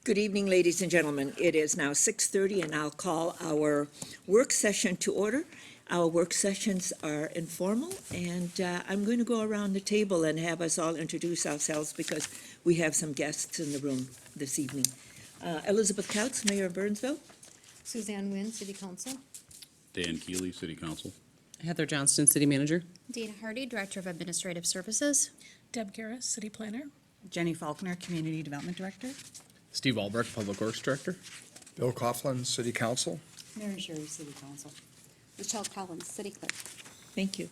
Good evening, ladies and gentlemen. It is now 6:30, and I'll call our work session to order. Our work sessions are informal, and I'm going to go around the table and have us all introduce ourselves because we have some guests in the room this evening. Elizabeth Couts, Mayor of Burnsville. Suzanne Wynn, City Council. Dan Keeley, City Council. Heather Johnston, City Manager. Dana Hardy, Director of Administrative Services. Deb Garris, City Planner. Jenny Faulkner, Community Development Director. Steve Albrecht, Public Works Director. Bill Coughlin, City Council. Mary Sherry, City Council. Michelle Collins, City Clerk. Thank you.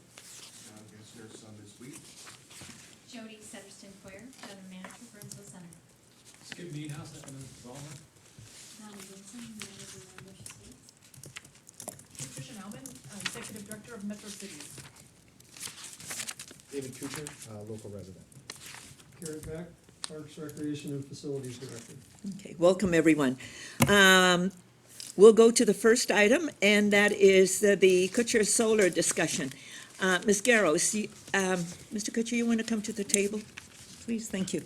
Jody Settersten Foyer, General Manager, Burnsville Center. Skip Meadhouse, Economic Development. Melanie Wilson, Manager, Membership Suites. Patricia Nauman, Executive Director of Metro Cities. David Kuchar, local resident. Garrett Beck, Parks, Recreation, and Facilities Director. Okay, welcome, everyone. We'll go to the first item, and that is the Kutcher Solar discussion. Ms. Garros, Mr. Kutcher, you want to come to the table? Please, thank you.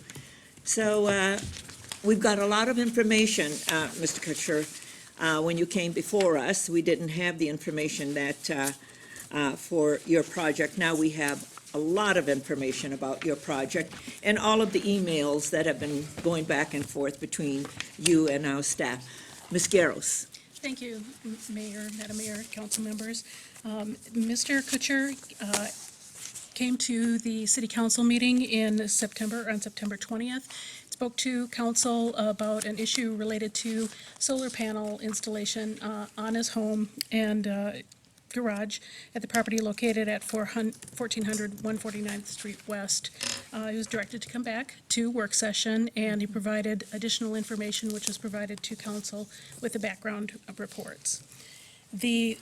So we've got a lot of information, Mr. Kutcher. When you came before us, we didn't have the information that for your project. Now we have a lot of information about your project and all of the emails that have been going back and forth between you and our staff. Ms. Garros. Thank you, Mayor, Madam Mayor, council members. Mr. Kutcher came to the city council meeting on September 20th, spoke to council about an issue related to solar panel installation on his home and garage at the property located at 1400 149th Street West. He was directed to come back to work session, and he provided additional information which was provided to council with the background reports. The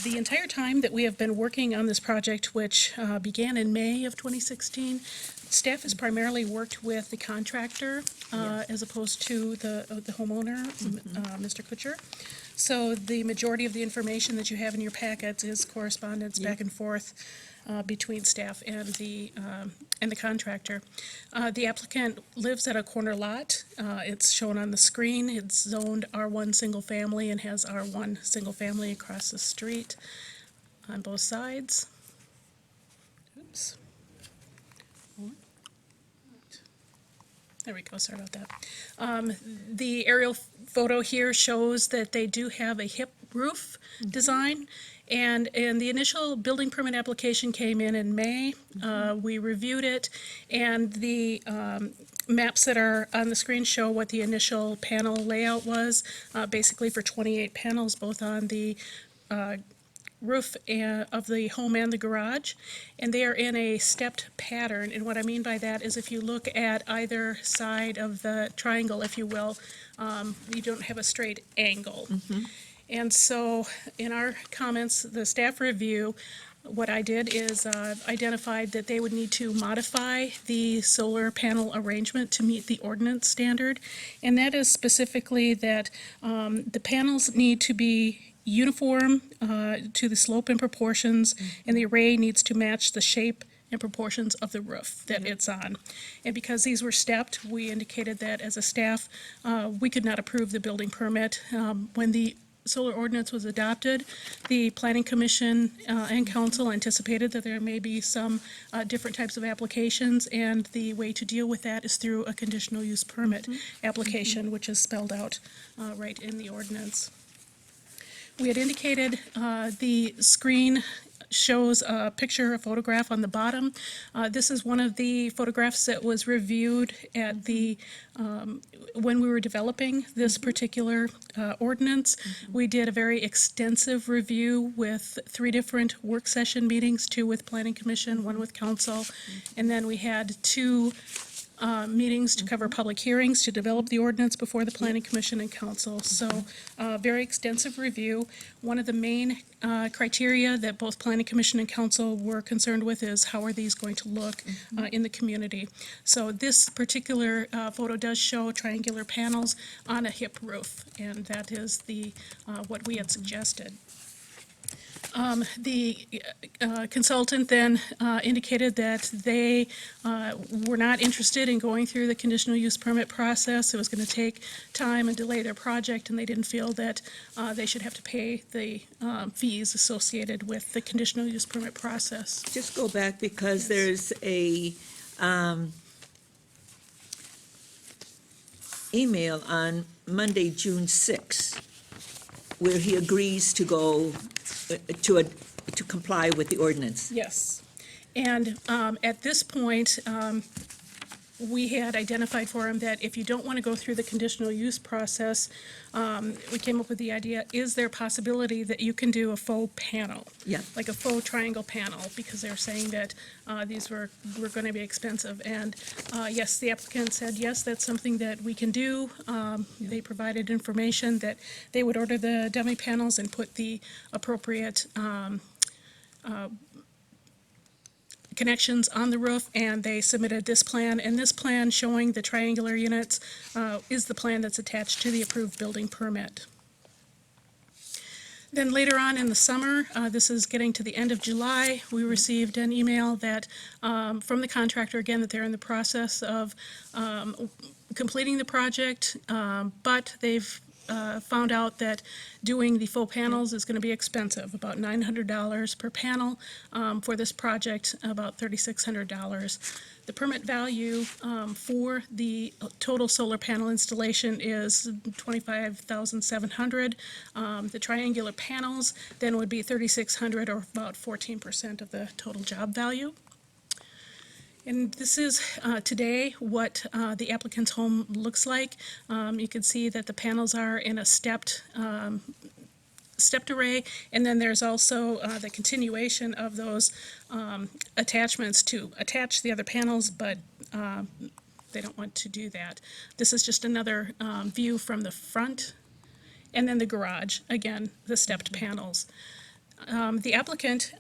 entire time that we have been working on this project, which began in May of 2016, staff has primarily worked with the contractor as opposed to the homeowner, Mr. Kutcher. So the majority of the information that you have in your packets is correspondence back and forth between staff and the contractor. The applicant lives at a corner lot. It's shown on the screen. It's zoned R1 single family and has R1 single family across the street on both sides. Oops. There we go, sorry about that. The aerial photo here shows that they do have a hip roof design, and the initial building permit application came in May. We reviewed it, and the maps that are on the screen show what the initial panel layout was, basically for 28 panels, both on the roof of the home and the garage, and they are in a stepped pattern. And what I mean by that is if you look at either side of the triangle, if you will, you don't have a straight angle. And so in our comments, the staff review, what I did is identified that they would need to modify the solar panel arrangement to meet the ordinance standard, and that is specifically that the panels need to be uniform to the slope and proportions, and the array needs to match the shape and proportions of the roof that it's on. And because these were stepped, we indicated that as a staff, we could not approve the building permit. When the solar ordinance was adopted, the Planning Commission and Council anticipated that there may be some different types of applications, and the way to deal with that is through a conditional use permit application, which is spelled out right in the ordinance. We had indicated the screen shows a picture, a photograph on the bottom. This is one of the photographs that was reviewed at the when we were developing this particular ordinance. We did a very extensive review with 3 different work session meetings, 2 with Planning Commission, 1 with Council, and then we had 2 meetings to cover public hearings to develop the ordinance before the Planning Commission and Council. So very extensive review. One of the main criteria that both Planning Commission and Council were concerned with is how are these going to look in the community. So this particular photo does show triangular panels on a hip roof, and that is the what we had suggested. The consultant then indicated that they were not interested in going through the conditional use permit process. It was going to take time and delay their project, and they didn't feel that they should have to pay the fees associated with the conditional use permit process. Just go back because there's a email on Monday, June 6th, where he agrees to go to comply with the ordinance. Yes. And at this point, we had identified for him that if you don't want to go through the conditional use process, we came up with the idea, is there a possibility that you can do a faux panel? Yeah. Like a faux triangle panel, because they're saying that these were going to be expensive. And yes, the applicant said, yes, that's something that we can do. They provided information that they would order the dummy panels and put the appropriate connections on the roof, and they submitted this plan, and this plan showing the triangular units is the plan that's attached to the approved building permit. Then later on in the summer, this is getting to the end of July, we received an email that, from the contractor, again, that they're in the process of completing the project, but they've found out that doing the faux panels is going to be expensive, about $900 per panel for this project, about $3,600. The permit value for the total solar panel installation is $25,700. The triangular panels then would be $3,600, or about 14% of the total job value. And this is today what the applicant's home looks like. You can see that the panels are in a stepped array, and then there's also the continuation of those attachments to attach the other panels, but they don't want to do that. This is just another view from the front, and then the garage, again, the stepped panels. The applicant,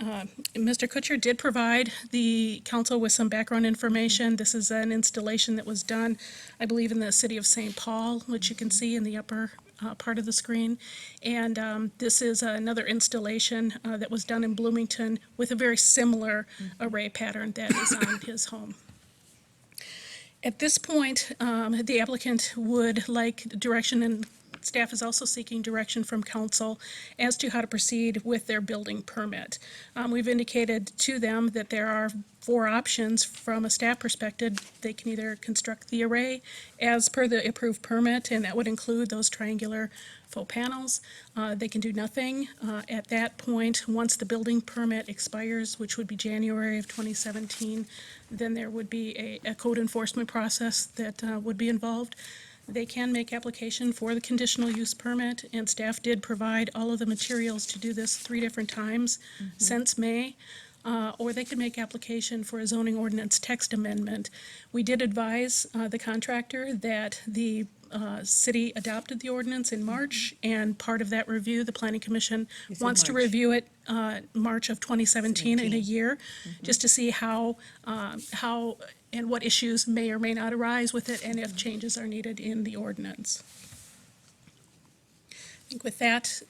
Mr. Kutcher, did provide the council with some background information. This is an installation that was done, I believe, in the city of St. Paul, which you can see in the upper part of the screen. And this is another installation that was done in Bloomington with a very similar array pattern that is on his home. At this point, the applicant would like direction, and staff is also seeking direction from council as to how to proceed with their building permit. We've indicated to them that there are 4 options from a staff perspective. They can either construct the array as per the approved permit, and that would include those triangular faux panels. They can do nothing at that point. Once the building permit expires, which would be January of 2017, then there would be a code enforcement process that would be involved. They can make application for the conditional use permit, and staff did provide all of the materials to do this 3 different times since May. Or they could make application for a zoning ordinance text amendment. We did advise the contractor that the city adopted the ordinance in March, and part of that review, the Planning Commission It's in wants to March. review it March of 2017 in a year, just to see how and what issues may or may not arise with it, and if changes are needed in the ordinance. I think with that,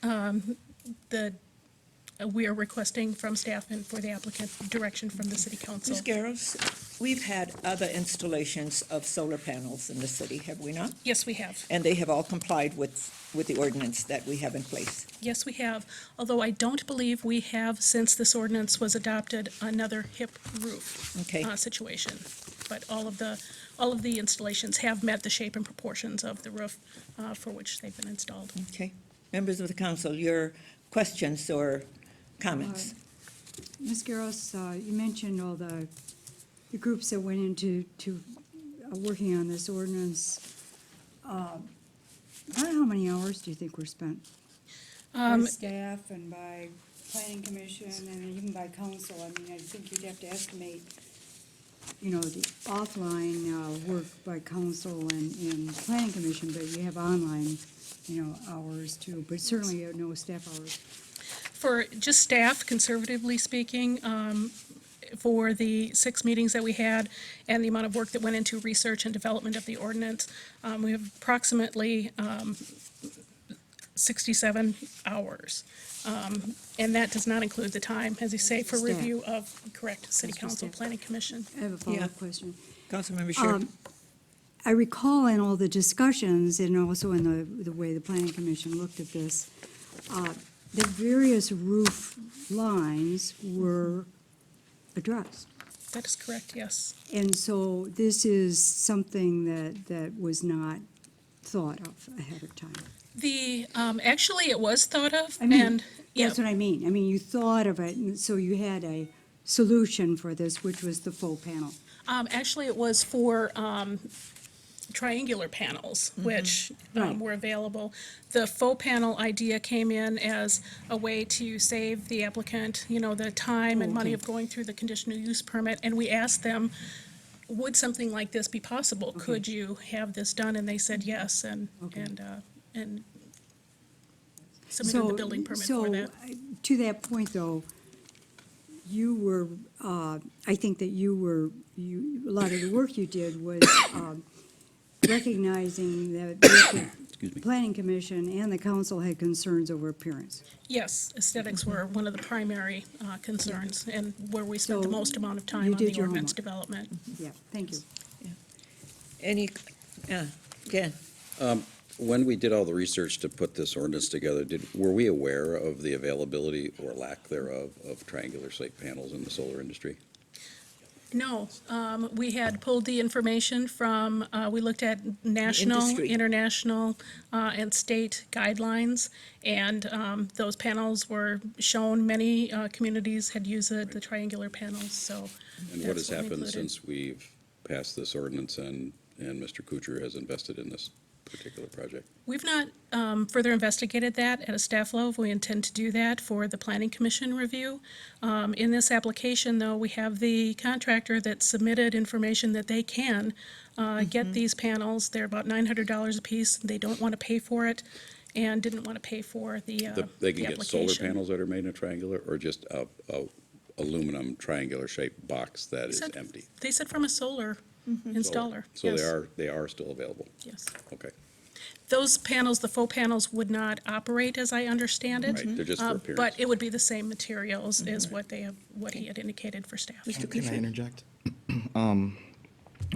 we are requesting from staff and for the applicant direction from the city council. Ms. Garros, we've had other installations of solar panels in the city, have we not? Yes, we have. And they have all complied with the ordinance that we have in place. Yes, we have. Although I don't believe we have, since this ordinance was adopted, another hip roof Okay. situation. But all of the installations have met the shape and proportions of the roof for which they've been installed. Okay. Members of the council, your questions or comments? Ms. Garros, you mentioned all the groups that went into working on this ordinance. About how many hours do you think were spent? By staff and by planning commission and even by council? I mean, I think you'd have to estimate, the offline work by council and planning commission, but you have online, hours too, but certainly no staff hours. For just staff, conservatively speaking, for the 6 meetings that we had and the amount of work that went into research and development of the ordinance, we have approximately 67 hours. And that does not include the time, as you say, for Staff. review of, correct, city That's for council, staff. planning commission. I have a follow-up question. Councilmember Sher. I recall in all the discussions and also in the way the planning commission looked at this, the various roof lines were addressed. That is correct, yes. And so this is something that was not thought of ahead of time. The, actually, it was thought of, I mean, and, yeah, that's what I mean. I mean, you thought of it, and so you had a solution for this, which was the faux panel. actually, it was for, triangular panels, which Right. were available. The faux panel idea came in as a way to save the applicant, the time and money Okay. of going through the conditional use permit, and we asked them, would something like this be possible? Could you have this done? And they said yes, and submitted the building permit for that. To that point, though, you were, I think that a lot of the work you did was recognizing that both the planning commission and the council had concerns over appearance. Yes, aesthetics were one of the primary concerns, and where we spent the So most amount of you time on did the your ordinance homework. development. Yeah, thank you. Any, Ken? When we did all the research to put this ordinance together, were we aware of the availability or lack thereof of triangular slate panels in the solar industry? No, we had pulled the information from, we looked at national, industry. international, and state guidelines, and those panels were shown. Many communities had used the triangular panels, so And what that's has what we happened included. since we've passed this ordinance and Mr. Kuchar has invested in this particular project? We've not further investigated that at a staff level. We intend to do that for the planning commission review. In this application, though, we have the contractor that submitted information that they can get these panels. They're about $900 a piece. They don't want to pay for it and didn't want to pay for the They can the get solar application. panels that are made in a triangular or just a aluminum triangular shaped box that is Said- empty? They said from a solar installer. So yes, they are still available? Yes. Okay, Those panels, the faux panels, would not operate, as I understand it. right, they're just for appearance. But it would be the same materials as what he had indicated for staff. Mr. Can I Kuchar? interject?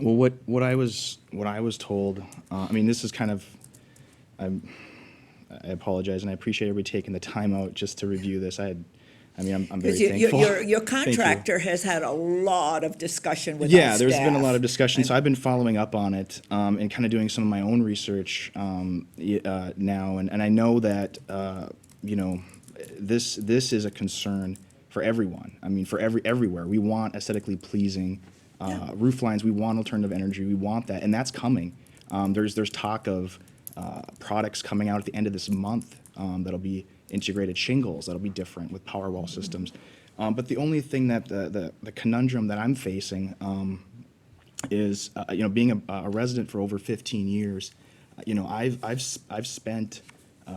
Well, what I was told, I mean, this is kind of, I apologize, and I appreciate everybody taking the time out just to review this. I'm very Because thankful. your Thank you. contractor has had a lot of discussion with our Yeah, there's been a lot staff. of discussion, so I've been following up on it and kind of doing some of my own research now, and I know that this is a concern for everyone. I mean, for everywhere. We want aesthetically pleasing roof lines. We want alternative energy. We want that, and that's coming. There's talk of products coming out at the end of this month that'll be integrated shingles that'll be different with Powerwall systems. But the only thing that the conundrum that I'm facing is, being a resident for over 15 years, I've spent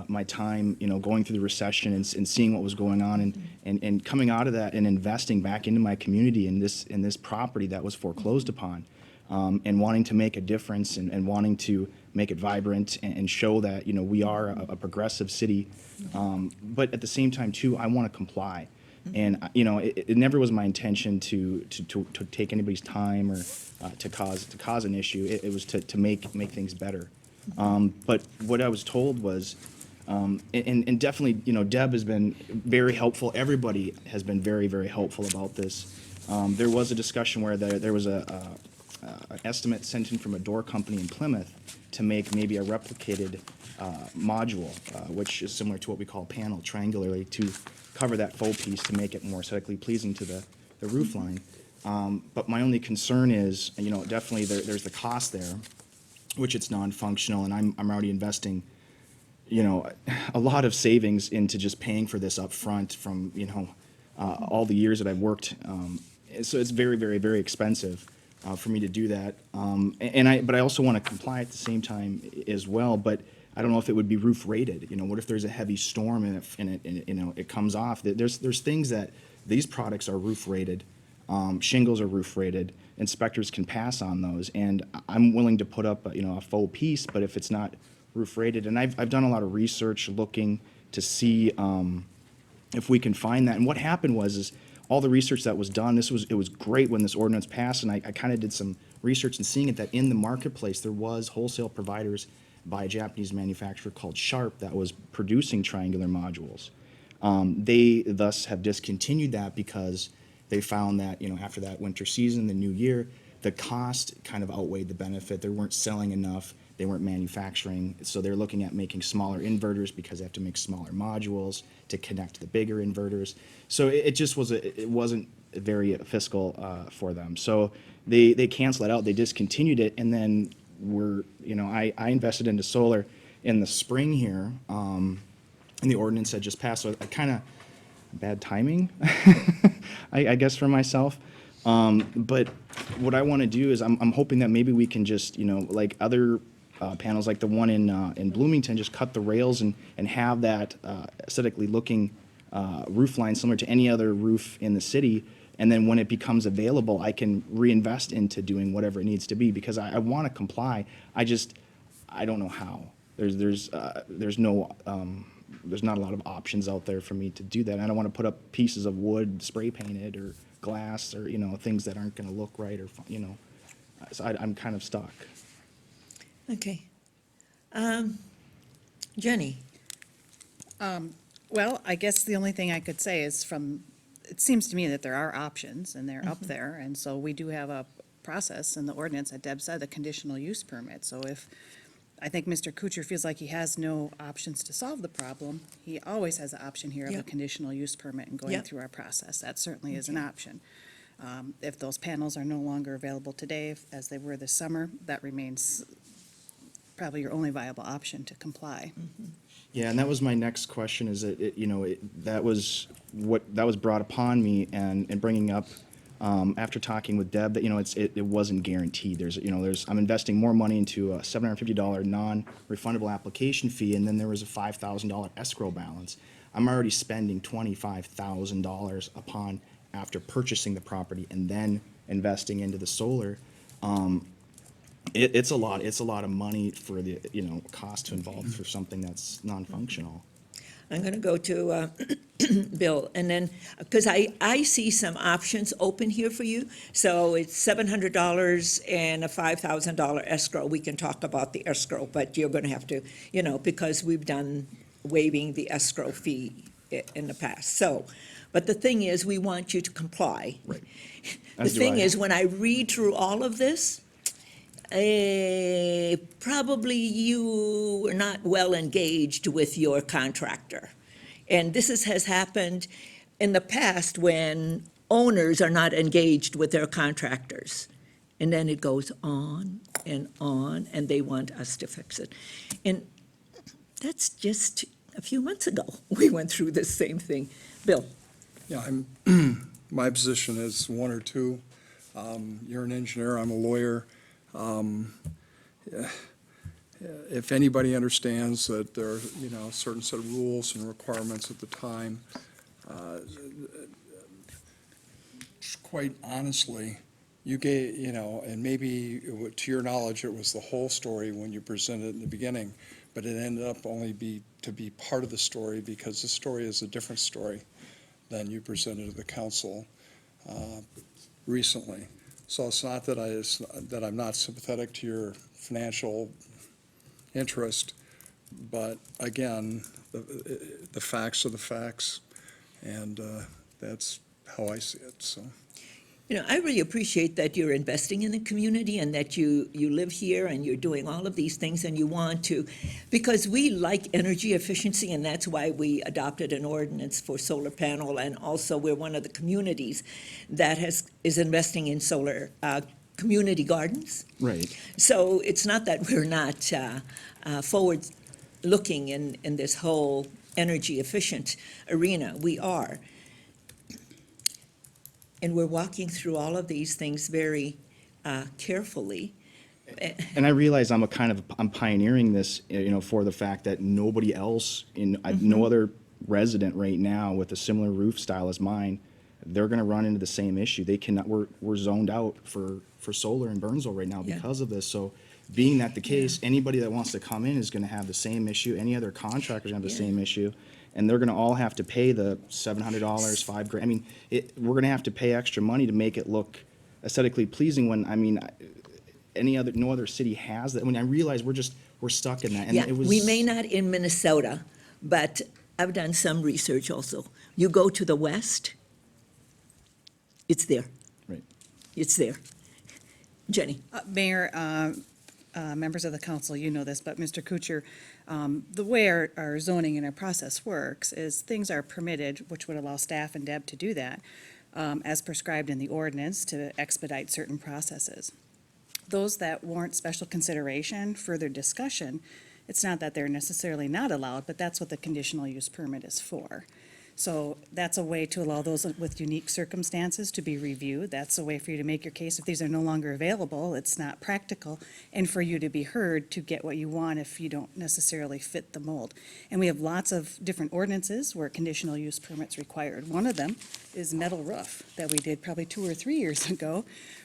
my time, going through the recession and seeing what was going on and coming out of that and investing back into my community in this property that was foreclosed upon. And wanting to make a difference and wanting to make it vibrant and show that, we are a progressive city. But at the same time, too, I want to comply. And, it never was my intention to take anybody's time or to cause an issue. It was to make things better. But what I was told was, and definitely, Deb has been very helpful. Everybody has been very, very helpful about this. There was a discussion where there was an estimate sent in from a door company in Plymouth to make maybe a replicated module, which is similar to what we call a panel, triangularly, to cover that faux piece to make it more aesthetically pleasing to the roof line. But my only concern is, definitely there's the cost there, which it's non-functional, and I'm already investing, a lot of savings into just paying for this up front from, all the years that I've worked. So it's very, very, very expensive for me to do that. But I also want to comply at the same time as well, but I don't know if it would be roof rated. What if there's a heavy storm and it comes off? There's things that these products are roof rated. Shingles are roof rated. Inspectors can pass on those, and I'm willing to put up a faux piece, but if it's not roof rated, and I've done a lot of research looking to see if we can find that. And what happened is all the research that was done, it was great when this ordinance passed, and I kind of did some research and seeing it that in the marketplace, there was wholesale providers by a Japanese manufacturer called Sharp that was producing triangular modules. They thus have discontinued that because they found that, after that winter season, the new year, the cost kind of outweighed the benefit. They weren't selling enough. They weren't manufacturing. So they're looking at making smaller inverters because they have to make smaller modules to connect to the bigger inverters. So it just it wasn't very fiscal for them. So they canceled it out. They discontinued it. And then I invested into solar in the spring here, and the ordinance had just passed. So I kind of bad timing, I guess, for myself. But what I want to do is I'm hoping that maybe we can just, like other panels, like the one in Bloomington, just cut the rails and have that aesthetically looking roof line similar to any other roof in the city. And then when it becomes available, I can reinvest into doing whatever it needs to be, because I want to comply. I don't know how. There's not a lot of options out there for me to do that. I don't want to put up pieces of wood spray painted or glass or, things that aren't going to look right or, so I'm kind of stuck. Okay. Jenny? Well, I guess the only thing I could say is it seems to me that there are options and they're up there. And so we do have a process in the ordinance that Deb said, the conditional use permit. So I think Mr. Kuchar feels like he has no options to solve the problem, he always has the option here of a Yep. conditional use permit and going Yep. through our process. That certainly is an option. If those panels are no longer available today, as they were this summer, that remains probably your only viable option to comply. Yeah, and that was my next question, is that, that was brought upon me and bringing up, after talking with Deb, that, it wasn't guaranteed. I'm investing more money into a $750 non-refundable application fee, and then there was a $5,000 escrow balance. I'm already spending $25,000 after purchasing the property and then investing into the solar. It's a lot of money for the, cost involved for something that's non-functional. I'm going to go to Bill, and then, because I see some options open here for you. So it's $700 and a $5,000 escrow. We can talk about the escrow, but you're going to have to, because we've done waiving the escrow fee in the past. So, but the thing is, we want you to comply. Right. The As do thing I. is, when I read through all of this, probably you were not well engaged with your contractor. And this has happened in the past when owners are not engaged with their contractors. And then it goes on, and they want us to fix it. And that's just a few months ago, we went through this same thing. Bill? Yeah, my position is one or two. You're an engineer, I'm a lawyer. If anybody understands that there are, a certain set of rules and requirements at the time, quite honestly, you gave, and maybe to your knowledge, it was the whole story when you presented it in the beginning, but it ended up only to be part of the story, because the story is a different story than you presented to the council recently. So it's not that I'm not sympathetic to your financial interest, but again, the facts are the facts, and that's how I see it, so. I really appreciate that you're investing in the community and that you live here and you're doing all of these things and you want to, because we like energy efficiency, and that's why we adopted an ordinance for solar panel, and also we're one of the communities that is investing in solar community gardens. Right. So it's not that we're not forward-looking in this whole energy efficient arena. We are. And we're walking through all of these things very carefully. And I realize I'm pioneering this, for the fact that nobody else no other resident right now with a similar roof style as mine, they're going to run into the same issue. They cannot. We're zoned out for solar in Burnsville right now because of this. So, being that the case, anybody that wants to come in is going to have the same issue. Any other contractor is going to have the same issue. and they're gonna all have to pay the $700, $5,000. I mean, we're gonna have to pay extra money to make it look aesthetically pleasing when, I mean, no other city has that. When I realize we're stuck in that, and Yeah, it was. we may not in Minnesota, but I've done some research also. You go to the west, it's there. Right. It's there. Jenny? Mayor, members of the council, you know this, but Mr. Kuchar, the way our zoning and our process works is things are permitted, which would allow staff and Deb to do that, as prescribed in the ordinance to expedite certain processes. Those that warrant special consideration, further discussion, it's not that they're necessarily not allowed, but that's what the conditional use permit is for. So that's a way to allow those with unique circumstances to be reviewed. That's a way for you to make your case if these are no longer available, it's not practical, and for you to be heard to get what you want if you don't necessarily fit the mold. And we have lots of different ordinances where conditional use permits required. One of them is metal roof that we did probably 2 or 3 years ago,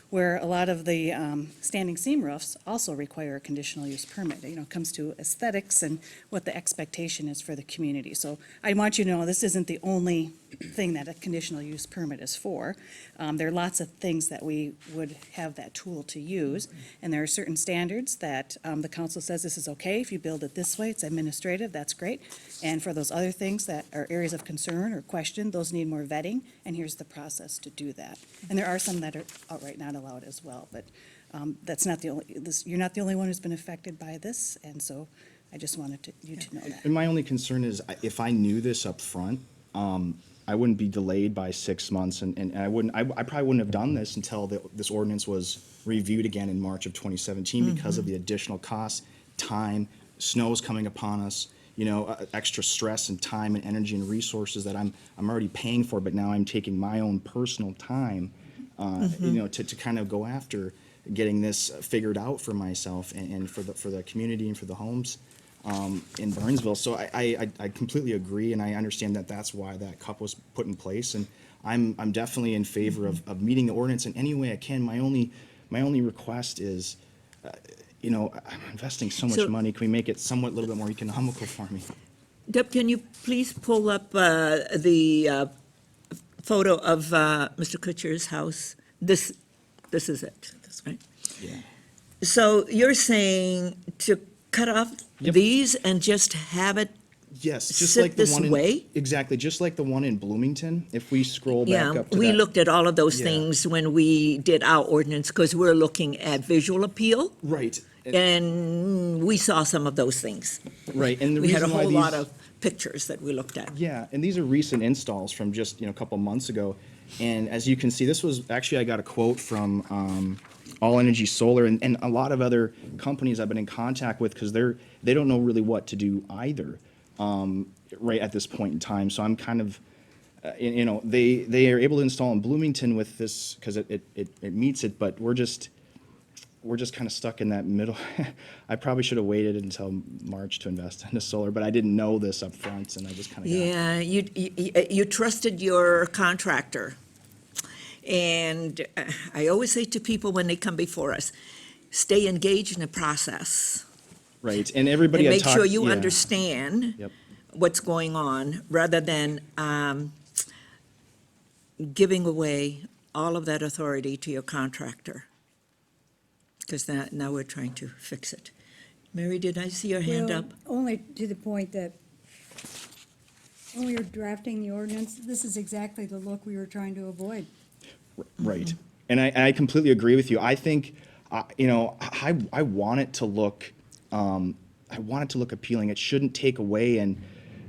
where a lot of the standing seam roofs also require a conditional use permit. You know, it comes to aesthetics and what the expectation is for the community. So I want you to know this isn't the only thing that a conditional use permit is for. There are lots of things that we would have that tool to use, and there are certain standards that the council says this is okay if you build it this way, it's administrative, that's great. And for those other things that are areas of concern or question, those need more vetting, and here's the process to do that. And there are some that are outright not allowed as well, but that's not the only, you're not the only one who's been affected by this, and so I just wanted you to know that. And my only concern is if I knew this up front, I wouldn't be delayed by 6 months, and I probably wouldn't have done this until this ordinance was reviewed again in March of 2017 because of the additional costs, time, snow's coming upon us, you know, extra stress and time and energy and resources that I'm already paying for, but now I'm taking my own personal time, you know, to kind of go after getting this figured out for myself and for the community and for the homes in Burnsville. So I completely agree, and I understand that that's why that cup was put in place, and I'm definitely in favor of meeting the ordinance in any way I can. My only request is, you know, I'm investing so much So- money. Can we make it somewhat a little bit more economical for me? Deb, can you please pull up the photo of Mr. Kutcher's house? This is it, right? Yeah. So you're saying to cut off Yep. these and just have it, Yes, just Sit like the this one way? exactly, just like the one in Bloomington. If we scroll back yeah, up to we that. looked at all of those Yeah. things when we did our ordinance, because we're looking at visual appeal, Right. and we saw some of those things. Right, and the We had a reason why whole lot these- of pictures that we looked at. Yeah, and these are recent installs from just, you know, a couple months ago. And as you can see, this was, actually, I got a quote from All Energy Solar and a lot of other companies I've been in contact with because they don't know really what to do either, right at this point in time. So I'm kind of, you know, they are able to install in Bloomington with this because it meets it, but we're just kind of stuck in that middle. I probably should have waited until March to invest into solar, but I didn't know this up front, and I just kind of got. Yeah, you trusted your contractor. And I always say to people when they come before us, stay engaged in the process. Right, and everybody And I make talked- sure you yeah. understand Yep. what's going on, rather than giving away all of that authority to your contractor. Because now we're trying to fix it. Mary, did I see your hand Well, up? Only to the point that when we were drafting the ordinance, this is exactly the look we were trying to avoid. Right, and I completely agree with you. I think, you know, I want it to look, appealing. It shouldn't take away, and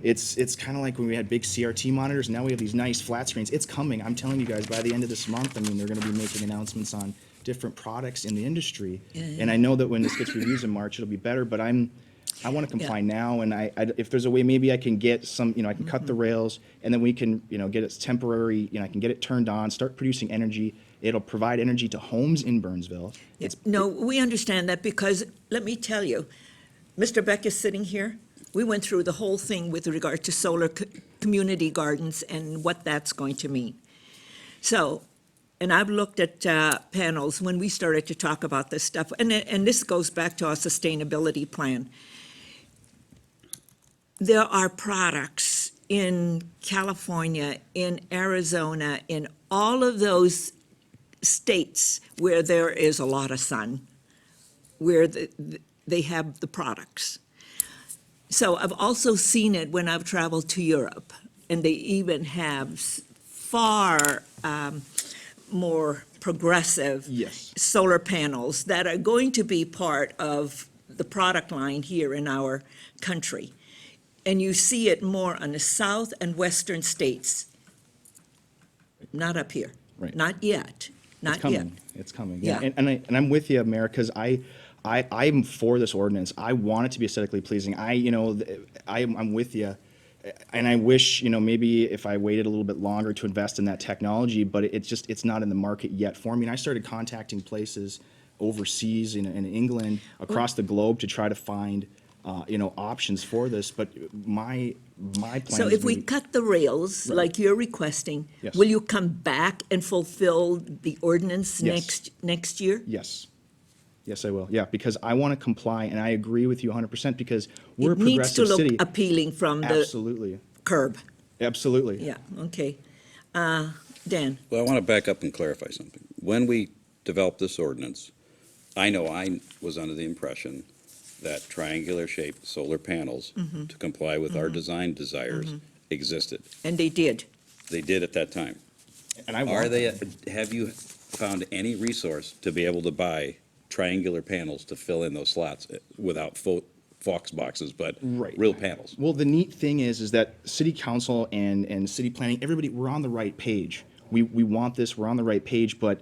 it's kind of like when we had big CRT monitors. Now we have these nice flat screens. It's coming. I'm telling you guys, by the end of this month, I mean, they're going to be making announcements on different products in the industry. Yeah, yeah. And I know that when this gets reviews in March, it'll be better. But I want to comply now, and if there's a way, maybe I can get some, you know, I can cut the rails, and then we can, you know, get it temporary, you know, I can get it turned on, start producing energy. It'll provide energy to homes in Burnsville. No, we understand that, because, let me tell you, Mr. Beck is sitting here. We went through the whole thing with regard to solar community gardens and what that's going to mean. So, and I've looked at panels when we started to talk about this stuff, and this goes back to our sustainability plan. There are products in California, in Arizona, in all of those states where there is a lot of sun, where they have the products. So I've also seen it when I've traveled to Europe, and they even have far more progressive Yes. solar panels that are going to be part of the product line here in our country. And you see it more on the south and western states. Not up here. Right. Not yet, not It's coming. yet. It's coming. Yeah. Yeah. And I'm with you, Mayor, because I'm for this ordinance. I want it to be aesthetically pleasing. I'm with you. And I wish, maybe if I waited a little bit longer to invest in that technology, but it's not in the market yet for me. And I started contacting places overseas in England, across the globe to try to find, options for this. But my plan So is if we maybe- cut the rails, Right. like you're requesting, Yes. will you come back and fulfill the ordinance Yes. next year? Yes. Yes, I will. Yeah, because I want to comply, and I agree with you 100% because we're a It needs to progressive look city. appealing from the Absolutely. curb. Absolutely. Yeah, okay. Dan? Well, I want to back up and clarify something. When we developed this ordinance, I know I was under the impression that triangular-shaped solar panels to comply with our design desires existed. And they did. They did at that time. And I Are want they, them. have you found any resource to be able to buy triangular panels to fill in those slots without Fox boxes, but Right. real panels? Well, the neat thing is that city council and city planning, everybody, we're on the right page. We want this, we're on the right page, but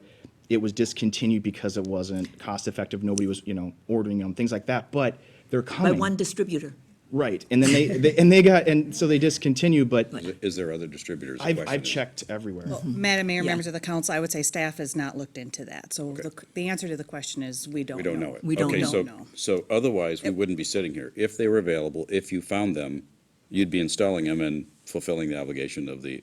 it was discontinued because it wasn't cost effective. Nobody was, ordering them, things like that, but they're By coming. one distributor. Right, and then so they discontinued, but Is there other distributors? The I've question is. checked everywhere. Madam Mayor, Yeah. members of the council, I would say staff has not looked into that. So the answer to the question is, we don't know. We don't know it. We don't Okay, know. so- No. So otherwise, we wouldn't be sitting here. If they were available, if you found them, you'd be installing them and fulfilling the obligation of the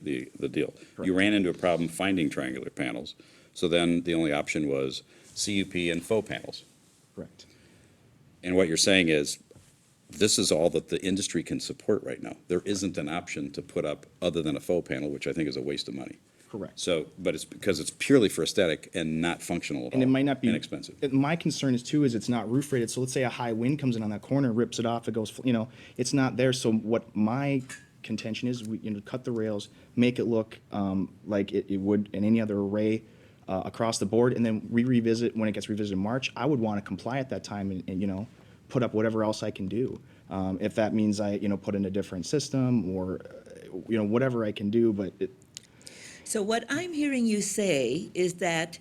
deal. You ran into a problem finding triangular panels, so then the only option was CUP and faux panels. Correct. And what you're saying is, this is all that the industry can support right now. There isn't an option to put up other than a faux panel, which I think is a waste of money. Correct. So, but it's because it's purely for aesthetic and not functional at all. And it might not be Inexpensive. My concern is too, is it's not roof rated. So let's say a high wind comes in on that corner, rips it off, it goes, it's not there. So what my contention is, we, cut the rails, make it look, like it would in any other array, across the board, and then we revisit, when it gets revisited in March, I would want to comply at that time and put up whatever else I can do. If that means I, put in a different system or, whatever I can do, but So what I'm hearing you say is that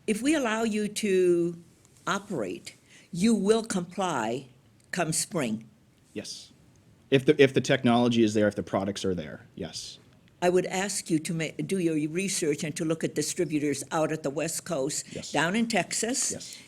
if we allow you to operate, you will comply come spring. yes. If the technology is there, if the products are there, yes. I would ask you to do your research and to look at distributors out at the West Coast, Yes. down in Texas, Yes,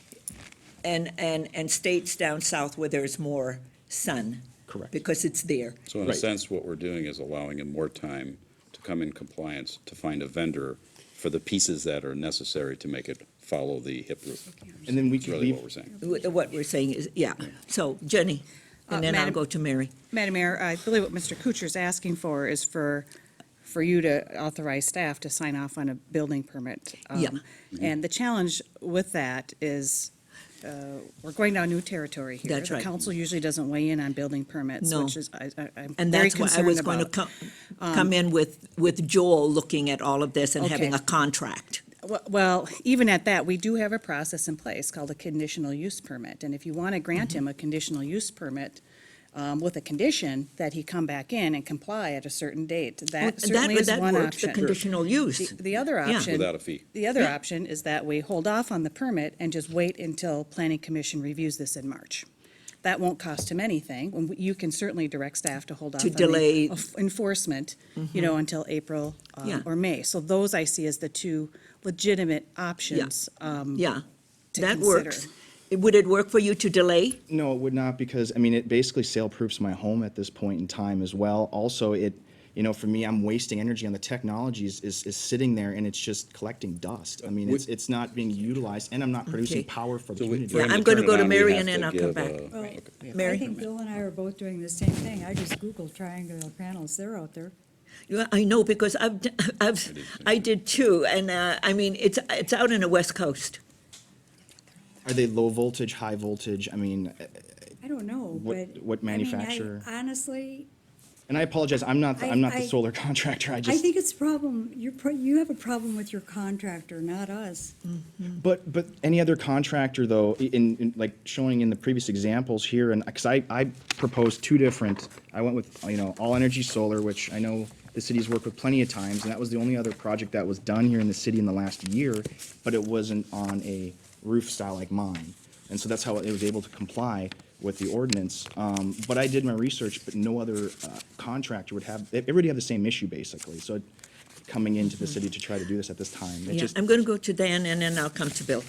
and states down south where there's more sun. Correct. Because it's there. So in a Right. sense, what we're doing is allowing him more time to come in compliance, to find a vendor for the pieces that are necessary to make it follow the hip roof. and then we That's could really leave. what we're saying. What we're saying is, yeah. So Jenny, and then I'll Madam- go to Mary. Madam Mayor, I believe what Mr. Kuchar's asking for is for you to authorize staff to sign off on a building permit. Yeah. And the challenge with that is, we're going down new territory here. That's right. The council usually doesn't weigh in on building permits, No. which is, I'm And very that's why I concerned was going to about. come in with Joel looking at all of this and having Okay. a contract. Well, even at that, we do have a process in place called a conditional use permit. And if you want to grant him a conditional use permit with a condition that he come back in and comply at a certain date, that certainly is one works, the option. conditional use. The other Yeah. option. Without a fee. The other Yeah. option is that we hold off on the permit and just wait until Planning Commission reviews this in March. That won't cost him anything. You can certainly direct staff to hold off To on the delay. enforcement, until April Yeah. or May. So those I see as the two legitimate options Yeah, to that consider. works. Would it work for you to delay? No, it would not, because, I mean, it basically sale proofs my home at this point in time as well. Also, you know, for me, I'm wasting energy on the technologies is sitting there and it's just collecting dust. I mean, it's not being utilized and I'm not producing Okay. power for the So community. for him Yeah, I'm gonna turn it go to on, we Mary have and then to I'll come give back. a- Well, okay. Mary? I think Bill and I are both doing the same thing. I just Googled triangular panels. They're out there. Yeah, I know, because I did too, and, I mean, it's out in the West Coast. Are they low voltage, high voltage? I mean, I don't know, What- but. what I mean, manufacturer? honestly, and I apologize, I'm not the I- solar contractor. I I just, think it's a problem, you have a problem with your contractor, not us. but any other contractor though, in like showing in the previous examples here, and because I proposed two different, I went with, you know, all energy solar, which I know the city's worked with plenty of times, and that was the only other project that was done here in the city in the last year, but it wasn't on a roof style like mine. And so that's how it was able to comply with the ordinance. But I did my research, but no other contractor would have, everybody had the same issue basically. So coming into the city to try to do this at this time, it Yeah, just, I'm gonna go to Dan and then I'll come to Bill.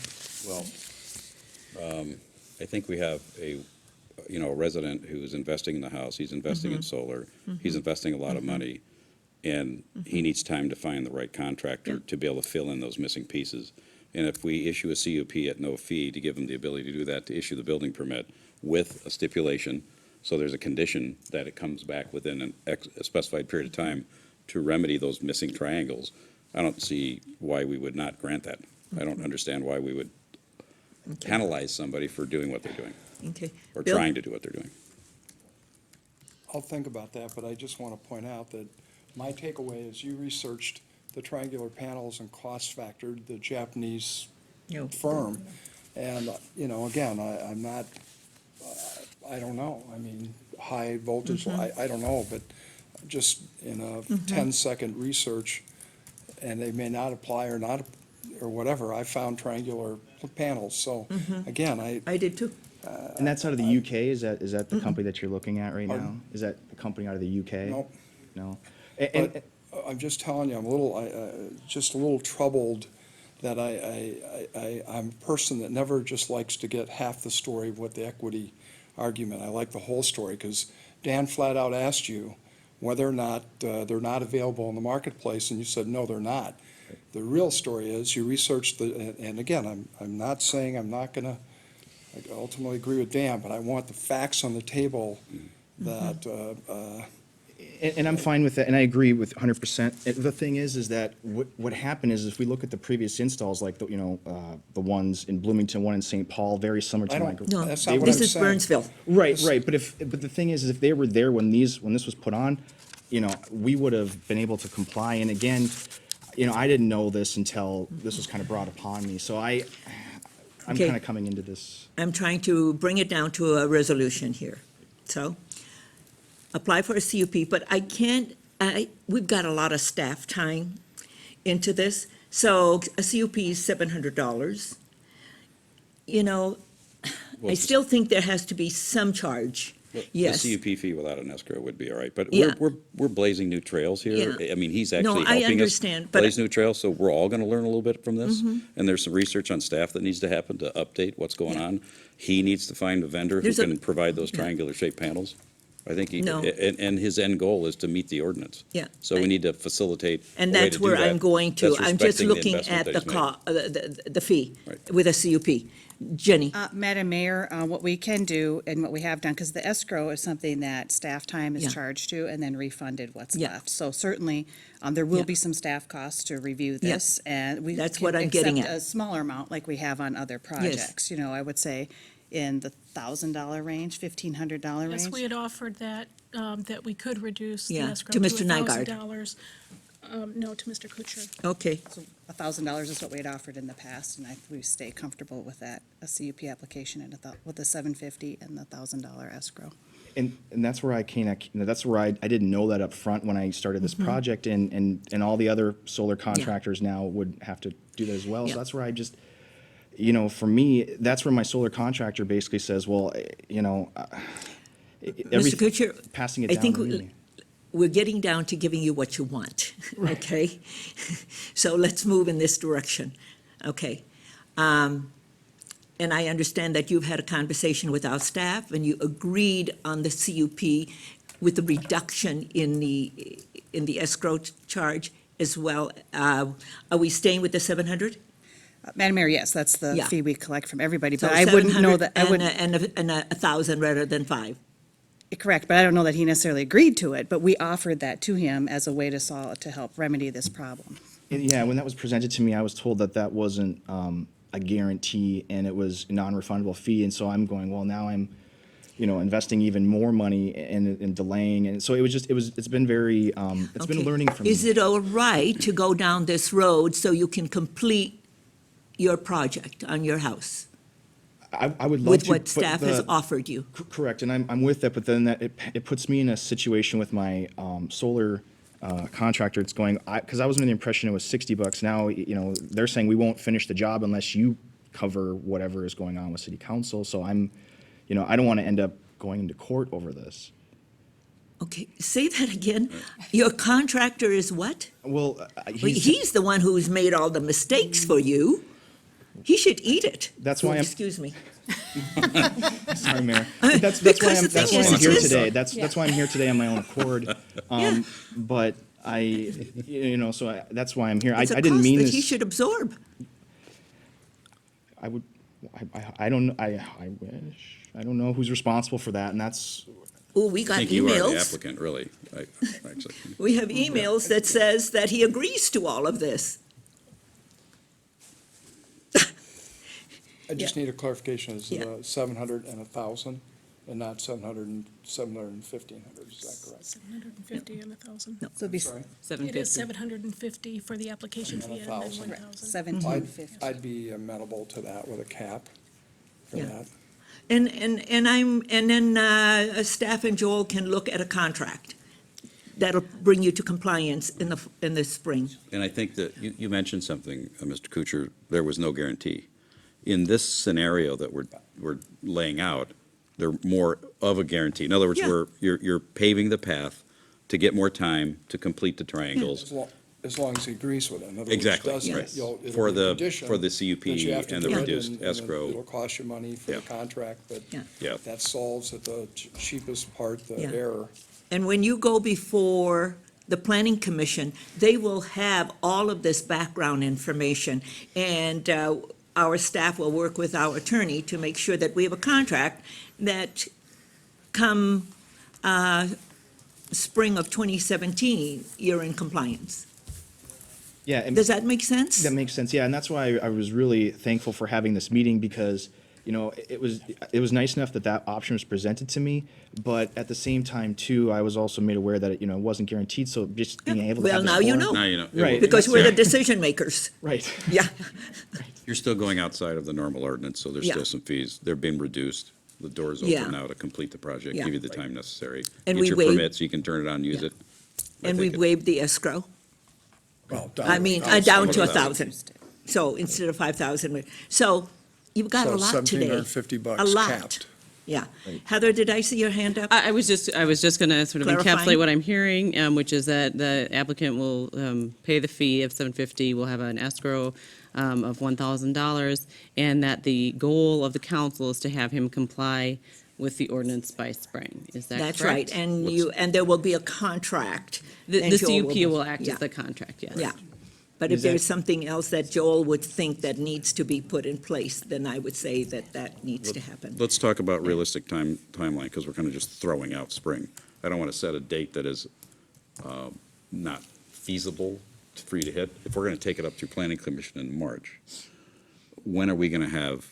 Well, I think we have a resident who's investing in the house, he's investing in solar, he's investing a lot of money, and he needs time to find the right contractor to be able to fill in those missing pieces. And if we issue a CUP at no fee to give them the ability to do that, to issue the building permit with a stipulation, so there's a condition that it comes back within a specified period of time to remedy those missing triangles, I don't see why we would not grant that. I don't understand why we would penalize somebody for doing what they're doing, Okay. or Bill? trying to do what they're doing. I'll think about that, but I just want to point out that my takeaway is you researched the triangular panels and cost factored the Japanese No. firm. And, you know, again, I'm not, I don't know. I mean, high voltage, I don't know, but just in a 10-second research, and they may not apply or not, or whatever, I found triangular panels. So, again, I did too. and that's out of the UK, is that the company that you're looking at right now? Pardon? Is that the company out of the UK? Nope. No? But I'm just telling you, I'm a little, just a little troubled that I'm a person that never just likes to get half the story of what the equity argument. I like the whole story, because Dan flat out asked you whether or not they're not available in the marketplace, and you said, no, they're not. The real story is, you researched and again, I'm not saying I'm not gonna ultimately agree with Dan, but I want the facts on the table that, And I'm fine with that, and I agree with 100%. The thing is that what happened is, if we look at the previous installs, like the ones in Bloomington, one in St. Paul, very similar to I my. don't- No, That's not what this I'm is saying. Burnsville. Right, but the thing is if they were there when this was put on, you know, we would have been able to comply. And again, you know, I didn't know this until this was kind of brought upon me. So I'm Okay. kind of coming into this. I'm trying to bring it down to a resolution here. So, apply for a CUP, but I can't, we've got a lot of staff time into this. So a CUP is $700. You know, Well, I still think there has to be some charge. Yes. The CUP fee without an escrow would be all right, but Yeah. we're blazing new trails here. Yeah. I mean, he's No, actually I helping us understand, but- blaze new trails, so we're all gonna learn a little bit from this. And there's some research on staff that needs to happen to update what's going Yeah. on. He needs to find a vendor who There's a- can provide those triangular shaped panels. I think he, No. and his end goal is to meet the ordinance. Yeah. So we need to facilitate And a way that's to do where that I'm going to. that's I'm just respecting the looking investment at that the he's made. the fee Right. with a CUP. Jenny? Madam Mayor, what we can do and what we have done, because the escrow is something that staff time is Yeah. charged to and then refunded what's Yeah. left. So certainly, there will Yeah. be some staff costs to review Yeah. this, and we That's can what I'm getting accept at. a smaller amount like we have on other projects. You know, I would say in the $1,000 range, $1,500 range. Yes, we had offered that, that we could reduce the Yeah, escrow to to Mr. Nygaard. $1,000. No, to Mr. Kuchar. Okay, So $1,000 is what we had offered in the past, and we stay comfortable with that, a CUP application and with the $750 and the $1,000 escrow. And that's where I that's where I didn't know that up front when I started this project, and all the other solar contractors now would have to do that as well. Yeah. So that's where I just, you know, for me, that's where my solar contractor basically says, well, you know, Mr. Kuchar, passing it I down think to me. we're getting down to giving you what you want, okay? So let's move in this direction, okay? And I understand that you've had a conversation with our staff and you agreed on the CUP with the reduction in the escrow charge as well. Are we staying with the 700? Madam Mayor, yes, that's the Yeah. fee we collect from everybody, So but I wouldn't know 700 that, I would, And 1,000 rather than 5? correct, but I don't know that he necessarily agreed to it, but we offered that to him as a way to help remedy this problem. Yeah, when that was presented to me, I was told that that wasn't a guarantee and it was a non-refundable fee. And so I'm going, well, now I'm, investing even more money and delaying. And so it's been very, it's been a Okay. learning for me. Is it all right to go down this road so you can complete your project on your house I would love with to. what but staff has offered you? Correct, and I'm with that, but then it puts me in a situation with my solar contractor. It's going, because I was under the impression it was $60. Now, they're saying we won't finish the job unless you cover whatever is going on with city council. So I don't want to end up going into court over this. Okay, say that again. Your contractor is what? Well, Well, he's the one who's made all the mistakes for you. He should eat it. That's why I'm- Excuse me. sorry, Mayor. That's why Because I'm the thing that's why is, I'm it's here his- today. That's why I'm here today on my own accord. Yeah. But that's why I'm here. I It's a didn't mean cost this. that he should absorb. I wish. I don't know who's responsible for that, and that's, Oh, we I got think you are the emails. applicant, really. Actually. We have emails that says that he agrees to all of this. I just need a clarification, is Yeah. it 700 and 1,000, and not 700 and 1,500, is that correct? 750 and 1,000. No. So it'd be Sorry? It is 750 for the application fee and then 1,000. 1,000. 1750. I'd be amenable to that with a cap for Yeah. that. And then staff and Joel can look at a contract that'll bring you to compliance in the spring. And I think that you mentioned something, Mr. Kuchar, there was no guarantee. In this scenario that we're laying out, they're more of a guarantee. In other words, Yeah. you're paving the path to get more time to complete the triangles. As long as he agrees with it. In other words, Exactly, doesn't, right. it'll For be a the- condition for the CUP that you have to and the do it, reduced and escrow. It'll cost you money for the Yeah. contract, but Yeah. Yeah. that solves at the cheapest part, the Yeah. error. And when you go before the planning commission, they will have all of this background information. And our staff will work with our attorney to make sure that we have a contract that come spring of 2017, you're in compliance. yeah. and- Does that make sense? That makes sense, yeah, and that's why I was really thankful for having this meeting, because, it was nice enough that that option was presented to me, but at the same time, too, I was also made aware that, it wasn't guaranteed, so just being able to Well, have this now you forum- know. Now you know. It Right. will- Because we're the Yeah. decision makers. Right. Yeah, You're still going outside of the normal ordinance, so there's Yeah. still some fees. They're being reduced. The door's Yeah. open now to complete the project, Yeah. give you the time necessary. And Get we your waive- permits, you can turn it on, use Yeah. it. and think we've it- waived the escrow. Well, I mean, down to 1,000. So instead of 5,000, so you've got a So lot today. $1,750 A lot. capped. Yeah. Heather, did I see your hand up? I was just going to sort of Clarifying? encapsulate what I'm hearing, which is that the applicant will pay the fee of $750, will have an escrow of $1,000, and that the goal of the council is to have him comply with the ordinance by spring. Is that correct? That's right, and there will be a contract. The and Joel CUP will act yeah, as the contract, yes. Yeah. But if there's something else that Joel would think that needs to be put in place, then I would say that needs to happen. Let's talk about realistic timeline, because we're kind of just throwing out spring. I don't want to set a date that is not feasible for you to hit. If we're going to take it up through planning commission in March, when are we going to have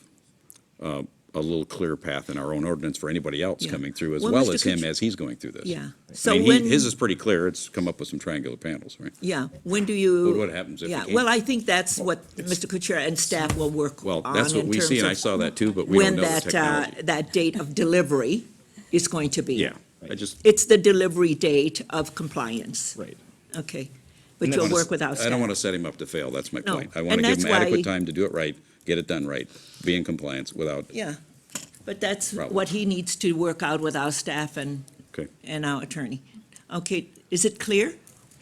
a little clearer path in our own ordinance for anybody else Yeah. coming through, as Well, well Mr. as him Kuch- as he's going through this? Yeah. I So mean, when, his is pretty clear. It's come up with some triangular panels, right? yeah, when do you? But what happens if we Yeah, can't? well, I think that's what Mr. Kuchar and staff will work on Well, that's what in we see, terms and I of saw that too, but we don't when know the that, technology. that date of delivery is going to be. Yeah, I just. It's the delivery date of compliance. Right. Okay. But And you'll that's- work with our staff. I don't want to set him up to fail, that's my No, point. I want and to give that's him adequate why- time to do it right, get it done right, be in compliance without, Yeah, but that's Problem. what he needs to work out with our staff and okay. our attorney. Okay, is it clear?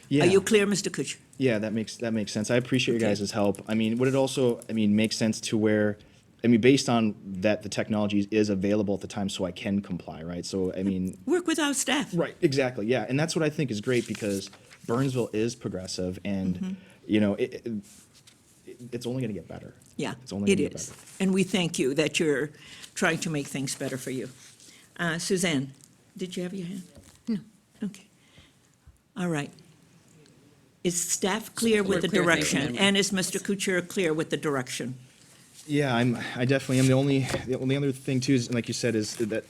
Yeah. Are you clear, Mr. Kuchar? Yeah, that makes sense. I appreciate your Okay. guys' help. I mean, would it also, makes sense to where, I mean, based on that, the technology is available at the time, so I can comply, right? So, I mean, Work with our staff. right, exactly, yeah, and that's what I think is great, because Burnsville is progressive, and, you know, it's only gonna get better. Yeah, It's only it gonna get is. better. And we thank you that you're trying to make things better for you. Suzanne, did you have your hand? No. Okay. All right. Is staff clear with the We're clear, thank you, direction? Madam And is Mr. Kuchar clear with the direction? Yeah, I definitely am. The only other thing too is, like you said, is that,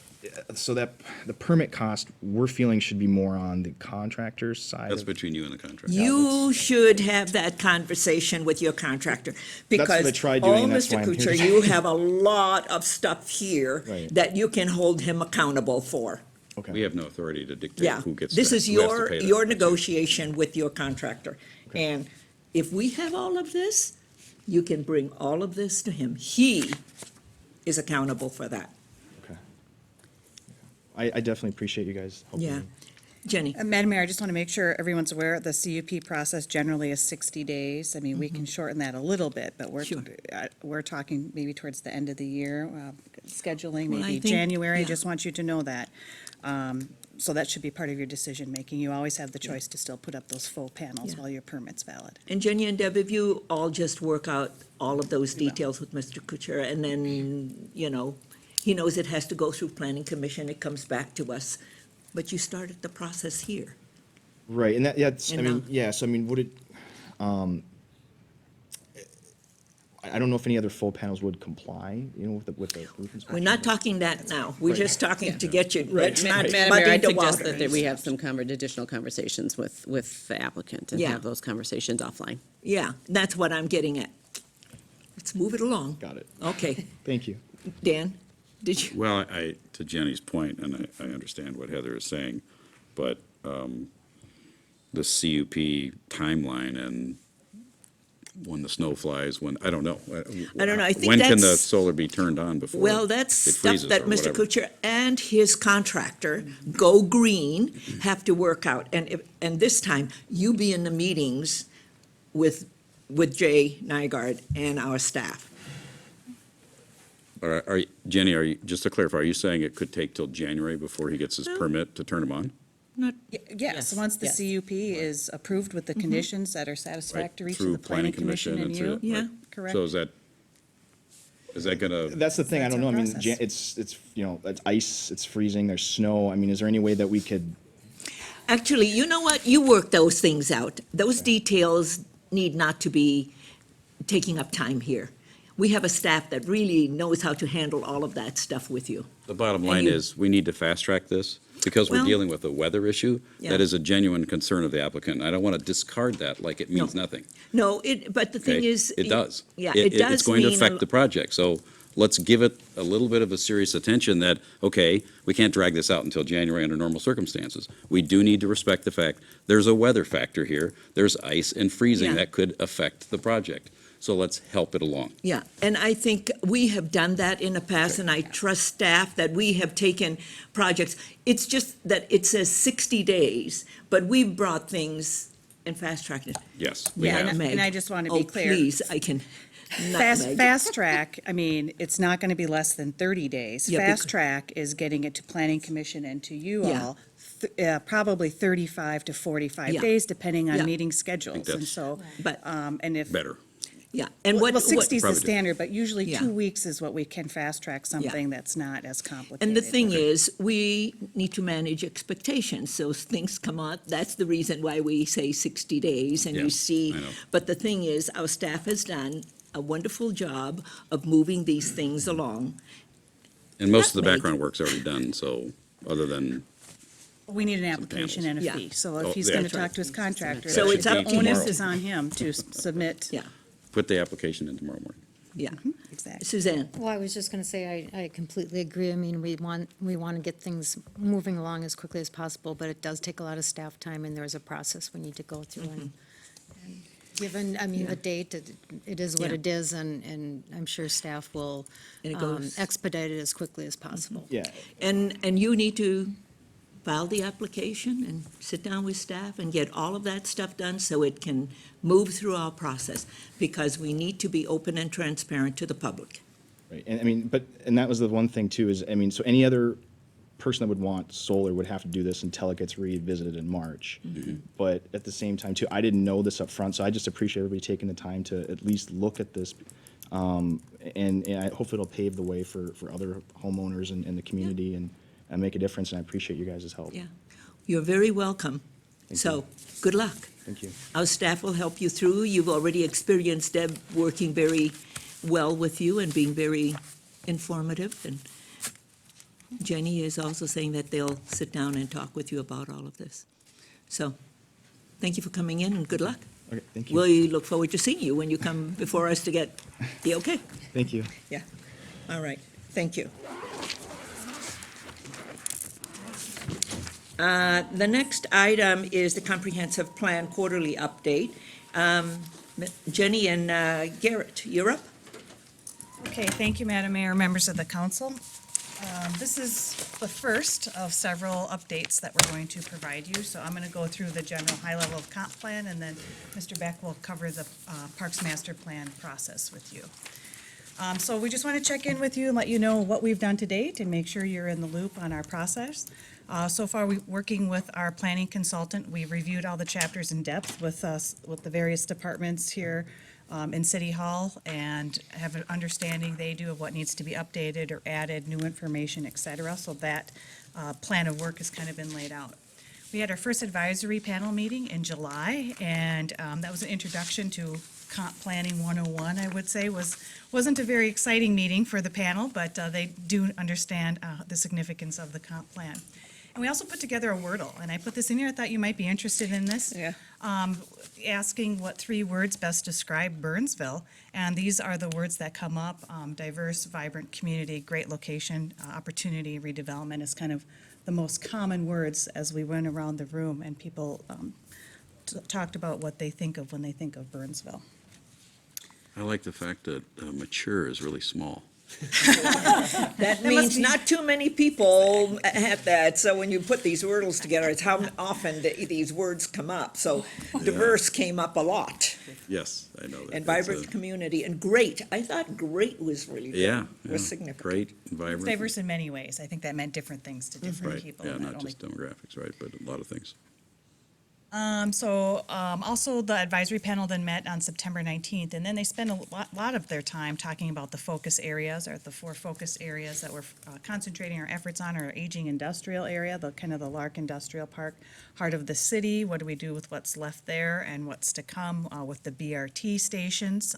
so that the permit cost, we're feeling should be more on the contractor's side. That's of- between you and the contractor. You should have that conversation with your contractor. what I tried doing, and that's why I'm here Mr. Kuchar, today. you have a lot of stuff here Right. that you can hold him accountable for. Okay. We have no authority to dictate Yeah, who gets this that, is who has to your, pay that. your negotiation with your contractor. And if we have all of this, you can bring all of this to him. He is accountable for that. Okay. I definitely appreciate you guys helping Yeah. me. Jenny? Madam Mayor, I just want to make sure everyone's aware, the CUP process generally is 60 days. I mean, we can shorten that a little bit, but Sure. we're talking maybe towards the end of the year, scheduling, Well, I maybe think- January. yeah. Just want you to know that. So that should be part of your decision-making. You always have the choice to still put up those full panels Yeah. while your permit's valid. And Jenny and Deb, if you all just work out all of those We will. details with Mr. Kuchar, and then, you know, he knows it has to go through planning commission, it comes back to us, but you started the process here. Right, and that, yeah, it's, I And mean, now- yeah, so I mean, would it, I don't know if any other full panels would comply, you know, with the roof inspection. We're not talking that now, we're Right. just talking to get you, let's not Madam Mayor, muddy I'd the suggest water. that we have some additional conversations with the applicant and Yeah. have those conversations offline. Yeah, that's what I'm getting at. Let's move it along. Got it. Okay, Thank you. Dan, did you? Well, to Jenny's point, and I understand what Heather is saying, but the CUP timeline and when the snow flies, when, I don't know. I don't know, I think When can the that's- solar be turned on before? Well, that's it stuff freezes that or Mr. whatever? Kuchar and his contractor, Go Green, have to work out. And this time, you be in the meetings with Jay Nygaard and our staff. Jenny, just to clarify, are you saying it could take till January before he gets his permit to turn them on? Not, Yes, once the yes. CUP is approved with the conditions that are satisfactory to Through the planning commission and and you. through- Yeah. right. Correct. So is that gonna? That's the thing, I That's don't know, our I mean, process. it's, you know, it's ice, it's freezing, there's snow, I mean, is there any way that we could, actually, you know what? You work those things out. Those details need not to be taking up time here. We have a staff that really knows how to handle all of that stuff with you. The bottom And line you- is, we need to fast-track this, because we're Well- dealing with a weather issue. Yeah. That is a genuine concern of the applicant, and I don't want to discard that like it means No. nothing. No, but the thing Okay? is. It does. Yeah, it does It's going to mean a affect lo- the project, so let's give it a little bit of a serious attention that, okay, we can't drag this out until January under normal circumstances. We do need to respect the fact, there's a weather factor here, there's ice and freezing Yeah. that could affect the project. So let's help it along. Yeah, and I think we have done that in the past, and I trust staff that we have taken projects. It's just that it says 60 days, but we've brought things and fast-tracked it. Yes, we Yeah, have. and I just want to be Oh, clear. please, I can nutmeg. Fast track, I mean, it's not going to be less than 30 days. Yeah, Fast because- track is getting it to planning commission and to you Yeah. all, probably 35 to 45 Yeah. days, depending Yeah. on meeting schedules. And that's so, But, and if. Better. yeah, and what. Well, 60 is the Probably do. standard, but usually Yeah. 2 weeks is what we can fast track something that's not as complicated. And the thing is, we need to manage expectations, so as things come out, that's the reason why we say 60 days, and Yeah, you see. I know. But the thing is, our staff has done a wonderful job of moving these things along. And most of the Nutmeg. background work's already done, so, other than, We need an application and a Yeah. fee. So Oh, if he's yeah, going that's to right. talk to his contractor. So it's up the to onus him. is on him to submit. Yeah, put the application in tomorrow morning. yeah. Exactly. Suzanne? Well, I was just going to say, I completely agree. I mean, we want to get things moving along as quickly as possible, but it does take a lot of staff time, and there's a process we need to go through. And given, I mean, the date, it is what Yeah. it is, and I'm sure staff will And it goes- expedite it as quickly as possible. yeah, And you need to file the application and sit down with staff and get all of that stuff done so it can move through our process, because we need to be open and transparent to the public. Right, and I mean, and that was the one thing too, is, I mean, so any other person that would want solar would have to do this until it gets revisited in March. But at the same time too, I didn't know this up front, so I just appreciate everybody taking the time to at least look at this. And I hope it'll pave the way for other homeowners in the community and make a difference, and I appreciate you guys' help. Yeah, you're very welcome. Thank So, good luck. Thank you. Our staff will help you through. You've already experienced Deb working very well with you and being very informative. And Jenny is also saying that they'll sit down and talk with you about all of this. So, thank you for coming in and good luck. Okay, thank you. We look forward to seeing you when you come before us to get the okay. Thank you. Yeah, all right, thank you. The next item is the comprehensive plan quarterly update. Jenny and Garrett, you're up. Okay, thank you, Madam Mayor, members of the council. This is the first of several updates that we're going to provide you. So I'm going to go through the general high level of comp plan, and then Mr. Beck will cover the Parks Master Plan process with you. So we just want to check in with you and let you know what we've done to date and make sure you're in the loop on our process. So far, we're working with our planning consultant. We've reviewed all the chapters in depth with the various departments here in City Hall, and have an understanding they do of what needs to be updated or added, new information, et cetera. So that plan of work has kind of been laid out. We had our first advisory panel meeting in July, and that was an introduction to Comp Planning 101, I would say. Wasn't a very exciting meeting for the panel, but they do understand the significance of the comp plan. And we also put together a Wordle, and I put this in here. I thought you might be interested in this. Yeah. Asking what 3 words best describe Burnsville, and these are the words that come up: diverse, vibrant community, great location, opportunity, redevelopment is kind of the most common words as we went around the room, and people talked about what they think of when they think of Burnsville. I like the fact that mature is really small. That means not too many people have that, so when you put these wordles together, it's how often these words come up. So diverse came up a lot, Yes, I know that. and It's vibrant a- community, and great. I thought great was really good. Yeah. Was yeah, significant. Great, and It's vibrant. diverse in many ways. I think that meant different things to different Right, people. yeah, and not only- just demographics, right, but a lot of things. Also, the advisory panel then met on September 19th, and then they spent a lot of their time talking about the focus areas, or the 4 focus areas that we're concentrating our efforts on: our aging industrial area, the kind of the Lark Industrial Park, heart of the city. What do we do with what's left there and what's to come with the BRT stations,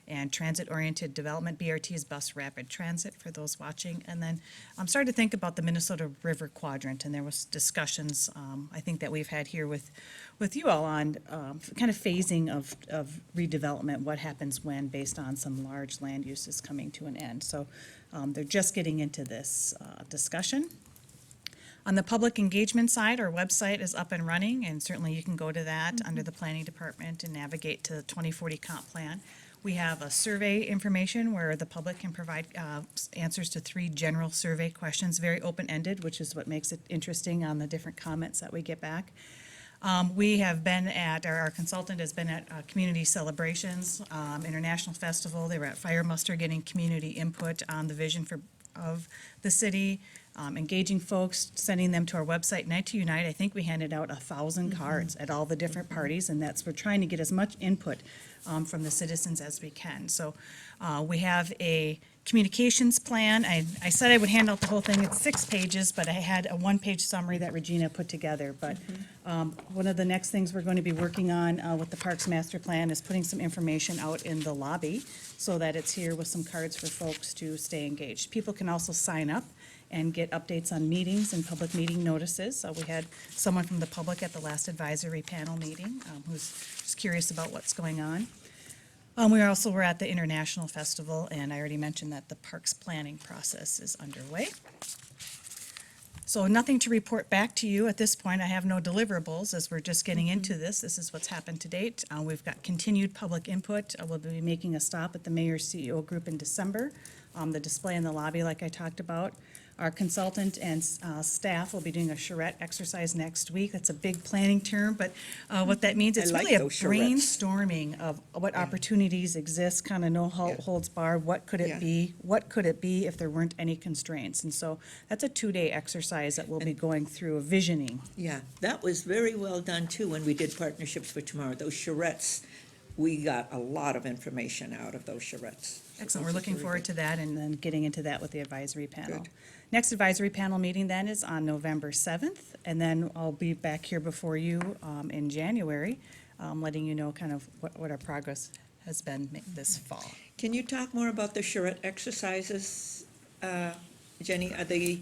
and transit-oriented development. BRT is bus rapid transit for those watching. And then started to think about the Minnesota River Quadrant, and there was discussions, I think, that we've had here with you all on kind of phasing of redevelopment, what happens when, based on some large land uses coming to an end. So they're just getting into this discussion. On the public engagement side, our website is up and running, and certainly you can go to that under the planning department and navigate to the 2040 comp plan. We have a survey information where the public can provide answers to 3 general survey questions, very open-ended, which is what makes it interesting on the different comments that we get back. We have been at, our consultant has been at community celebrations, International Festival. They were at Fire Muster getting community input on the vision of the city, engaging folks, sending them to our website. Night to Unite, I think we handed out 1,000 cards at all the different parties, and we're trying to get as much input from the citizens as we can. So we have a communications plan. I said I would hand out the whole thing. It's 6 pages, but I had a 1-page summary that Regina put together. But one of the next things we're going to be working on with the Parks Master Plan is putting some information out in the lobby so that it's here with some cards for folks to stay engaged. People can also sign up and get updates on meetings and public meeting notices. We had someone from the public at the last advisory panel meeting who's just curious about what's going on. We also were at the International Festival, and I already mentioned that the parks planning process is underway. So nothing to report back to you at this point. I have no deliverables as we're just getting into this. This is what's happened to date. We've got continued public input. We'll be making a stop at the mayor's CEO group in December. The display in the lobby, like I talked about. Our consultant and staff will be doing a charrette exercise next week. That's a big planning term, but what that means, it's like really a those charrettes. brainstorming of what opportunities exist, kind of no holds barred. What could Yeah. it be? What could it be if there weren't any constraints? And so that's a 2-day exercise that we'll be going through, a visioning. Yeah, that was very well done too when we did Partnerships for Tomorrow. Those charrettes, we got a lot of information out of those charrettes. Excellent. We're looking forward to that and then getting into that with the advisory panel. Good. Next advisory panel meeting then is on November 7th, and then I'll be back here before you in January, letting you know kind of what our progress has been this fall. Can you talk more about the charrette exercises, Jenny? Are they,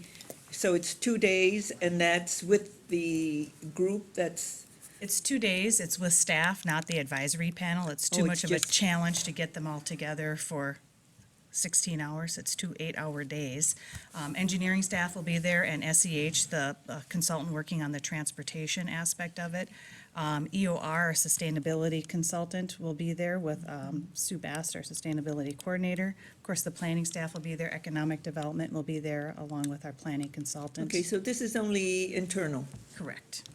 so it's 2 days and that's with the group that's, It's 2 days. It's with staff, not the advisory panel. It's too Oh, much it's of a just- challenge to get them all together for 16 hours. It's 2 8-hour days. Engineering staff will be there, and SEH, the consultant working on the transportation aspect of it. EOR, our sustainability consultant, will be there with Sue Bast, our sustainability coordinator. Of course, the planning staff will be there. Economic development will be there, along with our planning consultant. okay, so this is only internal. Correct.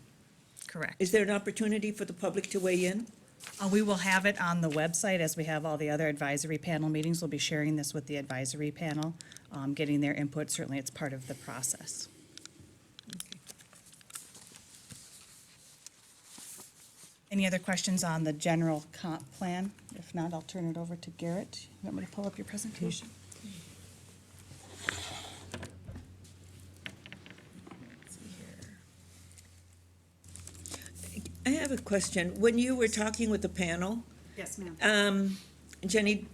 Correct. Is there an opportunity for the public to weigh in? We will have it on the website as we have all the other advisory panel meetings. We'll be sharing this with the advisory panel, getting their input. Certainly, it's part of the process. Any other questions on the general comp plan? If not, I'll turn it over to Garrett. You want me to pull up your presentation? I have a question. When you were talking with the panel, Yes, ma'am. Jenny,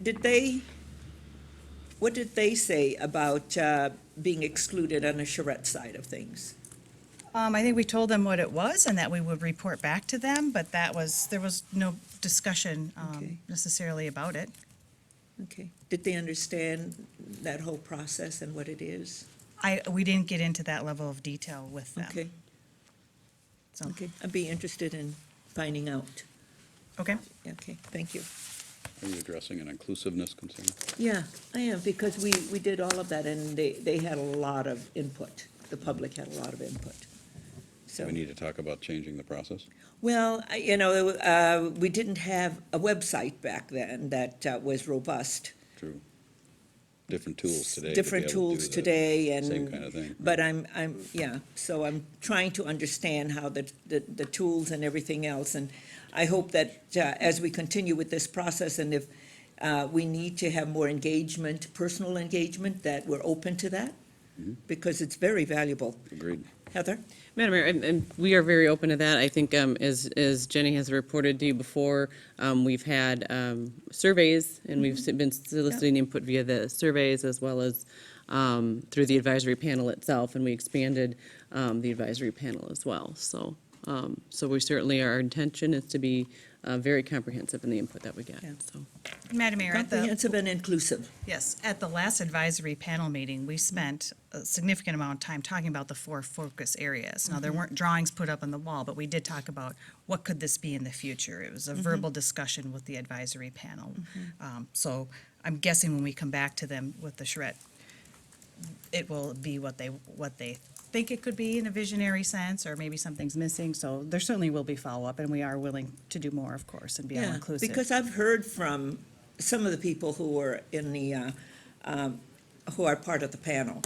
what did they say about being excluded on the charrette side of things? I think we told them what it was and that we would report back to them, but there was no discussion Okay. necessarily about it. Okay. Did they understand that whole process and what it is? We didn't get into that level of detail with them. Okay, So, okay. I'd be interested in finding out. okay. Okay, thank you. Are you addressing an inclusiveness concern? Yeah, I am, because we did all of that, and they had a lot of input. The public had a lot of input. So, We need to talk about changing the process? well, we didn't have a website back then that was robust. True. Different tools today. to be Different able to tools do the today, and. Same kind of thing. But so I'm trying to understand how the tools and everything else, and I hope that as we continue with this process, and if we need to have more engagement, personal engagement, that we're open to that, because it's very valuable. Agreed. Heather? Madam Mayor, and we are very open to that. I think, as Jenny has reported to you before, we've had surveys, and we've been soliciting input via the surveys as well as through the advisory panel itself, and we expanded the advisory panel as well. So we certainly, our intention is to be very comprehensive in the input that we get, Yeah. so. Madam Mayor, Comprehensive and inclusive. yes, at the last advisory panel meeting, we spent a significant amount of time talking about the 4 focus areas. Now, there weren't drawings put up on the wall, but we did talk about what could this be in the future. It was a verbal discussion with the advisory panel. So I'm guessing when we come back to them with the charrette, it will be what they think it could be in a visionary sense, or maybe something's missing. So there certainly will be follow-up, and we are willing to do more, of course, and be all Yeah, inclusive. because I've heard from some of the people who were in the, who are part of the panel.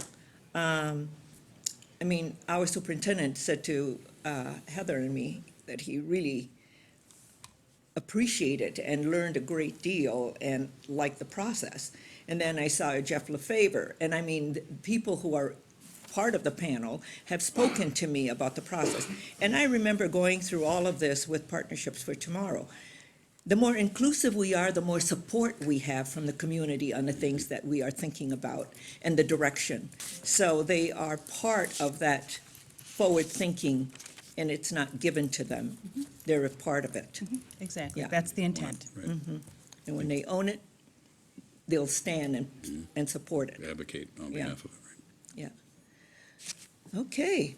I mean, our superintendent said to Heather and me that he really appreciated and learned a great deal and liked the process. And then I saw Jeff LaFever, and I mean, the people who are part of the panel have spoken to me about the process. And I remember going through all of this with Partnerships for Tomorrow. The more inclusive we are, the more support we have from the community on the things that we are thinking about and the direction. So they are part of that forward thinking, and it's not given to them. They're a part of it. Exactly, Yeah. that's the intent. Right. And when they own it, they'll stand and support it. Advocate on Yeah. behalf of it, right? Okay,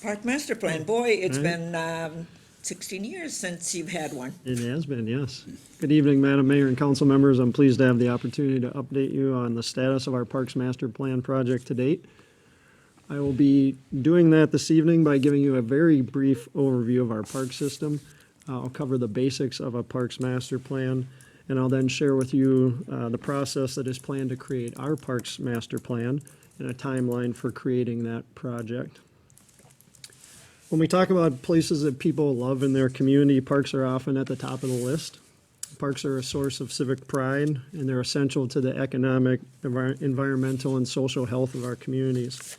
Park Master Plan, boy, it's been 16 years since you've had one. It has been, yes. Good evening, Madam Mayor and council members. I'm pleased to have the opportunity to update you on the status of our Parks Master Plan project to date. I will be doing that this evening by giving you a very brief overview of our park system. I'll cover the basics of a parks master plan, and I'll then share with you the process that is planned to create our parks master plan and a timeline for creating that project. When we talk about places that people love in their community, parks are often at the top of the list. Parks are a source of civic pride, and they're essential to the economic, environmental, and social health of our communities.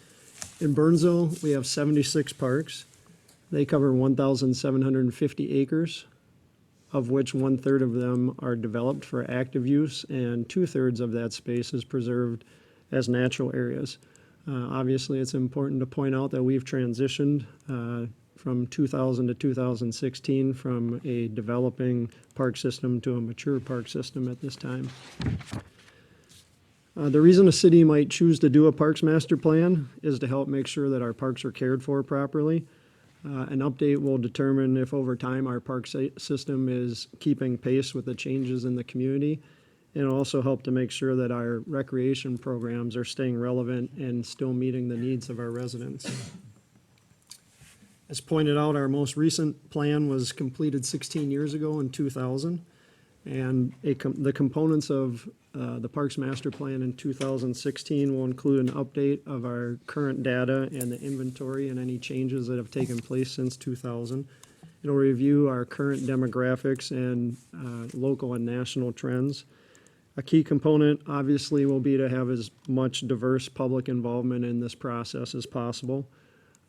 In Burnsville, we have 76 parks. They cover 1,750 acres, of which 1/3 of them are developed for active use, and 2/3 of that space is preserved as natural areas. Obviously, it's important to point out that we've transitioned from 2000 to 2016 from a developing park system to a mature park system at this time. The reason a city might choose to do a parks master plan is to help make sure that our parks are cared for properly. An update will determine if over time our park system is keeping pace with the changes in the community, and it'll also help to make sure that our recreation programs are staying relevant and still meeting the needs of our residents. As pointed out, our most recent plan was completed 16 years ago in 2000, and the components of the Parks Master Plan in 2016 will include an update of our current data and the inventory and any changes that have taken place since 2000. It'll review our current demographics and local and national trends. A key component, obviously, will be to have as much diverse public involvement in this process as possible.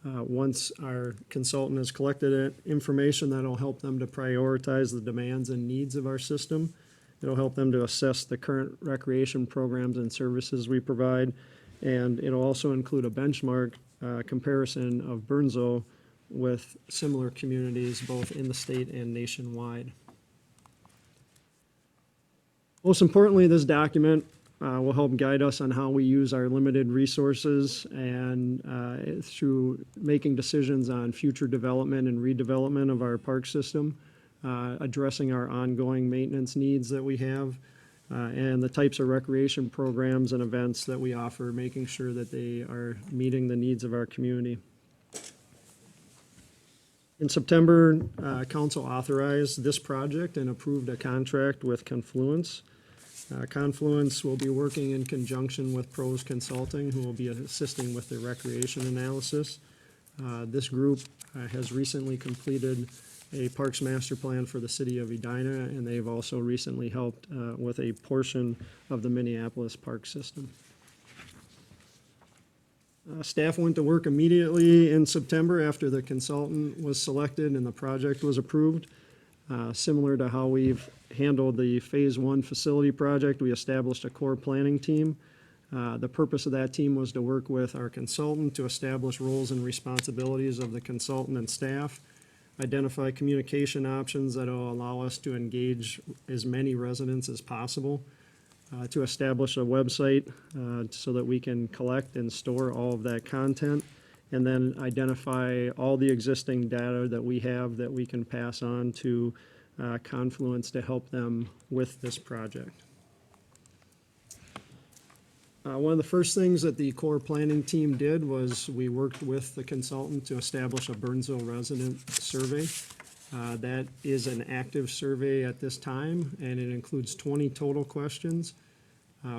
Once our consultant has collected information, that'll help them to prioritize the demands and needs of our system. It'll help them to assess the current recreation programs and services we provide, and it'll also include a benchmark comparison of Burnsville with similar communities both in the state and nationwide. Most importantly, this document will help guide us on how we use our limited resources and through making decisions on future development and redevelopment of our park system, addressing our ongoing maintenance needs that we have, and the types of recreation programs and events that we offer, making sure that they are meeting the needs of our community. In September, Council authorized this project and approved a contract with Confluence. Confluence will be working in conjunction with Pros Consulting, who will be assisting with the recreation analysis. This group has recently completed a Parks Master Plan for the city of Edina, and they've also recently helped with a portion of the Minneapolis park system. Staff went to work immediately in September after the consultant was selected and the project was approved. Similar to how we've handled the Phase 1 facility project, we established a core planning team. The purpose of that team was to work with our consultant to establish roles and responsibilities of the consultant and staff, identify communication options that will allow us to engage as many residents as possible, to establish a website so that we can collect and store all of that content, and then identify all the existing data that we have that we can pass on to Confluence to help them with this project. One of the first things that the core planning team did was we worked with the consultant to establish a Burnsville resident survey. That is an active survey at this time, and it includes 20 total questions.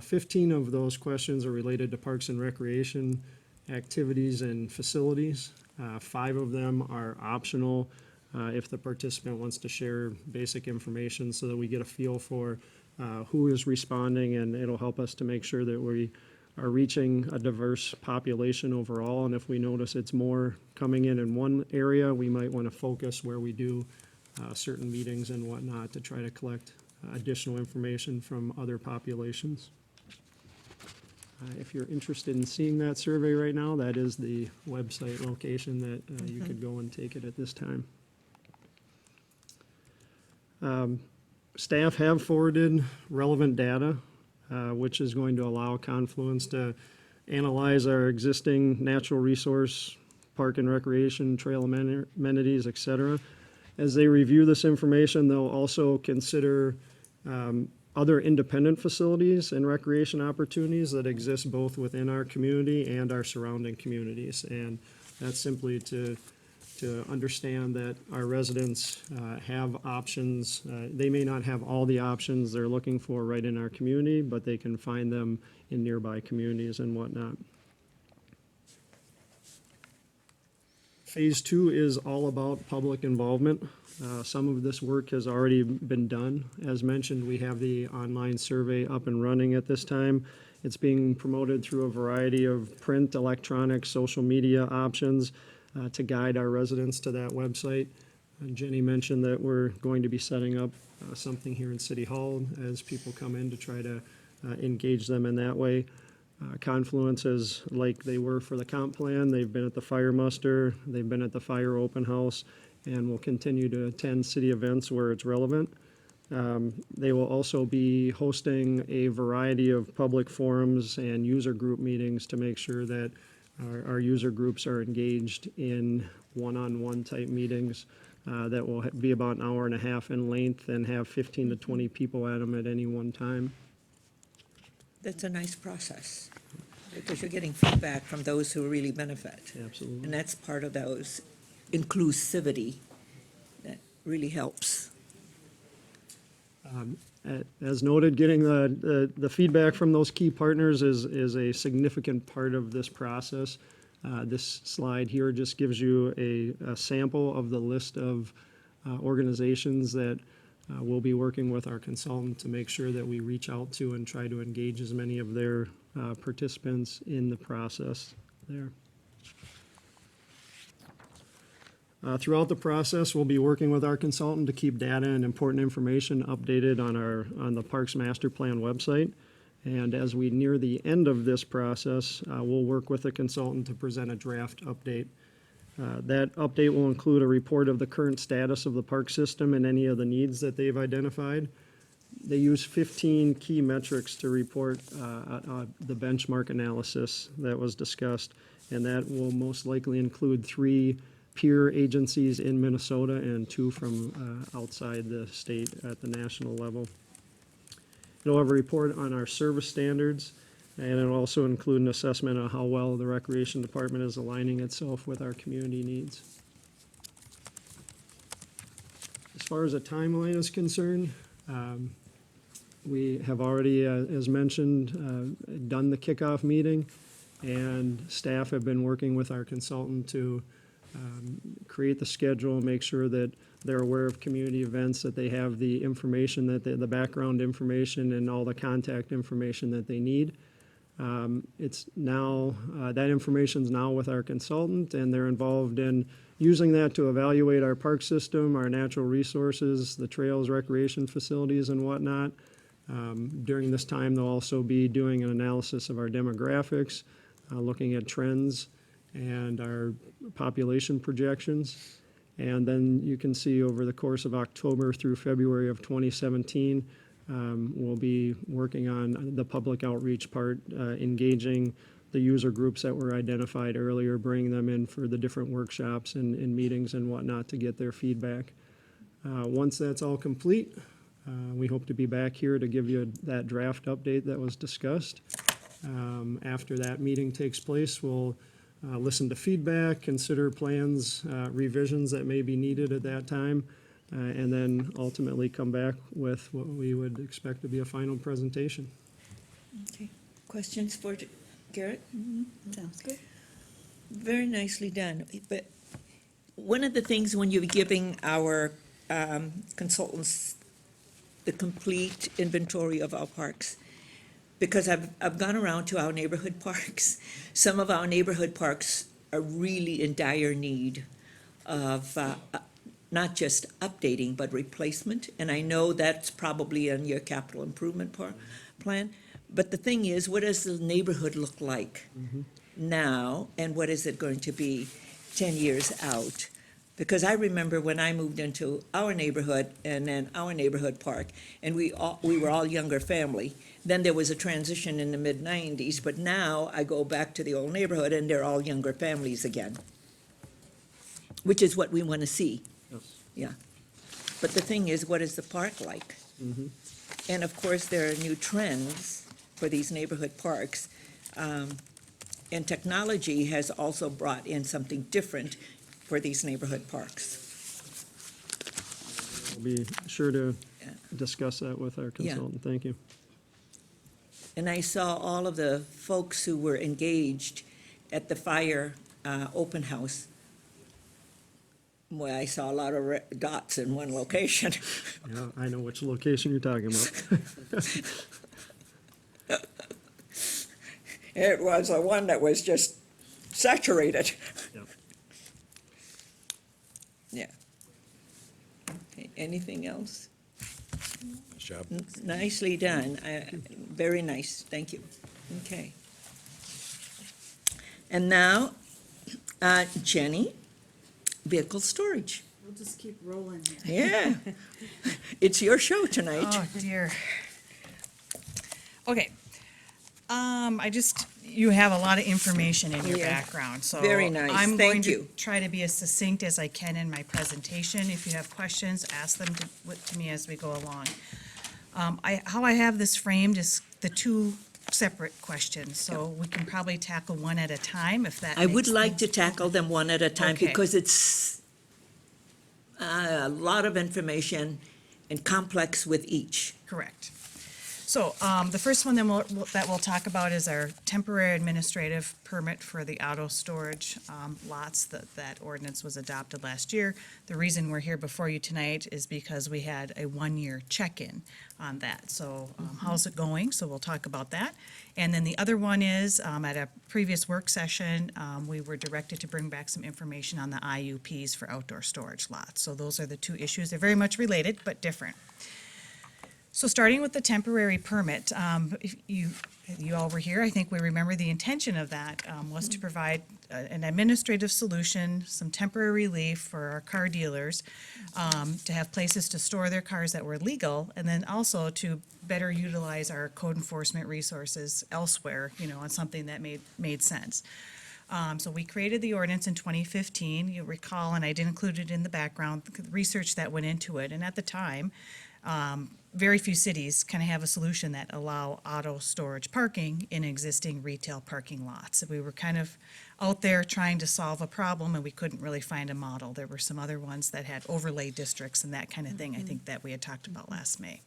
15 of those questions are related to parks and recreation activities and facilities. 5 of them are optional if the participant wants to share basic information so that we get a feel for who is responding, and it'll help us to make sure that we are reaching a diverse population overall. And if we notice it's more coming in one area, we might want to focus where we do certain meetings and whatnot to try to collect additional information from other populations. If you're interested in seeing that survey right now, that is the website location that you could go and take it at this time. Staff have forwarded relevant data, which is going to allow Confluence to analyze our existing natural resource, park and recreation, trail amenities, et cetera. As they review this information, they'll also consider other independent facilities and recreation opportunities that exist both within our community and our surrounding communities. And that's simply to understand that our residents have options. They may not have all the options they're looking for right in our community, but they can find them in nearby communities and whatnot. Phase 2 is all about public involvement. Some of this work has already been done. As mentioned, we have the online survey up and running at this time. It's being promoted through a variety of print, electronic, social media options to guide our residents to that website. Jenny mentioned that we're going to be setting up something here in City Hall as people come in to try to engage them in that way. Confluence is like they were for the comp plan. They've been at the fire muster, they've been at the fire open house, and will continue to attend city events where it's relevant. They will also be hosting a variety of public forums and user group meetings to make sure that our user groups are engaged in one-on-one type meetings that will be about an hour and a half in length and have 15 to 20 people at them at any one time. That's a nice process, because you're getting feedback from those who really benefit. Absolutely. And that's part of those inclusivity that really helps. As noted, getting the feedback from those key partners is a significant part of this process. This slide here just gives you a sample of the list of organizations that we'll be working with our consultant to make sure that we reach out to and try to engage as many of their participants in the process there. Throughout the process, we'll be working with our consultant to keep data and important information updated on the Parks Master Plan website. And as we near the end of this process, we'll work with the consultant to present a draft update. That update will include a report of the current status of the park system and any of the needs that they've identified. They use 15 key metrics to report the benchmark analysis that was discussed, and that will most likely include 3 peer agencies in Minnesota and 2 from outside the state at the national level. It'll have a report on our service standards, and it'll also include an assessment of how well the Recreation Department is aligning itself with our community needs. As far as a timeline is concerned, we have already, as mentioned, done the kickoff meeting, and staff have been working with our consultant to create the schedule, make sure that they're aware of community events, that they have the information, the background information and all the contact information that they need. It's now, that information's now with our consultant, and they're involved in using that to evaluate our park system, our natural resources, the trails, recreation facilities and whatnot. During this time, they'll also be doing an analysis of our demographics, looking at trends and our population projections. And then you can see over the course of October through February of 2017, we'll be working on the public outreach part, engaging the user groups that were identified earlier, bringing them in for the different workshops and meetings and whatnot to get their feedback. Once that's all complete, we hope to be back here to give you that draft update that was discussed. After that meeting takes place, we'll listen to feedback, consider plans, revisions that may be needed at that time, and then ultimately come back with what we would expect to be a final presentation. Okay. Questions for Garrett? Sounds good. Very nicely done. But one of the things when you're giving our consultants the complete inventory of our parks, because I've gone around to our neighborhood parks. Some of our neighborhood parks are really in dire need of not just updating, but replacement. And I know that's probably in your capital improvement plan. But the thing is, what does the neighborhood look like now, and what is it going to be 10 years out? Because I remember when I moved into our neighborhood and then our neighborhood park, and we were all younger family. Then there was a transition in the mid-90s, but now I go back to the old neighborhood and they're all younger families again, which is what we want to see. Yes. Yeah. But the thing is, what is the park like? And of course, there are new trends for these neighborhood parks. And technology has also brought in something different for these neighborhood parks. We'll be sure to Yeah. discuss that with our consultant. Thank you. And I saw all of the folks who were engaged at the fire open house. Well, I saw a lot of dots in one location. Yeah, I know which location you're talking about. It was the one that was just saturated. Yep. Yeah. Okay, anything else? Nice job. Nicely done. Very nice. Thank you. Okay. And now, Jenny, vehicle storage. We'll just keep rolling here. Yeah. It's your show tonight. Oh, dear. Okay. You have a lot of information in your Yeah. background, so. Very nice. I'm going Thank to you. try to be as succinct as I can in my presentation. If you have questions, ask them to me as we go along. How I have this framed is the two separate questions, so we can probably tackle one at a time, if that I would makes like to tackle them one at a time Okay. because it's a lot of information and complex with each. Correct. So, the first one that we'll talk about is our temporary administrative permit for the auto storage lots. That ordinance was adopted last year. The reason we're here before you tonight is because we had a one-year check-in on that. So, how's it going? So we'll talk about that. And then the other one is, at a previous work session, we were directed to bring back some information on the IUPs for outdoor storage lots. So those are the two issues. They're very much related, but different. So starting with the temporary permit, if you all were here, I think we remember the intention of that was to provide an administrative solution, some temporary relief for our car dealers, to have places to store their cars that were legal, and then also to better utilize our code enforcement resources elsewhere, on something that made sense. So we created the ordinance in 2015. You'll recall, and I did include it in the background, the research that went into it. And at the time, very few cities kind of have a solution that allow auto storage parking in existing retail parking lots. We were kind of out there trying to solve a problem, and we couldn't really find a model. There were some other ones that had overlay districts and that kind of thing, I think that we had talked about last May.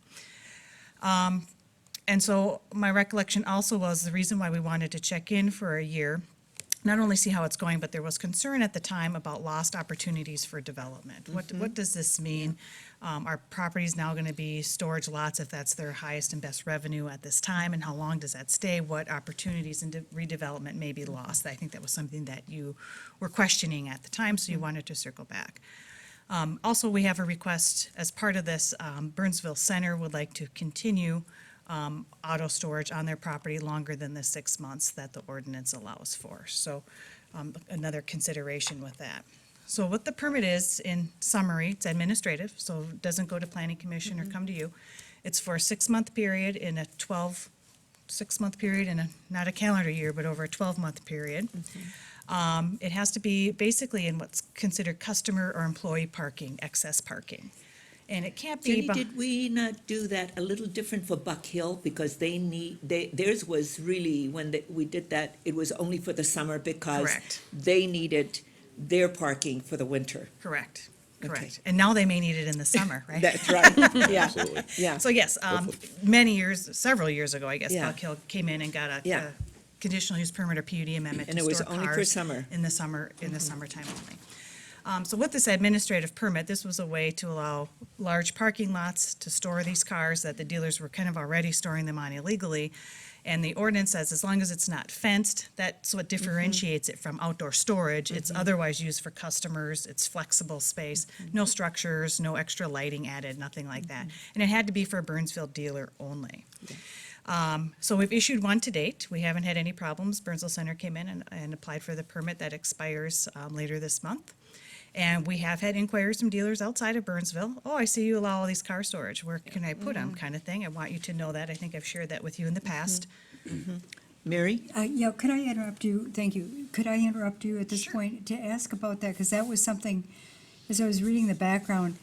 And so my recollection also was the reason why we wanted to check in for a year, not only see how it's going, but there was concern at the time about lost opportunities for development. What does this mean? Are properties now going to be storage lots if that's their highest and best revenue at this time? And how long does that stay? What opportunities in redevelopment may be lost? I think that was something that you were questioning at the time, so you wanted to circle back. Also, we have a request as part of this, Burnsville Center would like to continue auto storage on their property longer than the 6 months that the ordinance allows for. So another consideration with that. So what the permit is, in summary, it's administrative, so it doesn't go to planning commission or come to you. It's for a 6-month period in a 6-month period in not a calendar year, but over a 12-month period. It has to be basically in what's considered customer or employee parking, excess parking. And it can't be. Jenny, did we not do that a little different for Buck Hill? Because theirs was really, when we did that, it was only for the summer because Correct. they needed their parking for the winter. Correct, Okay. correct. And now they may need it in the summer, right? That's right, yeah, Absolutely. yeah. So yes, several years ago, I guess, Yeah. Buck Hill came in and got a Yeah. conditional use permit or PUD amendment And to it was store only for cars summer. in the summertime only. So with this administrative permit, this was a way to allow large parking lots to store these cars that the dealers were kind of already storing them on illegally. And the ordinance says as long as it's not fenced, that's what differentiates it from outdoor storage. It's otherwise used for customers, it's flexible space, no structures, no extra lighting added, nothing like that. And it had to be for a Burnsville dealer only. So we've issued one to date. We haven't had any problems. Burnsville Center came in and applied for the permit that expires later this month. And we have had inquiries from dealers outside of Burnsville. Oh, I see you allow all these car storage. Where can I put them? Kind of thing. I want you to know that. I think I've shared that with you in the past. Mary? Yeah, could I interrupt you? Thank you. Could I interrupt you at this point to ask about that? Because that was something, as I was reading the background,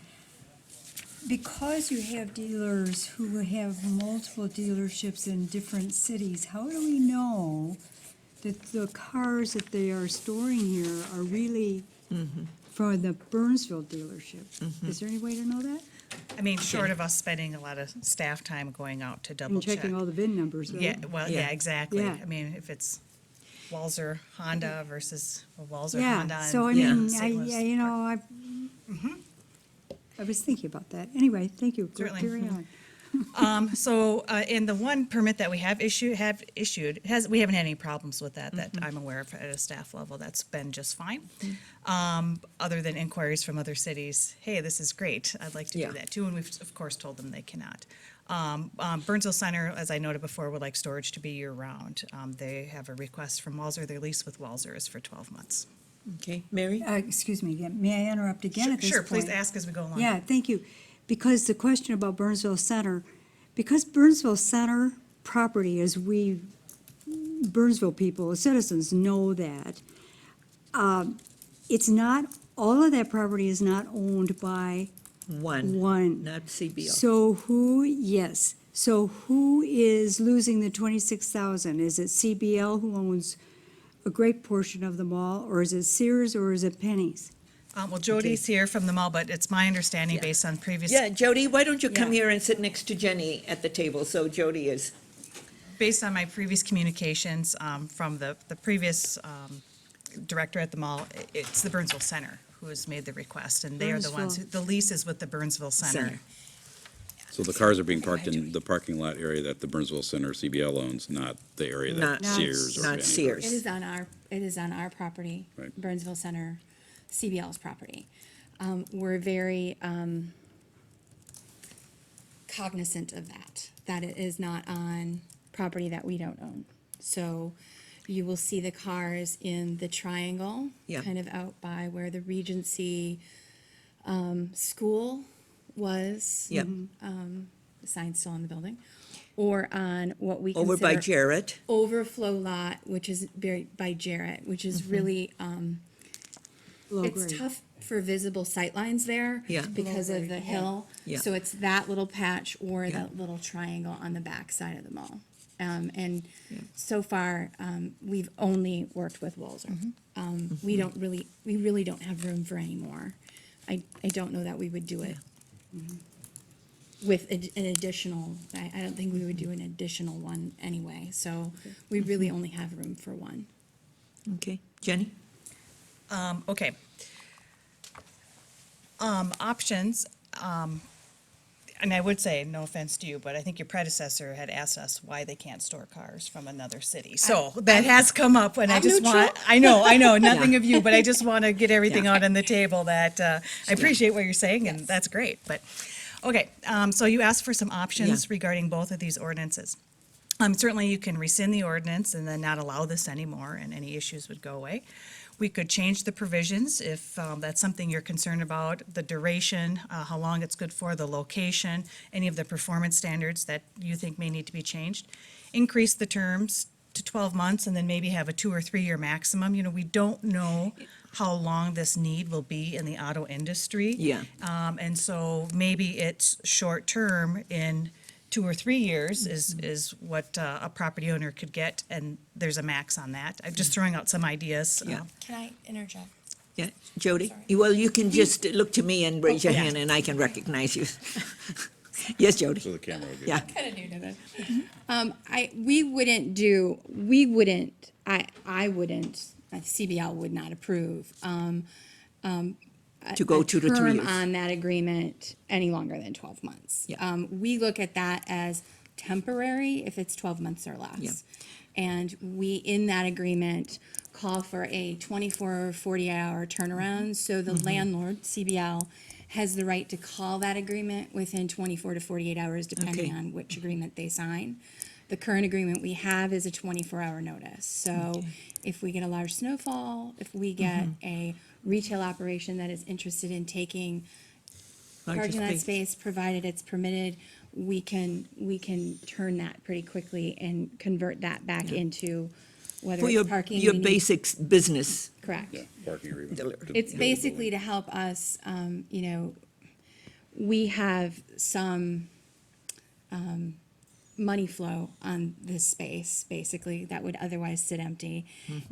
because you have dealers who have multiple dealerships in different cities, how do we know that the cars that they are storing here are really from the Burnsville dealership? Is there any way to know that? I mean, short of us spending a lot of staff time going out to double And check. checking all the VIN numbers, right? Yeah, well, yeah, Yeah. exactly. Yeah. I mean, if it's Walzer Honda versus a Walzer Yeah, Honda. so I and mean, St. Louis. you know, I was thinking about that. Anyway, thank you. Go Certainly. carry on. In the one permit that we have issued, we haven't had any problems with that Mm-hmm. I'm aware of at a staff level. That's been just fine. Other than inquiries from other cities, hey, this is great, I'd like to Yeah. do that too, and we've of course told them they cannot. Burnsville Center, as I noted before, would like storage to be year-round. They have a request from Walzer, their lease with Walzer is for 12 months. Okay, Mary? Excuse me again. May I interrupt again at this Sure, point? please ask as we go along. Yeah, thank you. Because the question about Burnsville Center, because Burnsville Center property, as we, Burnsville people, citizens know that, it's not, all of that property is not owned by one. Not CBO. So so who is losing the 26,000? Is it CBL who owns a great portion of the mall, or is it Sears, or is it Penny's? Well, Jody's here from the mall, but it's my understanding based on previous Yeah, Jody, why don't you come Yeah. here and sit next to Jenny at the table, so Jody is, based on my previous communications from the previous director at the mall, it's the Burnsville Center who has made the request, and they are the ones, Burnsville. the lease is with the Burnsville Center. Center. So the cars are being parked in the parking lot area that the Burnsville Center CBL owns, not the area Not- that Sears or not any- Sears. It is on our property, Right. Burnsville Center, CBL's property. We're very cognizant of that it is not on property that we don't own. So you will see the cars in the triangle, Yeah. kind of out by where the Regency school was. Yep. The sign's still in the building. Or on what we over by consider Jarrett. overflow lot, which is very by Jarrett, which is really Low it's grade. tough for visible sightlines there Yeah. because of the hill. Yeah. So it's that little patch or Yeah. that little triangle on the back side of the mall. And so far, we've only worked with Walzer. We really don't have room for any more. I don't know that we would do it with an additional, I don't think we would do an additional one anyway. So we really only have room for one. Okay, Jenny? Okay. Options, and I would say, no offense to you, but I think your predecessor had asked us why they can't store cars from another city. So that has come up, and I I'm just want, neutral. I know, nothing of you, but I just want to get everything out on the table that, I appreciate what you're saying, and that's great, but, okay, so you asked for some options Yeah. regarding both of these ordinances. Certainly, you can rescind the ordinance and then not allow this anymore, and any issues would go away. We could change the provisions if that's something you're concerned about, the duration, how long it's good for, the location, any of the performance standards that you think may need to be changed. Increase the terms to 12 months and then maybe have a 2 or 3 year maximum. You know, we don't know how long this need will be in the auto industry. Yeah. And so maybe it's short-term in 2 or 3 years is what a property owner could get, and there's a max on that. I'm just throwing out some ideas. Yeah. Can I interject? Yeah, Jody? Sorry. Well, you can just look to me and raise your Yeah. hand, and I can recognize you. Yes, Jody? So the camera will get. Yeah. Kind of new to this. CBL would not approve, To go a 2 to 3 term years. on that agreement any longer than 12 months. Yeah. We look at that as temporary if it's 12 months or less. Yeah. And we, in that agreement, call for a 24 or 48-hour turnaround, so the Mm-hmm. landlord, CBL, has the right to call that agreement within 24 to 48 hours, depending Okay. on which agreement they sign. The current agreement we have is a 24-hour notice. So if we get a large snowfall, if we get Mm-hmm. a retail operation that is interested in taking Larger parking lot space. space, provided it's permitted, we can turn that pretty quickly and convert that back into whether For your, it's parking. your we need- basic business. Correct. Parking agreement. Delivered. to It's build a basically building. to help us, we have some money flow on this space, basically, that would otherwise sit empty.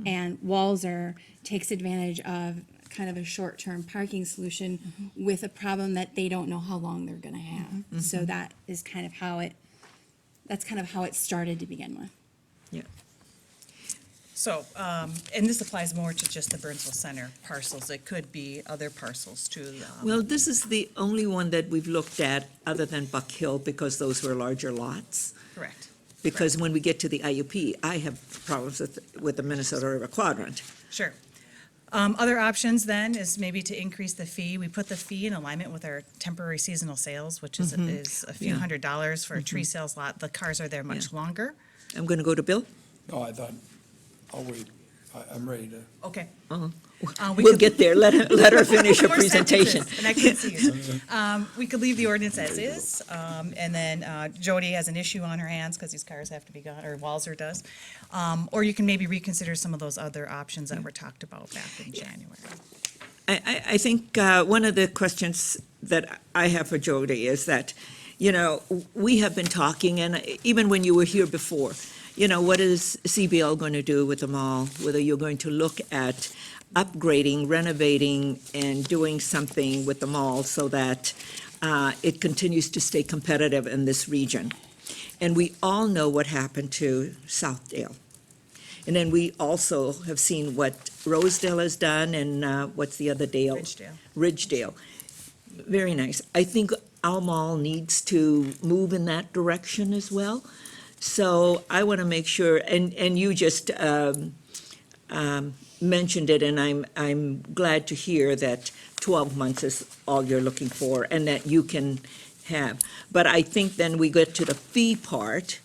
And Walzer takes advantage of kind of a short-term parking solution with a problem that they don't know how long they're gonna have. So that is kind of how that's kind of how it started to begin with. Yeah. So, and this applies more to just the Burnsville Center parcels. It could be other parcels too. Well, this is the only one that we've looked at other than Buck Hill because those were larger lots. Correct. Because when we get to the IUP, I have problems with the Minnesota River Quadrant. Sure. Other options then is maybe to increase the fee. We put the fee in alignment with our temporary seasonal sales, which is a few Yeah. $100s for a tree sales lot. The cars are there much longer. I'm going to go to Bill. No, I thought, I'll wait. I'm ready to. Okay. We'll could- get there. Let her finish her More presentation. sentences, and I can't see you. We could leave the ordinance as is, and then Jody has an issue on her hands because these cars have to be gone, or Walzer does. Or you can maybe reconsider some of those other options that were talked about back in January. I think one of the questions that I have for Jody is that, we have been talking, and even when you were here before, what is CBL going to do with the mall? Whether you're going to look at upgrading, renovating, and doing something with the mall so that it continues to stay competitive in this region. And we all know what happened to Southdale. And then we also have seen what Rosedale has done and what's the other dale? Ridgedale. Ridgedale. Very nice. I think our mall needs to move in that direction as well. So I want to make sure, and you just mentioned it, and I'm glad to hear that 12 months is all you're looking for and that you can have. But I think then we get to the fee part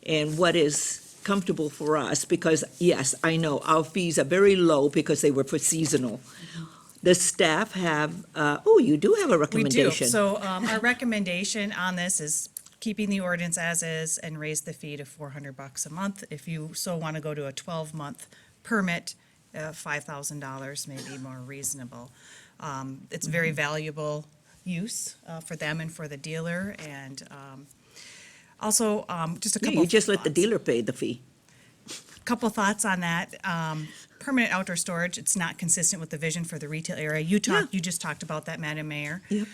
and what is comfortable for us, because yes, I know our fees are very low because they were for seasonal. The staff have, you do have a We do. recommendation. So our recommendation on this is keeping the ordinance as is and raise the fee to $400 a month. If you so want to go to a 12-month permit, $5,000 may be more reasonable. It's very valuable use for them and for the dealer, and also just a Yeah, couple. you just let the thoughts. dealer pay the fee. Couple thoughts on that. Permanent outdoor storage, it's not consistent with the vision for the retail area. You just talked about that, Madam Mayor. Yep.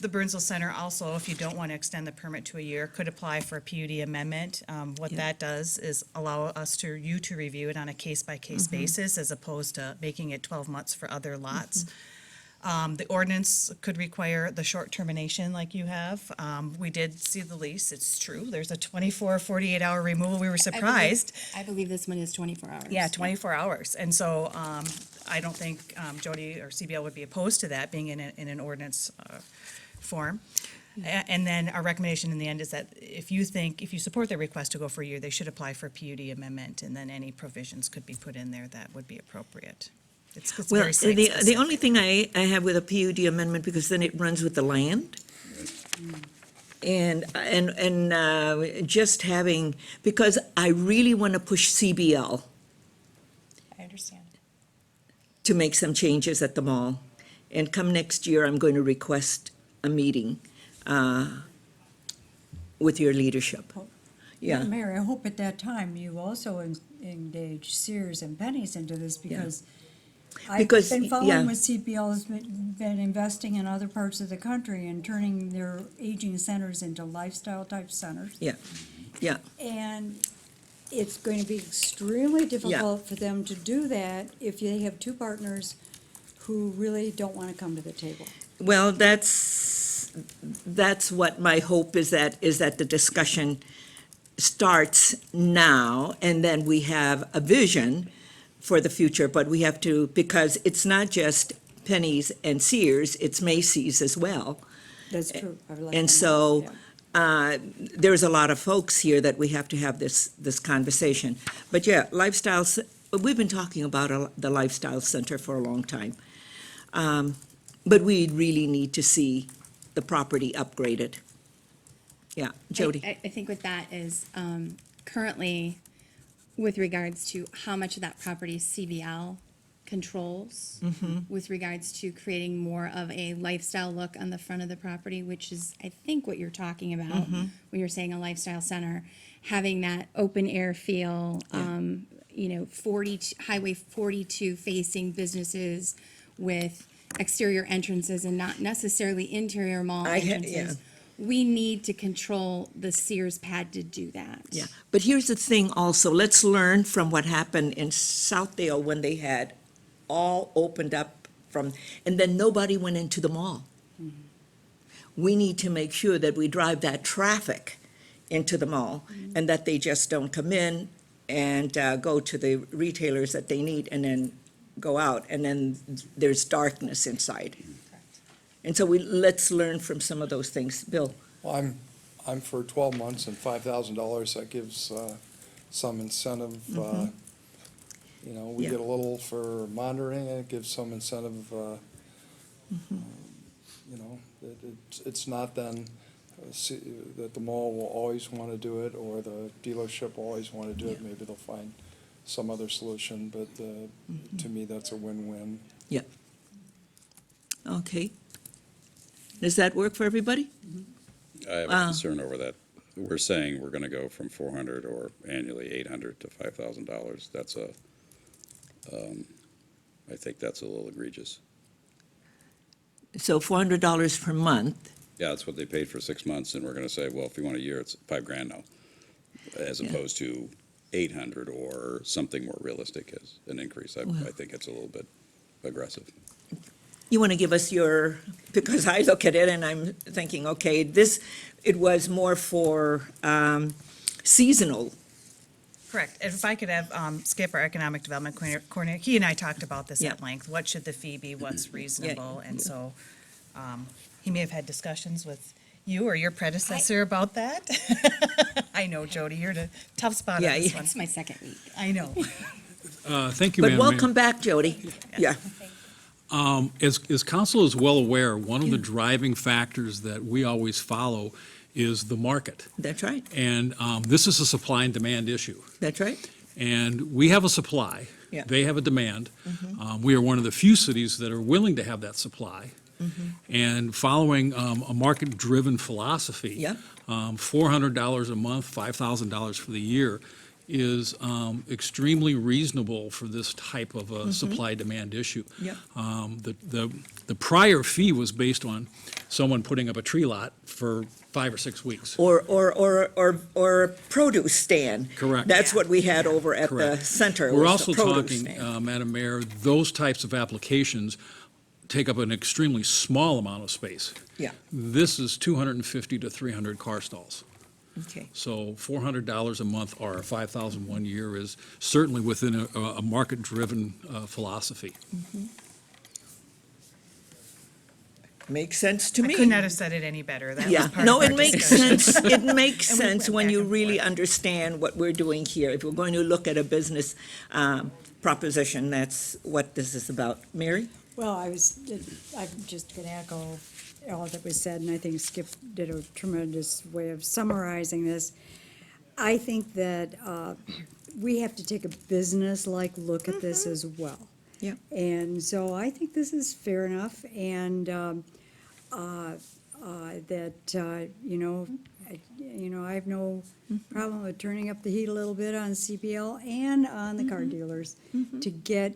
The Burnsville Center also, if you don't want to extend the permit to a year, could apply for a PUD amendment. What that does is allow you to review it on a case-by-case basis as opposed to making it 12 months for other lots. The ordinance could require the short termination like you have. We did see the lease, it's true. There's a 24, 48-hour removal. We were surprised. I believe this one is 24 hours. Yeah, 24 hours. And so I don't think Jody or CBL would be opposed to that being in an ordinance form. And then our recommendation in the end is that if you support their request to go for a year, they should apply for a PUD amendment, and then any provisions could be put in there that would be appropriate. It's Well, very site the specific. only thing I have with a PUD amendment, because then it runs with the land. And just having, because I really want to push CBL I understand. to make some changes at the mall. And come next year, I'm going to request a meeting with your leadership. Yeah, Mayor, I hope at that time you also engage Sears and Penny's into this, because I've Because, been yeah. following what CPL has been investing in other parts of the country and turning their aging centers into lifestyle-type centers. yeah. And it's going to be extremely difficult for them to do that if they have two partners who really don't want to come to the table. Well, that's what my hope is, that the discussion starts now, and then we have a vision for the future, but we have to, because it's not just Penny's and Sears, it's Macy's as well. That's true. I like And that. so, Yeah. there's a lot of folks here that we have to have this conversation. But yeah, lifestyles, we've been talking about the Lifestyle Center for a long time. But we really need to see the property upgraded. Yeah, Jody? I think with that is, currently, with regards to how much of that property is CBL controls with regards to creating more of a lifestyle look on the front of the property, which is, I think, what you're talking about when you're saying a lifestyle center, having that open air feel, you know, Highway 42 facing businesses with exterior entrances and not necessarily interior mall entrances. We need to control the Sears pad to do that. Yeah, but here's the thing also, let's learn from what happened in Southdale when they had all opened up from, and then nobody went into the mall. We need to make sure that we drive that traffic into the mall and that they just don't come in and go to the retailers that they need and then go out, and then there's darkness inside. And so let's learn from some of those things. Bill? Well, I'm for 12 months and $5,000, that gives some incentive. You know, we Yeah. get a little for monitoring, and it gives some incentive, you know, it's not then that the mall will always want to do it, or the dealership will always want to do it. Maybe they'll find some other solution, but to me, that's a win-win. Okay. Does that work for everybody? I have a concern over that. We're saying we're gonna go from 400 or annually 800 to $5,000. That's I think that's a little egregious. So $400 per month. Yeah, that's what they paid for 6 months, and we're gonna say, well, if you want a year, it's $5,000 now, as Yeah. opposed to 800 or something more realistic as an increase. I think it's a little bit aggressive. You want to give us your, because I look at it and I'm thinking, okay, it was more for seasonal. Correct. If I could have Skip, our Economic Development Coordinator, he and I talked about this Yeah. at length. What should the fee be? What's reasonable? And so he may have had discussions with you or your predecessor about that. I know, Jody, you're in a tough spot Yeah, on this yeah. one. It's my second week. I know. Thank you, But Madam welcome Mayor. back, Jody. Yeah. As council is well aware, one of the driving factors that we always follow is the market. That's right. And this is a supply and demand issue. That's right. And we have a supply. Yeah. They have a demand. We are one of the few cities that are willing to have that supply. And following a market-driven philosophy, Yeah. $400 a month, $5,000 for the year is extremely reasonable for this type of a supply-demand issue. Yeah. The prior fee was based on someone putting up a tree lot for 5 or 6 weeks. Or a produce stand. Correct. That's what we had over at the Correct. center. We're was the also produce talking, stand. Madam Mayor, those types of applications take up an extremely small amount of space. Yeah. This is 250 to 300 car stalls. Okay. So $400 a month or 5,000 1 year is certainly within a market-driven philosophy. Makes sense to I me. could not have said it any better. That was Yeah, part no, of our it makes discussion. sense, it makes And we sense went when back you and really forth. understand what we're doing here. If we're going to look at a business proposition, that's what this is about. Mary? Well, I'm just gonna echo all that was said, and I think Skip did a tremendous way of summarizing this. I think that we have to take a business-like look at this as well. Yeah. And so I think this is fair enough, and that, I have no problem with turning up the heat a little bit on CPL and on the car dealers to get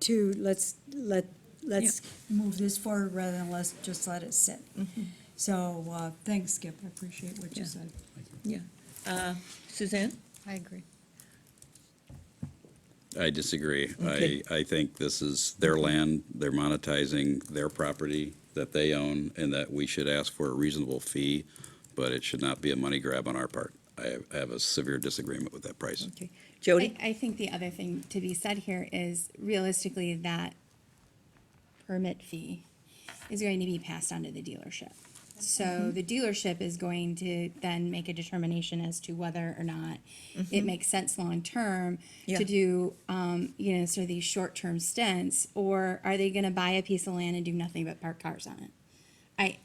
to, let's move this forward rather than let's just let it sit. So, thanks, Skip, I appreciate what you Yeah. said. Yeah. Suzanne? I agree. I disagree. Okay. I think this is their land, they're monetizing their property that they own, and that we should ask for a reasonable fee, but it should not be a money grab on our part. I have a severe disagreement with that price. Okay. Jody? I think the other thing to be said here is realistically that permit fee is going to be passed on to the dealership. So the dealership is going to then make a determination as to whether or not it makes sense long-term Yeah. to do, sort of these short-term stints, or are they gonna buy a piece of land and do nothing but park cars on it?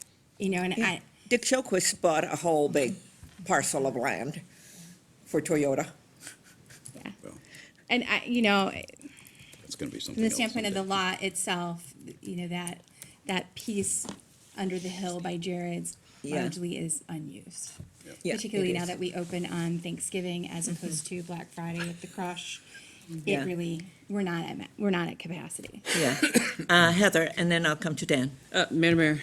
Dick Showquist bought a whole big parcel of land for Toyota. Yeah. Well. And gonna be something From the else. standpoint of the someday. lot itself, that piece under the hill by Jared's Yeah. largely is unused. Yeah, Particularly it now is. that we open on Thanksgiving as opposed to Black Friday with the crush. Yeah. It really, we're not at capacity. Yeah. Heather, and then I'll come to Dan. Madam Mayor,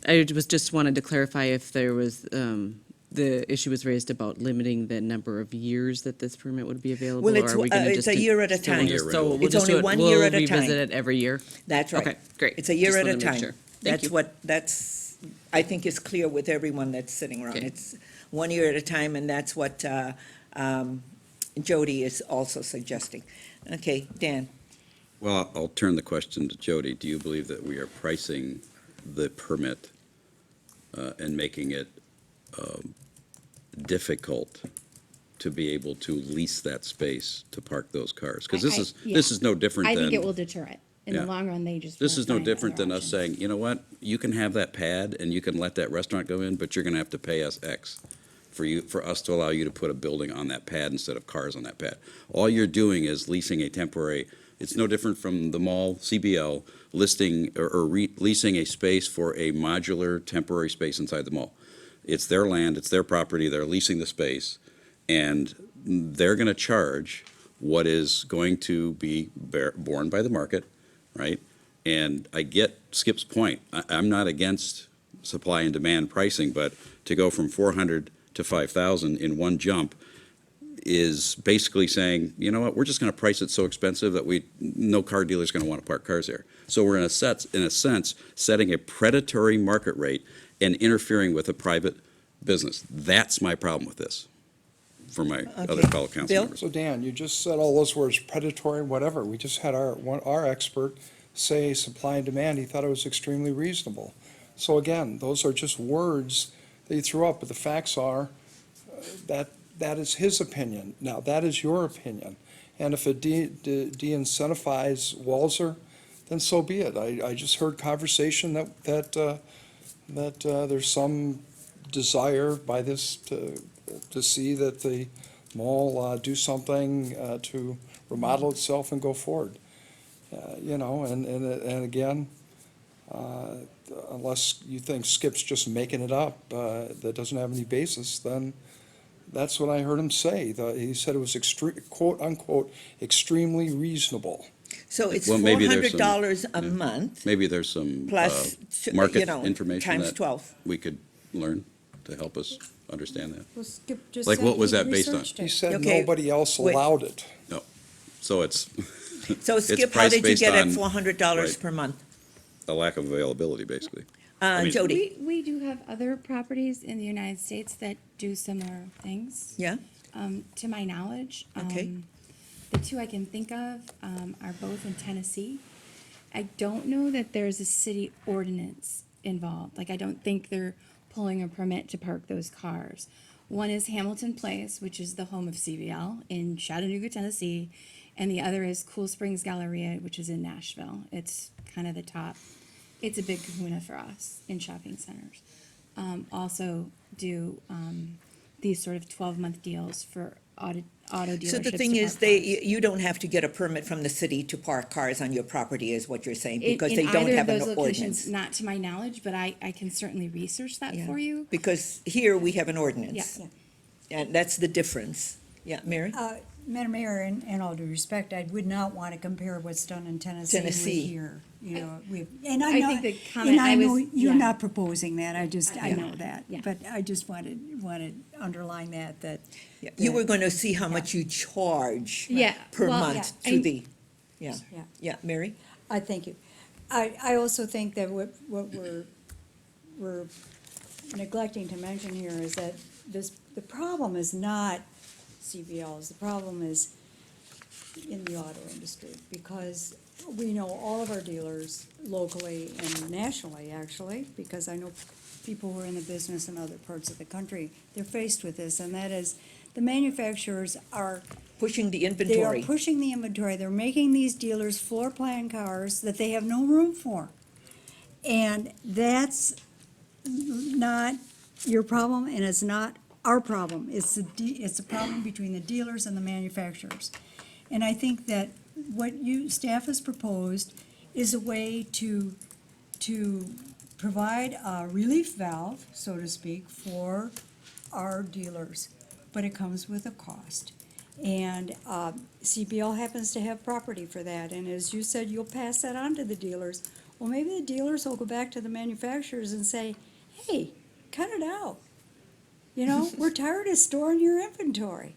I just wanted to clarify if there was, the issue was raised about limiting the number of years that this permit would be available? Well, or it's, are we gonna it's just a do- year at a still time. just- So we'll It's just do only it, 1 year we'll at a time. revisit it every year? That's right. Okay, great. It's a year Just at a wanted to make time. sure. Thank you. That's, I think is clear with everyone that's sitting around. Okay. It's 1 year at a time, and that's what Jody is also suggesting. Okay, Dan? Well, I'll turn the question to Jody. Do you believe that we are pricing the permit and making it difficult to be able to lease that space to park those cars? Because this is no different I than. think it will deter it. In the Yeah. long run, they just. This won't is no find different other than us options. saying, you know what, you can have that pad and you can let that restaurant go in, but you're gonna have to pay us X for us to allow you to put a building on that pad instead of cars on that pad. All you're doing is leasing a temporary, it's no different from the mall, CBL, listing or leasing a space for a modular temporary space inside the mall. It's their land, it's their property, they're leasing the space, and they're gonna charge what is going to be borne by the market, right? And I get Skip's point. I'm not against supply and demand pricing, but to go from 400 to 5,000 in one jump is basically saying, you know what, we're just gonna price it so expensive that no car dealer's gonna wanna park cars there. So we're in a sense, setting a predatory market rate and interfering with a private business. That's my problem with this, for my other fellow council Bill? members. So Dan, you just said all those words, predatory, whatever. We just had our expert say supply and demand. He thought it was extremely reasonable. So again, those are just words that you threw up, but the facts are that is his opinion. Now, that is your opinion. And if it de-incentivizes Walzer, then so be it. I just heard conversation that there's some desire by this to see that the mall do something to remodel itself and go forward. And again, unless you think Skip's just making it up, that doesn't have any basis, then that's what I heard him say. He said it was quote unquote, extremely reasonable. So it's Well, maybe there's some- $400 a month Maybe there's some plus, market you know, information times that 12. we could learn to help us understand that. Well, Skip just Like, said what was he that based on? researched He it. said Okay, nobody else wait. allowed it. So it's So It's Skip, how priced did you based get at on- $400 right. per month? a lack of availability, basically. I mean- Jody? We do have other properties in the United States that do similar things. Yeah? To my knowledge. Okay. The two I can think of are both in Tennessee. I don't know that there's a city ordinance involved. Like, I don't think they're pulling a permit to park those cars. One is Hamilton Place, which is the home of CBL in Chattanooga, Tennessee, and the other is Cool Springs Galleria, which is in Nashville. It's kind of the top. It's a big kahuna for us in shopping centers. Also do these sort of 12-month deals for auto dealerships. So the thing to is, park cars. you don't have to get a permit from the city to park cars on your property, is what you're saying, In- because in they don't either of have an those locations, ordinance. not to my knowledge, but I can certainly research that Yeah. for you. Because here we have an ordinance. Yeah. And that's the difference. Yeah, Mary? Madam Mayor, in all due respect, I would not want to compare what's done in Tennessee with Tennessee. here. And I I know, think the comment and I I know was- you're yeah. not proposing that, I Yeah. know that. Yeah. But I just wanted to underline that. Yeah, you were going to see how much you charge Yeah, per well, month yeah, to and- the, yeah. Yeah. Yeah, Mary? I thank you. I also think that what we're neglecting to mention here is that the problem is not CBLs, the problem is in the auto industry, because we know all of our dealers locally and nationally, actually, because I know people who are in the business in other parts of the country, they're faced with this, and that is, the manufacturers are Pushing the they are inventory. pushing the inventory. They're making these dealers floor plan cars that they have no room for. And that's not your problem, and it's not our problem. It's a problem between the dealers and the manufacturers. And I think that what staff has proposed is a way to provide a relief valve, so to speak, for our dealers, but it comes with a cost. And CBL happens to have property for that, and as you said, you'll pass that on to the dealers. Well, maybe the dealers will go back to the manufacturers and say, hey, cut it out. You know, we're tired of storing your inventory.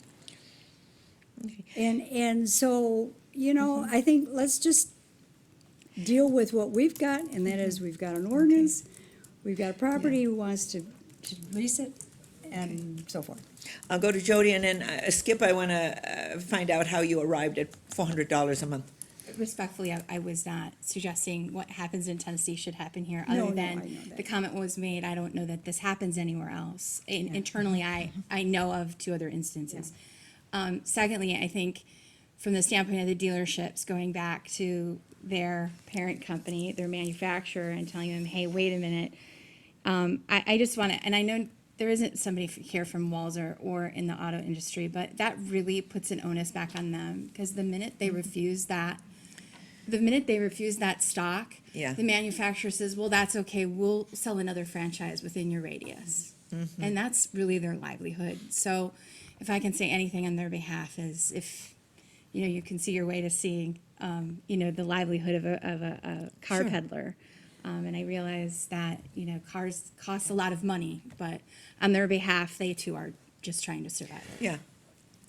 And so, you know, I think let's just deal with what we've got, and that is we've got an ordinance, we've got a property who wants to lease it, and so forth. I'll go to Jody, and then Skip, I want to find out how you arrived at $400 a month. Respectfully, I was not suggesting what happens in Tennessee should happen here, No, other no, I know than that. the comment was made, I don't know that this happens anywhere else. Internally, I know of 2 other instances. Secondly, I think from the standpoint of the dealerships, going back to their parent company, their manufacturer, and telling them, hey, wait a minute, I just want to, and I know there isn't somebody here from Walzer or in the auto industry, but that really puts an onus back on them, because the minute they refuse that stock, Yeah. the manufacturer says, well, that's okay, we'll sell another franchise within your radius. And that's really their livelihood. So if I can say anything on their behalf is if, you know, you can see your way to seeing, you know, the livelihood of a car Sure. peddler. And I realize that, you know, cars cost a lot of money, but on their behalf, they too are just trying to survive it. Yeah.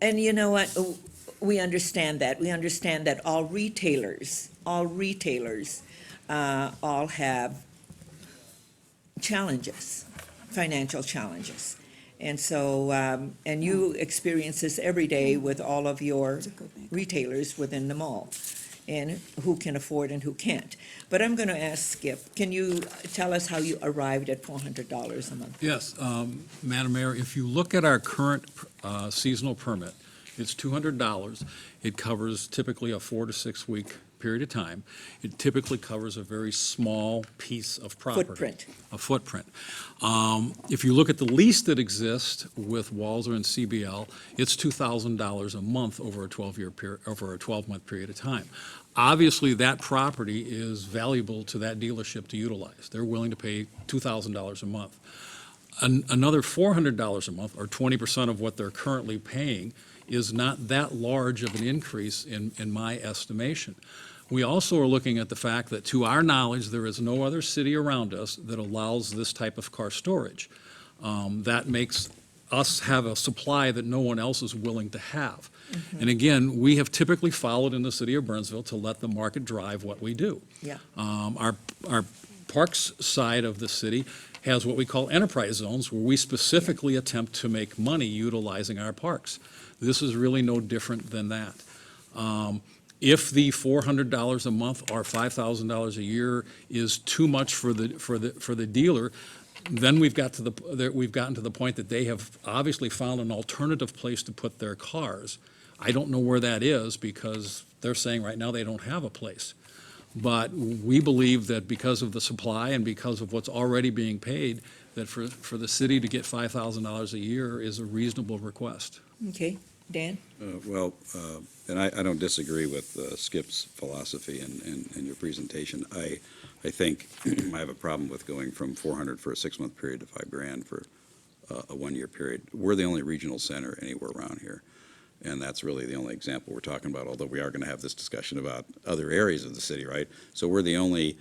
And you know what? We understand that. We understand that all retailers all have challenges, financial challenges. And so, and you experience this every day with all of your retailers within the mall, and who can afford and who can't. But I'm going to ask Skip, can you tell us how you arrived at $400 a month? Yes, Madam Mayor, if you look at our current seasonal permit, it's $200. It covers typically a 4 to 6 week period of time. It typically covers a very small piece of property. Footprint. A footprint. If you look at the lease that exists with Walzer and CBL, it's $2,000 a month over a 12-month period of time. Obviously, that property is valuable to that dealership to utilize. They're willing to pay $2,000 a month. Another $400 a month, or 20% of what they're currently paying, is not that large of an increase in my estimation. We also are looking at the fact that, to our knowledge, there is no other city around us that allows this type of car storage. That makes us have a supply that no one else is willing to have. And again, we have typically followed in the city of Burnsville to let the market drive what we do. Yeah. Our parks side of the city has what we call enterprise zones, where we specifically attempt to make money utilizing our parks. This is really no different than that. If the $400 a month or $5,000 a year is too much for the dealer, then we've gotten to the point that they have obviously found an alternative place to put their cars. I don't know where that is, because they're saying right now they don't have a place. But we believe that because of the supply and because of what's already being paid, that for the city to get $5,000 a year is a reasonable request. Okay, Dan? And I don't disagree with Skip's philosophy and your presentation. I think I have a problem with going from 400 for a 6-month period to $5,000 for a 1-year period. We're the only regional center anywhere around here, and that's really the only example we're talking about, although we are going to have this discussion about other areas of the city, right? So we're the only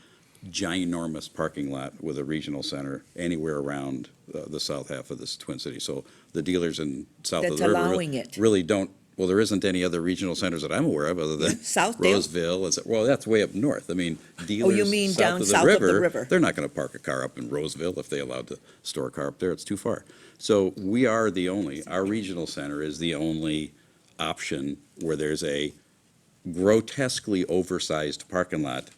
ginormous parking lot with a regional center anywhere around the south half of this Twin Cities. So the dealers in south of That's the river allowing it. really don't, well, there isn't any other regional centers that I'm aware of other than Southdale? Roseville. Well, that's way up north. I mean, dealers mean south down of south the of the river, river. they're not going to park a car up in Roseville if they're allowed to store a car up there. It's too far. So we are the only, our regional center is the only option where there's a grotesquely oversized parking lot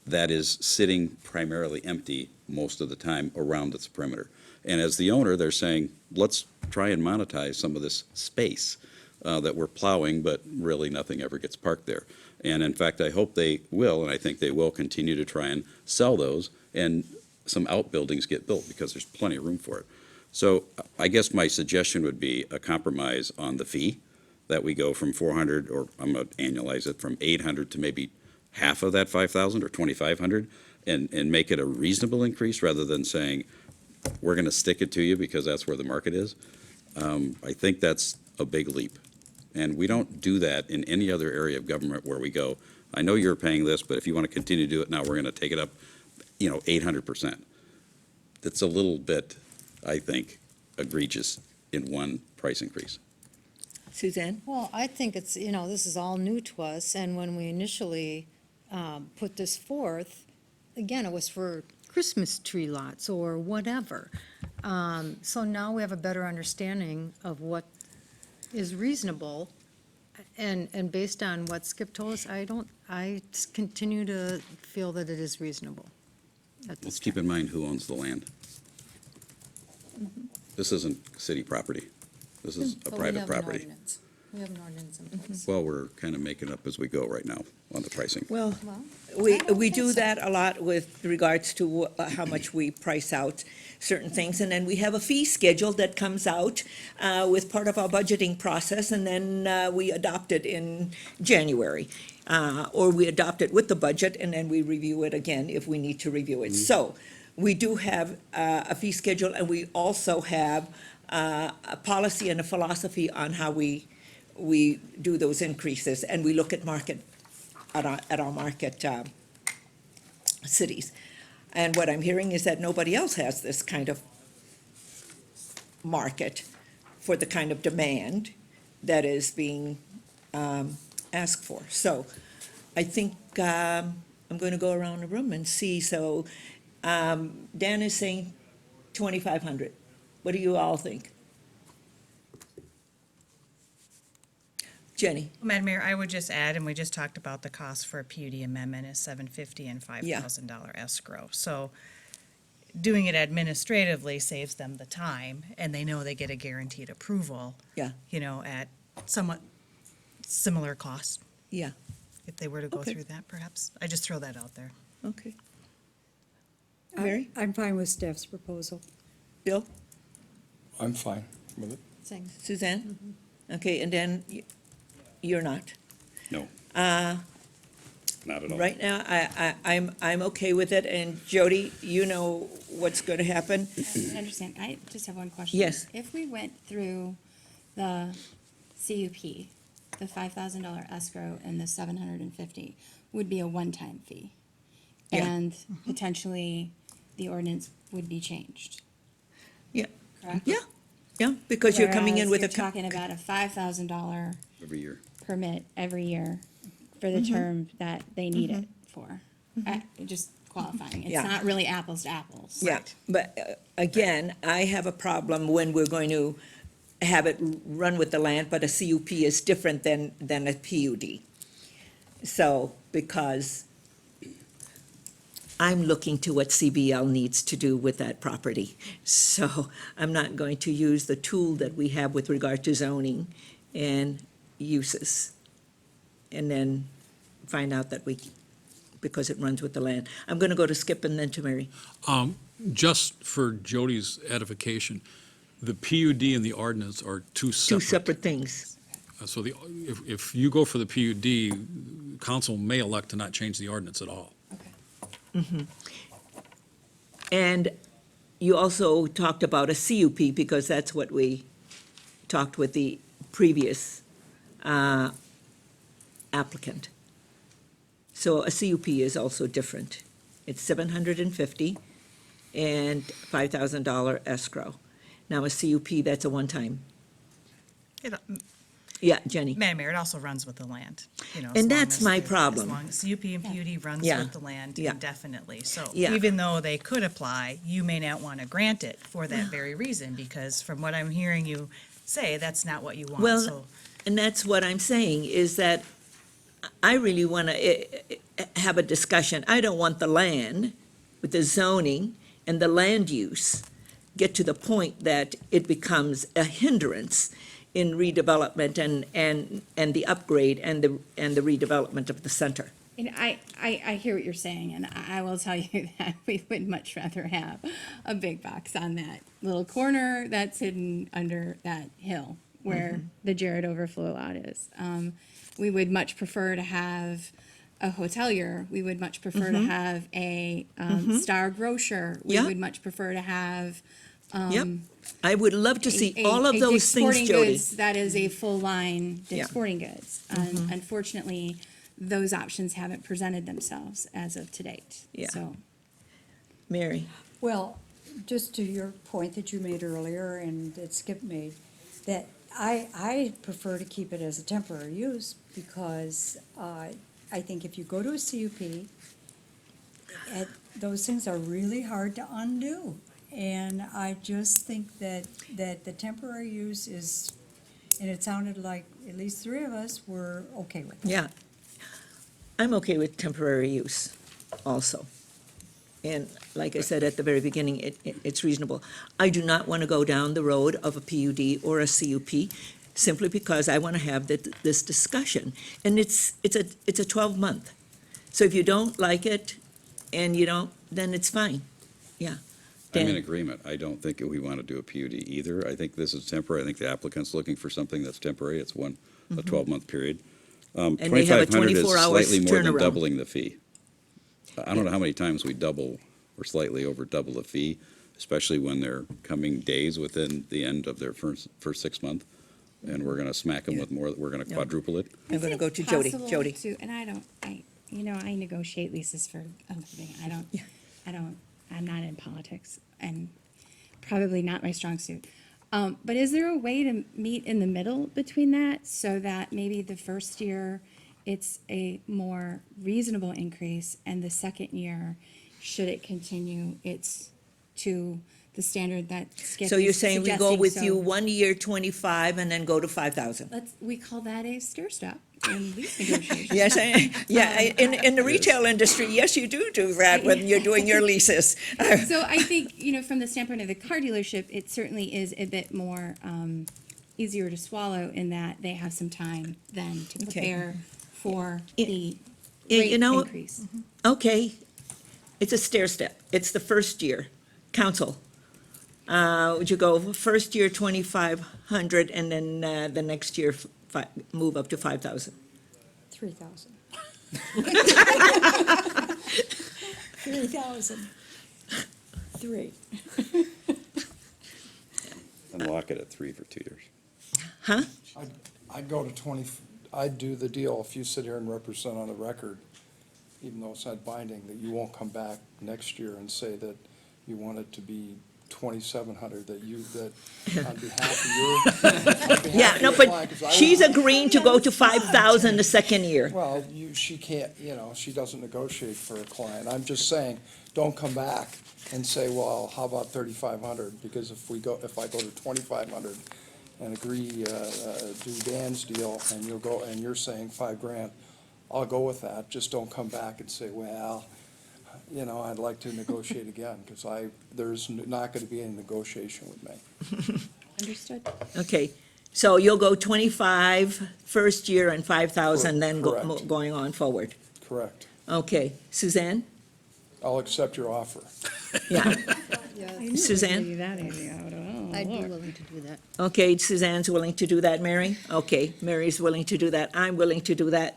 that is sitting primarily empty most of the time around its perimeter. And as the owner, they're saying, let's try and monetize some of this space that we're plowing, but really nothing ever gets parked there. And in fact, I hope they will, and I think they will continue to try and sell those, and some outbuildings get built, because there's plenty of room for it. So I guess my suggestion would be a compromise on the fee, that we go from 400, or I'm gonna annualize it, from 800 to maybe half of that 5,000 or 2,500, and make it a reasonable increase rather than saying, we're gonna stick it to you because that's where the market is. I think that's a big leap. And we don't do that in any other area of government where we go, I know you're paying this, but if you want to continue to do it now, we're going to take it up, 800%. That's a little bit, I think, egregious in one price increase. Suzanne? Well, I think it's, this is all new to us, and when we initially put this forth, again, it was for Christmas tree lots or whatever. So now we have a better understanding of what is reasonable, and based on what Skip told us, I continue to feel that it is reasonable at Let's this keep time. in mind who owns the land. This isn't city property. This is a But we private have an property. ordinance. We have an ordinance in place. Well, we're kind of making up as we go right now on the pricing. Well, Well, we I don't think do so. that a lot with regards to how much we price out certain things. And then we have a fee schedule that comes out with part of our budgeting process, and then we adopt it in January. Or we adopt it with the budget, and then we review it again if we need to review it. So we do have a fee schedule, and we also have a policy and a philosophy on how we do those increases, and we look at our market cities. And what I'm hearing is that nobody else has this kind of market for the kind of demand that is being asked for. So I think I'm going to go around the room and see. So Dan is saying 2,500. What do you all think? Jenny? Madam Mayor, I would just add, and we just talked about the cost for a PUD amendment is $750 and $5,000 escrow. So doing it administratively saves them the time, and they know they get a guaranteed approval. Yeah. At somewhat similar cost, Yeah, if they were to go Okay. through that, perhaps. I just throw that out there. okay. Mary? I'm fine with staff's proposal. Bill? I'm fine with it. Same. Suzanne? Okay, and then you're not? No, Uh, not at all. Right now, I'm okay with it, and Jody, you know what's going to happen? I understand. I just have one question. Yes. If we went through the CUP, the $5,000 escrow and the $750 would be a one-time fee. Yeah. And potentially the ordinance would be changed, Yeah, correct? yeah, because you're coming in with a. Whereas you're talking about a $5,000 Every year. permit every year for the term that they need it for. Just qualifying. It's Yeah. not really apples to apples. Yeah, but again, I have a problem when we're going to have it run with the land, but a CUP is different than a PUD. So, because I'm looking to what CBL needs to do with that property. So I'm not going to use the tool that we have with regard to zoning and uses. And then find out that because it runs with the land. I'm going to go to Skip and then to Mary. Just for Jody's edification, the PUD and the ordinance are two Two separate. separate things. So if you go for the PUD, council may elect to not change the ordinance at all. And you also talked about a CUP because that's what we talked with the previous applicant. So a CUP is also different. It's $750 and $5,000 escrow. Now, a CUP, that's a one-time. Yeah, Jenny? Madam Mayor, it also runs with the land, as And long that's as my the- problem. As long as CUP and PUD runs Yeah, with the land yeah. indefinitely. So Yeah. even though they could apply, you may not want to grant it for that very reason, because from what I'm hearing you say, that's not what you want. Well, So and that's what I'm saying, is that I really want to have a discussion. I don't want the land with the zoning and the land use get to the point that it becomes a hindrance in redevelopment and the upgrade and the redevelopment of the center. And I hear what you're saying, and I will tell you that we would much rather have a big box on that little corner that's hidden under that hill where the Jared overflow lot is. We would much prefer to have a hotelier. We would much prefer to have a Star grocer. We Yeah. would much prefer to have Yep. I would love to see a- all of a those Dick's things, Sporting Jody. Goods that is a full line Yeah. Dick's Sporting Goods. Unfortunately, those options haven't presented themselves as of to date. Yeah. So, Mary? Well, just to your point that you made earlier and that Skip made, that I prefer to keep it as a temporary use because I think if you go to a CUP, those things are really hard to undo. And I just think that the temporary use is, and it sounded like at least three of us were okay with it. Yeah. I'm okay with temporary use also. And like I said at the very beginning, it's reasonable. I do not want to go down the road of a PUD or a CUP simply because I want to have this discussion. And it's a 12-month. So if you don't like it and you don't, then it's fine. Yeah. I'm in Dan? agreement. I don't think we want to do a PUD either. I think this is temporary. I think the applicant's looking for something that's temporary. It's a 12-month period. And they have a 2,500 is 24 hours slightly more than turnaround. doubling the fee. I don't know how many times we double or slightly over double the fee, especially when they're coming days within the end of their first 6 month. And we're gonna smack them with more, we're gonna quadruple it. I'm going to go to Is it Jody. possible Jody? to- And I negotiate leases for a living. I'm not in politics and probably not my strong suit. But is there a way to meet in the middle between that so that maybe the first year it's a more reasonable increase and the second year, should it continue, it's to the standard that Skip So you're is saying we go suggesting, with so you 1 year, 25, and then go to 5,000? we call that a stair step in lease negotiation. Yes, in the retail industry, yes, you do that when you're doing your leases. So I think, from the standpoint of the car dealership, it certainly is a bit more easier to swallow in that they have some time then to Okay. prepare for Y- the you rate know- increase. Okay, it's a stair step. It's the first year. Council, would you go first year 2,500 and then the next year move up to 5,000? 3,000. 3,000. 3. And lock it at 3 for 2 years. Huh? I'd go to 20, I'd do the deal if you sit here and represent on the record, even though it's not binding, that you won't come back next year and say that you want it to be 2,700, that on behalf of your. on behalf Yeah, of no, your but client, 'cause I she's won't- agreeing to go to 5,000 the second year. Well, she can't, she doesn't negotiate for a client. I'm just saying, don't come back and say, well, how about 3,500? Because if I go to 2,500 and agree, do Dan's deal, and you're saying $5,000, I'll go with that. Just don't come back and say, well, I'd like to negotiate again, because there's not gonna be any negotiation with me. Understood? Okay, so you'll go 25 first year and 5,000 then Correct. going on forward. Correct. Okay, Suzanne? I'll accept your offer. Yeah, Yeah, Suzanne? I'd be willing to do that. Okay, Suzanne's willing to do that, Mary? Okay, Mary's willing to do that, I'm willing to do that.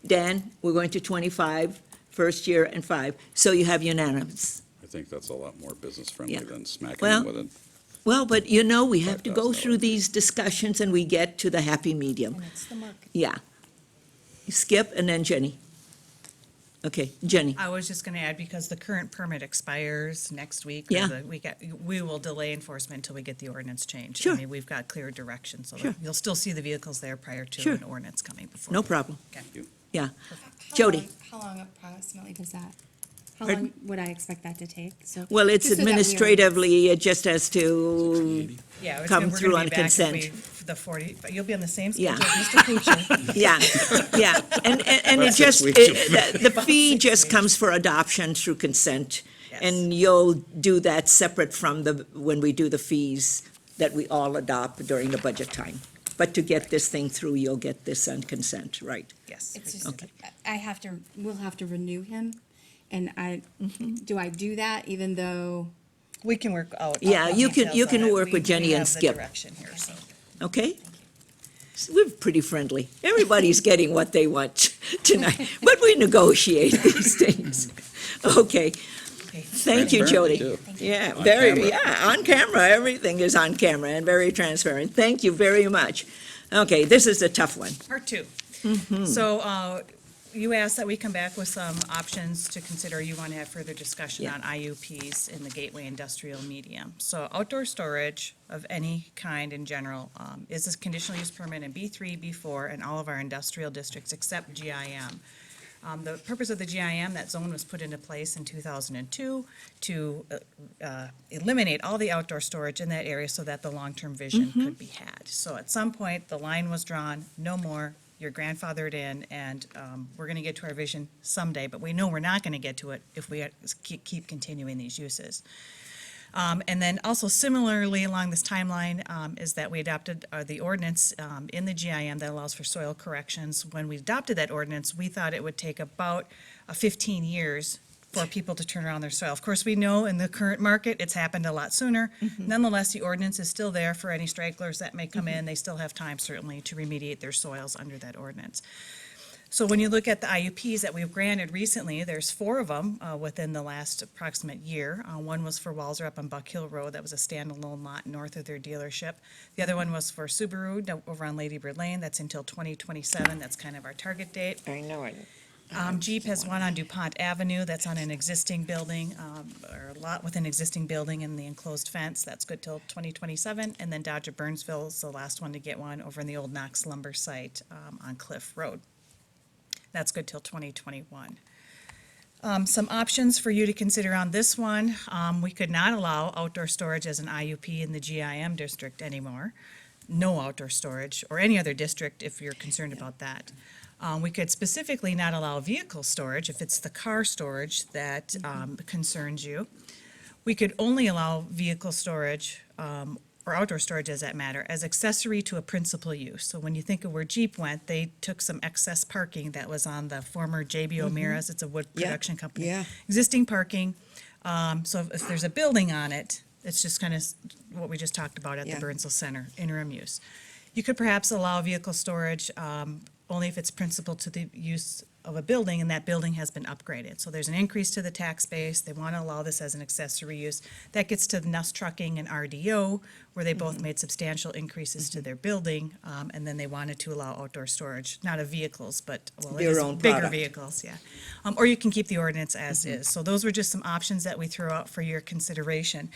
Dan, we're going to 25, first year and 5, so you have unanimous. I think that's a lot more business friendly Yeah. than smacking Well- them with it. Well, but we have to go $5,000. through these discussions and we get to the happy medium. And it's the market. Yeah. Skip and then Jenny. Okay, Jenny. I was just gonna add, because the current permit expires next week. Yeah. We will delay enforcement until we get the ordinance changed. Sure. I mean, we've got clear direction, so Sure. that you'll still see the vehicles there prior to Sure. an ordinance coming before. No problem. Okay. Yeah. Jody. How long approximately does that, how Pardon? long would I expect that to take? So Well, it's just so that we are- administratively, it just has to, Yeah, Come through on we're gonna be back if consent. the 40, but you'll be on the same Yeah. schedule as Mr. Kuchar. yeah. And it About 6 just, weeks. the fee just comes for adoption through consent. Yes. And you'll do that separate from when we do the fees that we all adopt during the budget time. But to get this thing through, you'll get this on consent, right? Yes. It's just, Okay. we'll have to renew him, and Mm-hmm. do I do that even though, We can work out. Yeah, you can details on it. work with We Jenny and have the Skip. direction here, so. Okay? We're pretty friendly. Everybody's getting what they want tonight, but we negotiate these things. Okay. Thank you, Jody. Transparent, too. Yeah, On very, camera. yeah, on camera, everything is on camera and very transparent. Thank you very much. Okay, this is a tough one. Part two. Mm-hmm. So, you asked that we come back with some options to consider. You want to have further discussion Yeah. on IUPs in the gateway industrial medium. So outdoor storage of any kind in general is a conditional use permit in B3, B4, and all of our industrial districts except GIM. The purpose of the GIM, that zone was put into place in 2002 to eliminate all the outdoor storage in that area so that the long-term vision could be had. So at some point, the line was drawn, no more, you're grandfathered in, and we're going to get to our vision someday, but we know we're not going to get to it if we keep continuing these uses. And then also similarly along this timeline is that we adopted the ordinance in the GIM that allows for soil corrections. When we adopted that ordinance, we thought it would take about 15 years for people to turn around their soil. Of course, we know in the current market, it's happened a lot sooner. Nonetheless, the ordinance is still there for any stragglers that may come in. They still have time certainly to remediate their soils under that ordinance. So when you look at the IUPs that we've granted recently, there's 4 of them within the last approximate year. One was for Walzer up on Buck Hill Road. That was a standalone lot north of their dealership. The other one was for Subaru over on Lady Bird Lane. That's until 2027. That's kind of our target date. I know it. Jeep has one on DuPont Avenue. That's on an existing building, or a lot with an existing building in the enclosed fence. That's good till 2027. And then Dodge of Burnsville is the last one to get one over in the old Knox Lumber site on Cliff Road. That's good till 2021. Some options for you to consider on this one. We could not allow outdoor storage as an IUP in the GIM district anymore. No outdoor storage, or any other district if you're concerned about that. We could specifically not allow vehicle storage if it's the car storage that concerns you. We could only allow vehicle storage, or outdoor storage as that matter, as accessory to a principal use. So when you think of where Jeep went, they took some excess parking that was on the former JB O'Meara's, it's a wood Yeah, production company. yeah. Existing parking, so if there's a building on it, it's just kind of what we just talked about at the Yeah. Burnsville Center, interim use. You could perhaps allow vehicle storage only if it's principal to the use of a building and that building has been upgraded. So there's an increase to the tax base. They want to allow this as an accessory use. That gets to the Nuss Trucking and RDO, where they both made substantial increases to their building, and then they wanted to allow outdoor storage, not of vehicles, but, well, it Their is own bigger product. vehicles, yeah. Or you can keep the ordinance as is. So those were just some options that we threw out for your consideration.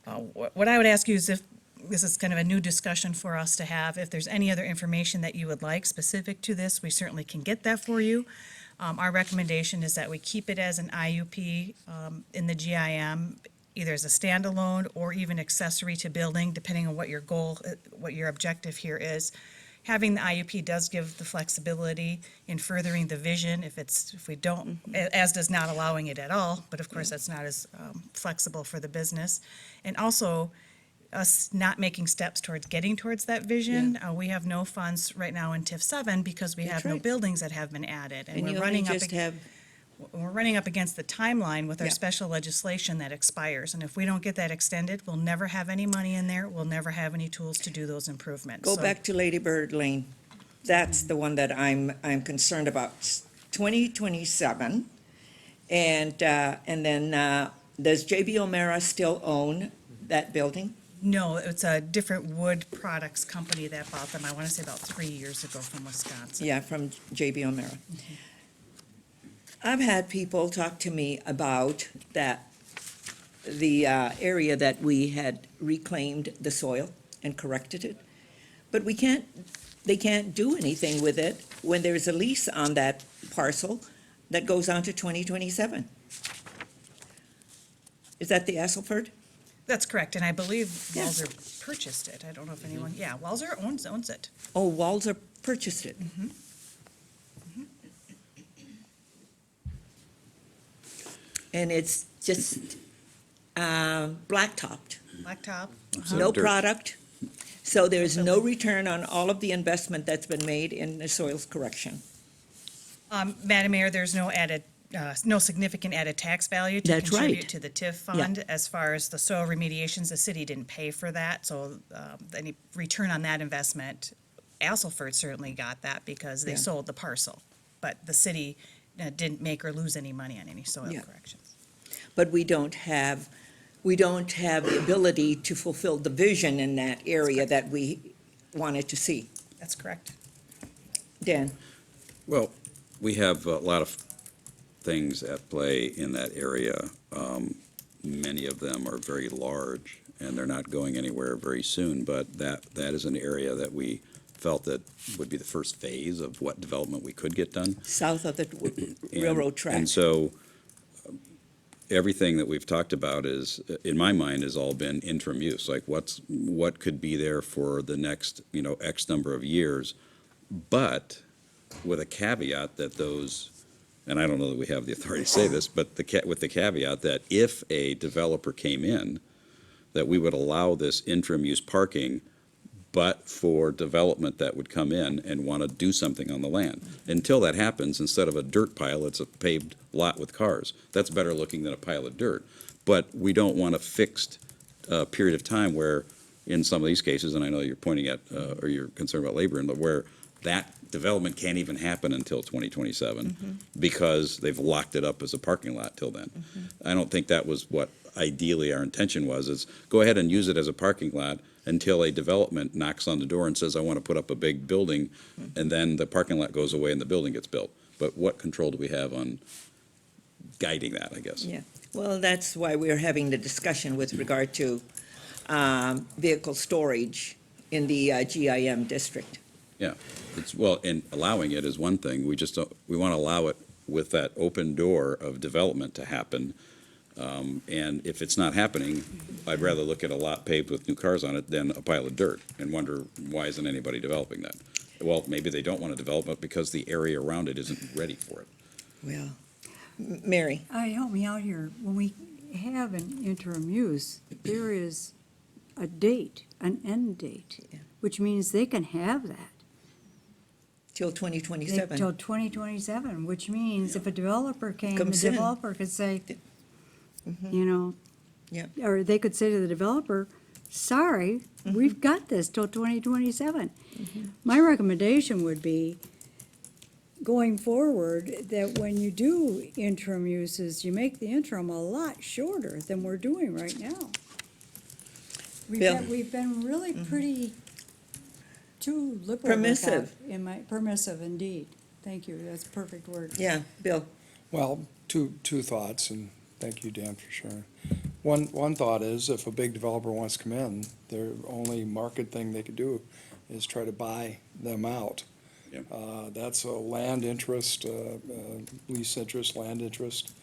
What I would ask you is if, this is kind of a new discussion for us to have, if there's any other information that you would like specific to this, we certainly can get that for you. Our recommendation is that we keep it as an IUP in the GIM, either as a standalone or even accessory to building, depending on what your goal, what your objective here is. Having the IUP does give the flexibility in furthering the vision if we don't, as does not allowing it at all, but of course, that's not as flexible for the business. And also, us not making steps towards getting towards that vision. We have no funds right now in TIF 7 because we That's have no right. buildings that have been added. And we're you only running up just have, we're running up against the timeline with our Yeah. special legislation that expires. And if we don't get that extended, we'll never have any money in there. We'll never have any tools to do those improvements. go So- back to Lady Bird Lane. That's the one that I'm concerned about. 2027. And then, does JB O'Meara still own that building? No, it's a different wood products company that bought them, I want to say about 3 years ago from Wisconsin. Yeah, from JB O'Meara. I've had people talk to me about the area that we had reclaimed the soil and corrected it. But they can't do anything with it when there's a lease on that parcel that goes on to 2027. Is that the Asselford? That's correct, and I believe Walzer purchased it. I don't know if anyone, yeah, Walzer owns it. Oh, Walzer purchased it. And it's just blacktopped, Blacktop. no dirt. product. So there's no return on all of the investment that's been made in the soils correction. Madam Mayor, there's no added, no significant added tax value to That's right. contribute to the TIF fund. As far as the soil remediations, the city didn't pay for that, so any return on that investment Asselford certainly got that because they Yeah. sold the parcel, but the city didn't make or lose any money on any soil Yeah. corrections. But we don't have the ability to fulfill the vision in that area that we wanted to see. That's correct. Dan? Well, we have a lot of things at play in that area. Many of them are very large, and they're not going anywhere very soon, but that is an area that we felt that would be the first phase of what development we could get done. South of the And- railroad track. And so, everything that we've talked about is, in my mind, has all been interim use, like what could be there for the next, X number of years, but with a caveat that those, and I don't know that we have the authority to say this, but with the caveat that if a developer came in, that we would allow this interim use parking, but for development that would come in and want to do something on the land. Until that happens, instead of a dirt pile, it's a paved lot with cars. That's better looking than a pile of dirt. But we don't want a fixed period of time where, in some of these cases, and I know you're pointing at, or you're concerned about labor, but where that development can't even happen until 2027 because they've locked it up as a parking lot till then. I don't think that was what ideally our intention was, is go ahead and use it as a parking lot until a development knocks on the door and says, I want to put up a big building, and then the parking lot goes away and the building gets built. But what control do we have on guiding that, I guess? Yeah, well, that's why we're having the discussion with regard to vehicle storage in the GIM district. Yeah, and allowing it is one thing, we just don't, we want to allow it with that open door of development to happen. And if it's not happening, I'd rather look at a lot paved with new cars on it than a pile of dirt and wonder, why isn't anybody developing that? Well, maybe they don't want to develop it because the area around it isn't ready for it. Well, Mary? Help me out here. When we have an interim use, there is a date, an end date, Yeah. which means they can have that. Till 2027. Till 2027, which means if a developer came, the Comes in. developer could say, you know. Yeah. Or they could say to the developer, sorry, we've got this till 2027. My recommendation would be, going forward, that when you do interim uses, you make the interim a lot shorter than we're doing right now. Bill? We've been really pretty too liberal with that, Permissive. permissive indeed. Thank you, that's a perfect word. Yeah, Bill? Well, two thoughts, and thank you, Dan, for sharing. One thought is, if a big developer wants to come in, their only market thing they could do is try to buy them out. Yep. That's a land interest, lease interest, land interest.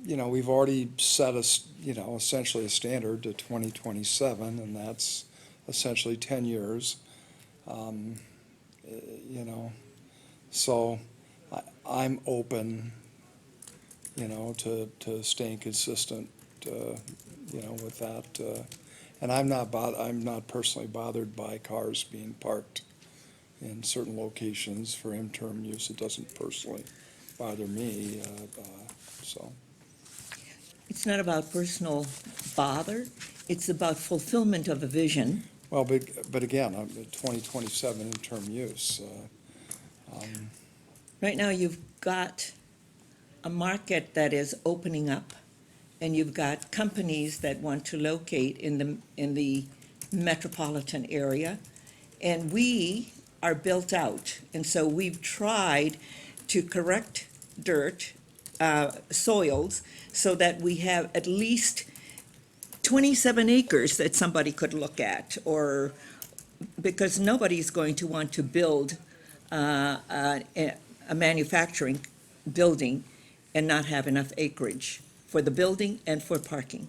We've already set essentially a standard to 2027, and that's essentially 10 years. So I'm open, to staying consistent, with that. And I'm not personally bothered by cars being parked in certain locations for interim use. It doesn't personally bother me, so. It's not about personal bother, it's about fulfillment of a vision. Well, but again, I'm at 2027 interim use. Right now, you've got a market that is opening up, and you've got companies that want to locate in the metropolitan area, and we are built out, and so we've tried to correct dirt, soils, so that we have at least 27 acres that somebody could look at, or, because nobody's going to want to build a manufacturing building and not have enough acreage for the building and for parking.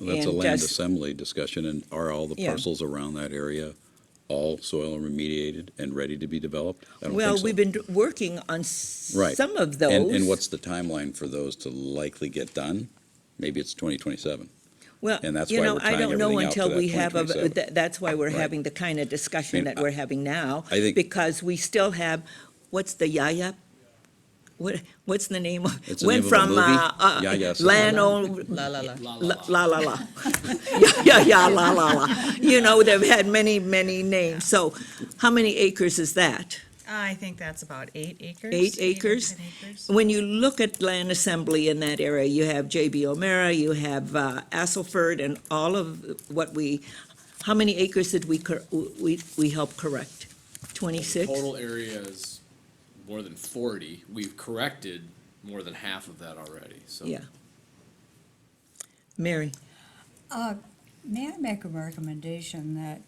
Well, that's a And land just- assembly discussion, and are all the Yeah. parcels around that area all soil remediated and ready to be developed? I don't Well, think so. we've been working on Right. some of those. And what's the timeline for those to likely get done? Maybe it's 2027. Well, and that's you why know, we're I tying don't know everything out to until that we have, 2027. that's why we're Right. having the kind of discussion I mean, that we're having now. I think- Because we still have, what's the Yaya what's the name of? It's the Went name of a from, movie? Yeah, yes. land owned. La, la, la. Yeah, la, la, la. You know, they've had many, many names. So how many acres is that? I think that's about 8 acres. 8 8 or acres? 10 acres. When you look at land assembly in that area, you have J.B. O'Mara, you have Asselford, and all of what how many acres did we help correct? 26? Total area is more than 40. We've corrected more than half of that already, so. Yeah. Mary? May I make a recommendation that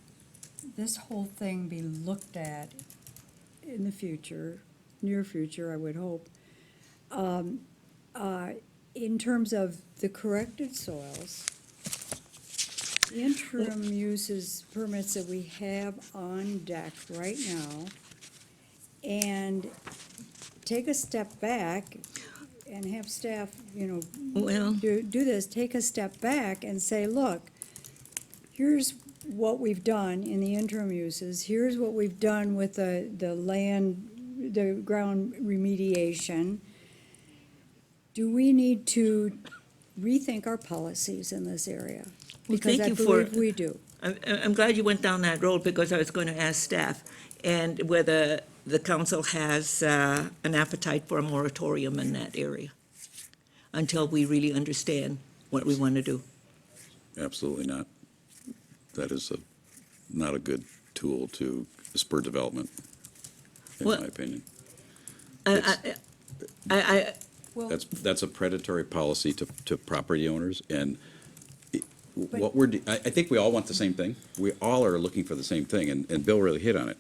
this whole thing be looked at in the future, near future, I would hope, in terms of the corrected soils, interim uses permits that we have on deck right now, and take a step back and have staff, Well- do this, take a step back and say, look, here's what we've done in the interim uses, here's what we've done with the land, the ground remediation. Do we need to rethink our policies in this area? Well, Because thank I you for- believe we do. I'm glad you went down that road, because I was going to ask staff, and whether the council has an appetite for a moratorium in that area, until we really understand what we want to do. Absolutely not. That is not a good tool to spur development, in Well- my opinion. I, That's a predatory policy to property owners, and what we're, I think we all want the same thing. We all are looking for the same thing, and Bill really hit on it.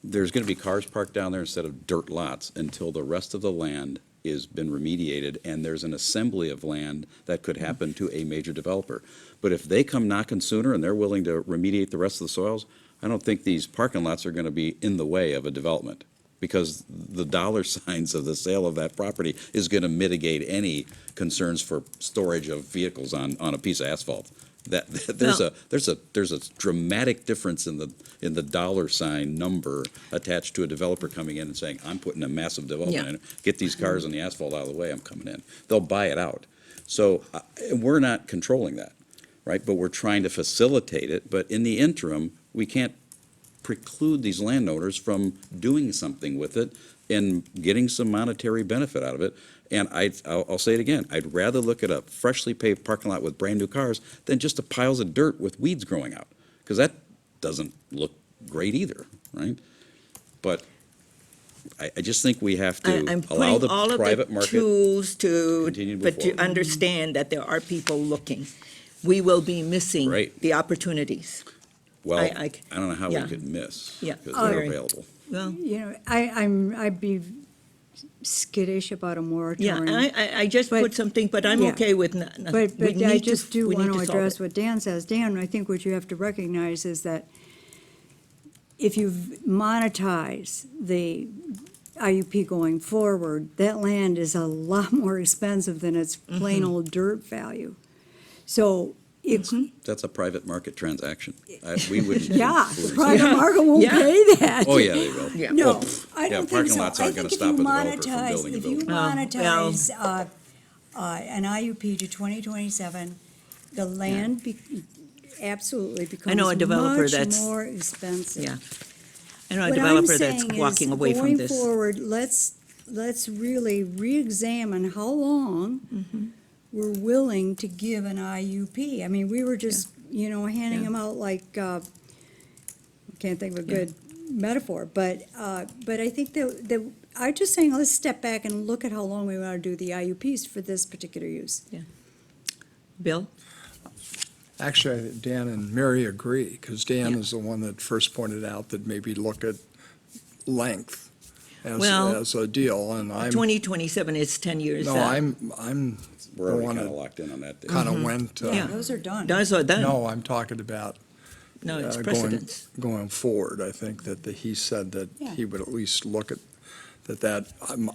There's gonna be cars parked down there instead of dirt lots until the rest of the land is been remediated, and there's an assembly of land that could happen to a major developer. But if they come knocking sooner and they're willing to remediate the rest of the soils, I don't think these parking lots are gonna be in the way of a development, because the dollar signs of the sale of that property is gonna mitigate any concerns for storage of vehicles on a piece of asphalt. There's a dramatic difference in the dollar sign number attached to a developer coming in and saying, I'm putting a massive development Yeah. in, get these cars on the asphalt out of the way, I'm coming in. They'll buy it out. So we're not controlling that, right? But we're trying to facilitate it, but in the interim, we can't preclude these landowners from doing something with it and getting some monetary benefit out of it. And I'll say it again, I'd rather look at a freshly paved parking lot with brand-new cars than just a piles of dirt with weeds growing out, because that doesn't look great either, right? But I just think we have I'm to allow putting the all of private the market. tools to, continue to move but to forward. understand that there are people looking. We will be missing Right. the opportunities. Well, I- I don't know how we yeah. could miss, Yeah. because they're Very. available. Well, I'd be skittish about a yeah, moratorium. I just But- put something, but I'm yeah. okay with. But I just do want to address what Dan says. Dan, I think what you have to recognize is that if you monetize the IUP going forward, that land is a lot more expensive than its plain old dirt value. So it's, That's a private market transaction. We wouldn't. yeah, the influence private that. market won't Yeah. pay that. Oh, yeah, they will. Yeah. No, Well, I yeah, don't think parking so. lots I aren't gonna think if stop you a developer from monetize, building a if you building. monetize, an IUP to 2027, the land absolutely becomes know a developer much that's- more expensive. Yeah. I know a What I'm developer that's saying is, walking away from this. Going forward, let's really re-examine how long Mm-hmm. we're willing to give an IUP. I mean, we were just, handing Yeah. them out like, I can't think of a good metaphor, but I think that, I'm just saying, let's step back and look at how long we want to do the IUPs for this particular use. Bill? Actually, Dan and Mary agree, because Dan Yeah. is the one that first pointed out that maybe look at length Well, as a deal, and I'm, 2027 is 10 years no, out. I'm We're the already one kind of that locked in on that. kind Mm-hmm. of went, Yeah. Those are done. Those are done. no, I'm talking about No, it's going- precedence. Going forward, I think that he said that Yeah. he would at least look at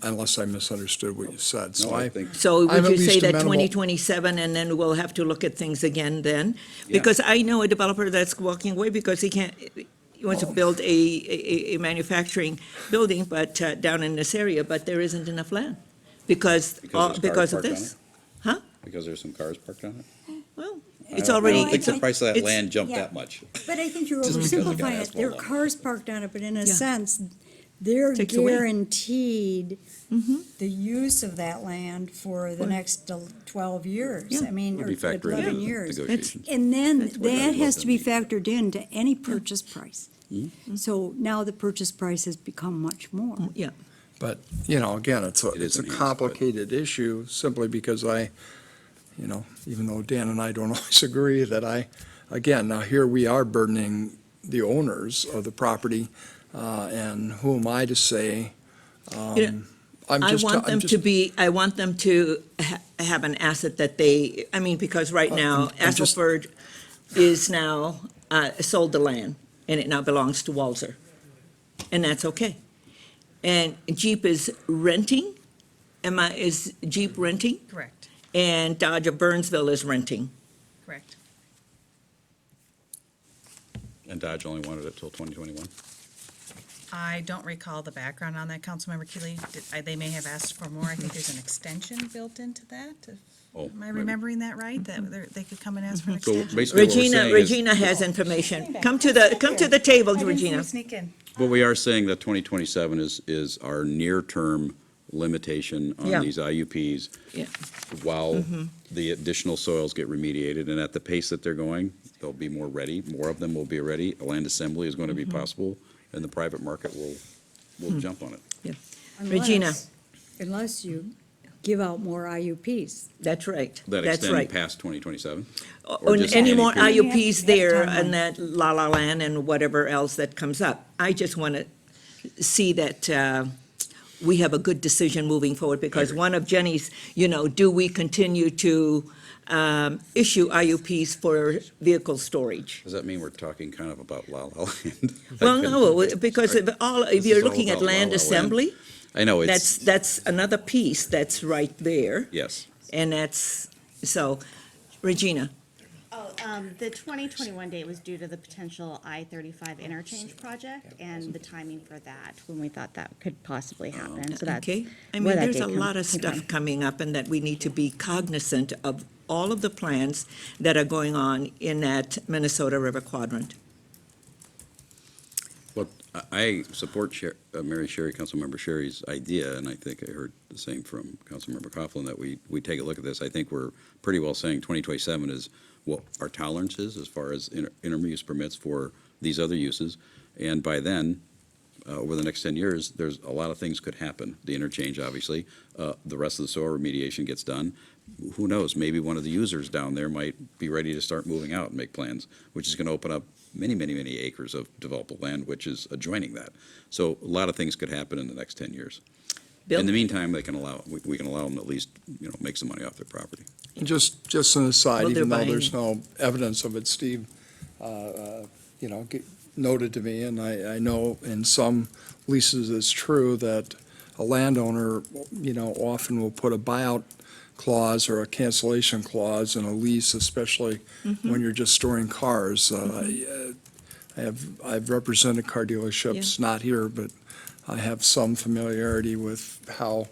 unless I misunderstood what you said. So No, I think, So I'm would at you say least that amenable- 2027, and then we'll have to look at things again then? Yeah. Because I know a developer that's walking away because he wants to build a manufacturing building, but, down in this area, but there isn't enough land because Because there's cars because of parked on this. it? Huh? Because there's some cars parked on it? Well, I it's don't- already. I don't think the price of that it's- land jumped yeah. that much. But I think you're Just because we got oversimplifying it. There are asphalt on it. cars parked on it, but in a Yeah. sense, they're Takes away. guaranteed Mhm. the use of that land for the next 12 years. Yeah. I mean, Would or be factored 11 into years. negotiations. And then That's what that I'd has love to be to factored into any purchase price. Mhm. So now the purchase price has become much more. Yeah. But, again, it's It is a enhanced, but- complicated issue simply because even though Dan and I don't always agree, that again, now here we are burdening the owners of the property, and who am I to say? You know, I want them to be, I want them to have an asset that they, I mean, because right now, I'm just- Asselford is now, sold the land, and it now belongs to Walzer. And that's okay. And Jeep is renting, is Jeep renting? Correct, And Dodge of Burnsville is renting. correct. And Dodge only wanted it till 2021? I don't recall the background on that, Councilmember Keely. They may have asked for more. I think there's an extension built into that. Oh, Am I maybe. remembering that right? That they could come and ask for an So extension? basically what we're saying is, Regina has information. Come to the table, I didn't see Regina. you sneak in. what we are saying that 2027 is our near-term limitation Yeah. on these IUPs. Yeah. While the additional soils get remediated, and at the pace that they're going, they'll be more ready, more of them will be ready. A land assembly is going to be possible, and the private market will jump on it. Regina. Unless you give out more IUPs. That's right. That That's extend right. past 2027? Or Or just any any more period? IUPs Yeah, there timeline. and that La La Land and whatever else that comes up. I just want to see that we have a good decision moving forward, because agree. one of Jenny's, do we continue to issue IUPs for vehicle storage? Does that mean we're talking kind of about La La Land? Well, no, because if This you're is all looking at about La La land Land. assembly, I know, it's, that's another piece that's right there. yes. And so, Regina. The 2021 date was due to the potential I-35 interchange project and the timing for that, when we thought that could possibly happen, so that's Okay, I where mean, that there's date a lot of came stuff from. coming up, and that we need to be cognizant of all of the plans that are going on in that Minnesota River Quadrant. Well, I support Mary Sherry, Councilmember Sherry's idea, and I think I heard the same from Councilmember Coughlin, that we take a look at this. I think we're pretty well saying 2027 is what our tolerance is as far as intermuse permits for these other uses. And by then, over the next 10 years, there's a lot of things could happen. The interchange, obviously, the rest of the soil remediation gets done. Who knows, maybe one of the users down there might be ready to start moving out and make plans, which is going to open up many, many, many acres of developable land, which is adjoining that. So a lot of things could happen in the next 10 years. Bill? In the meantime, we can allow them to at least, make some money off their property. Just an aside, Well, they're even though buying- there's no evidence of it, Steve, noted to me, and I know in some leases it's true that a landowner, often will put a buyout clause or a cancellation clause in a lease, especially when you're just storing cars. I've represented car dealerships, not here, but I have some familiarity with how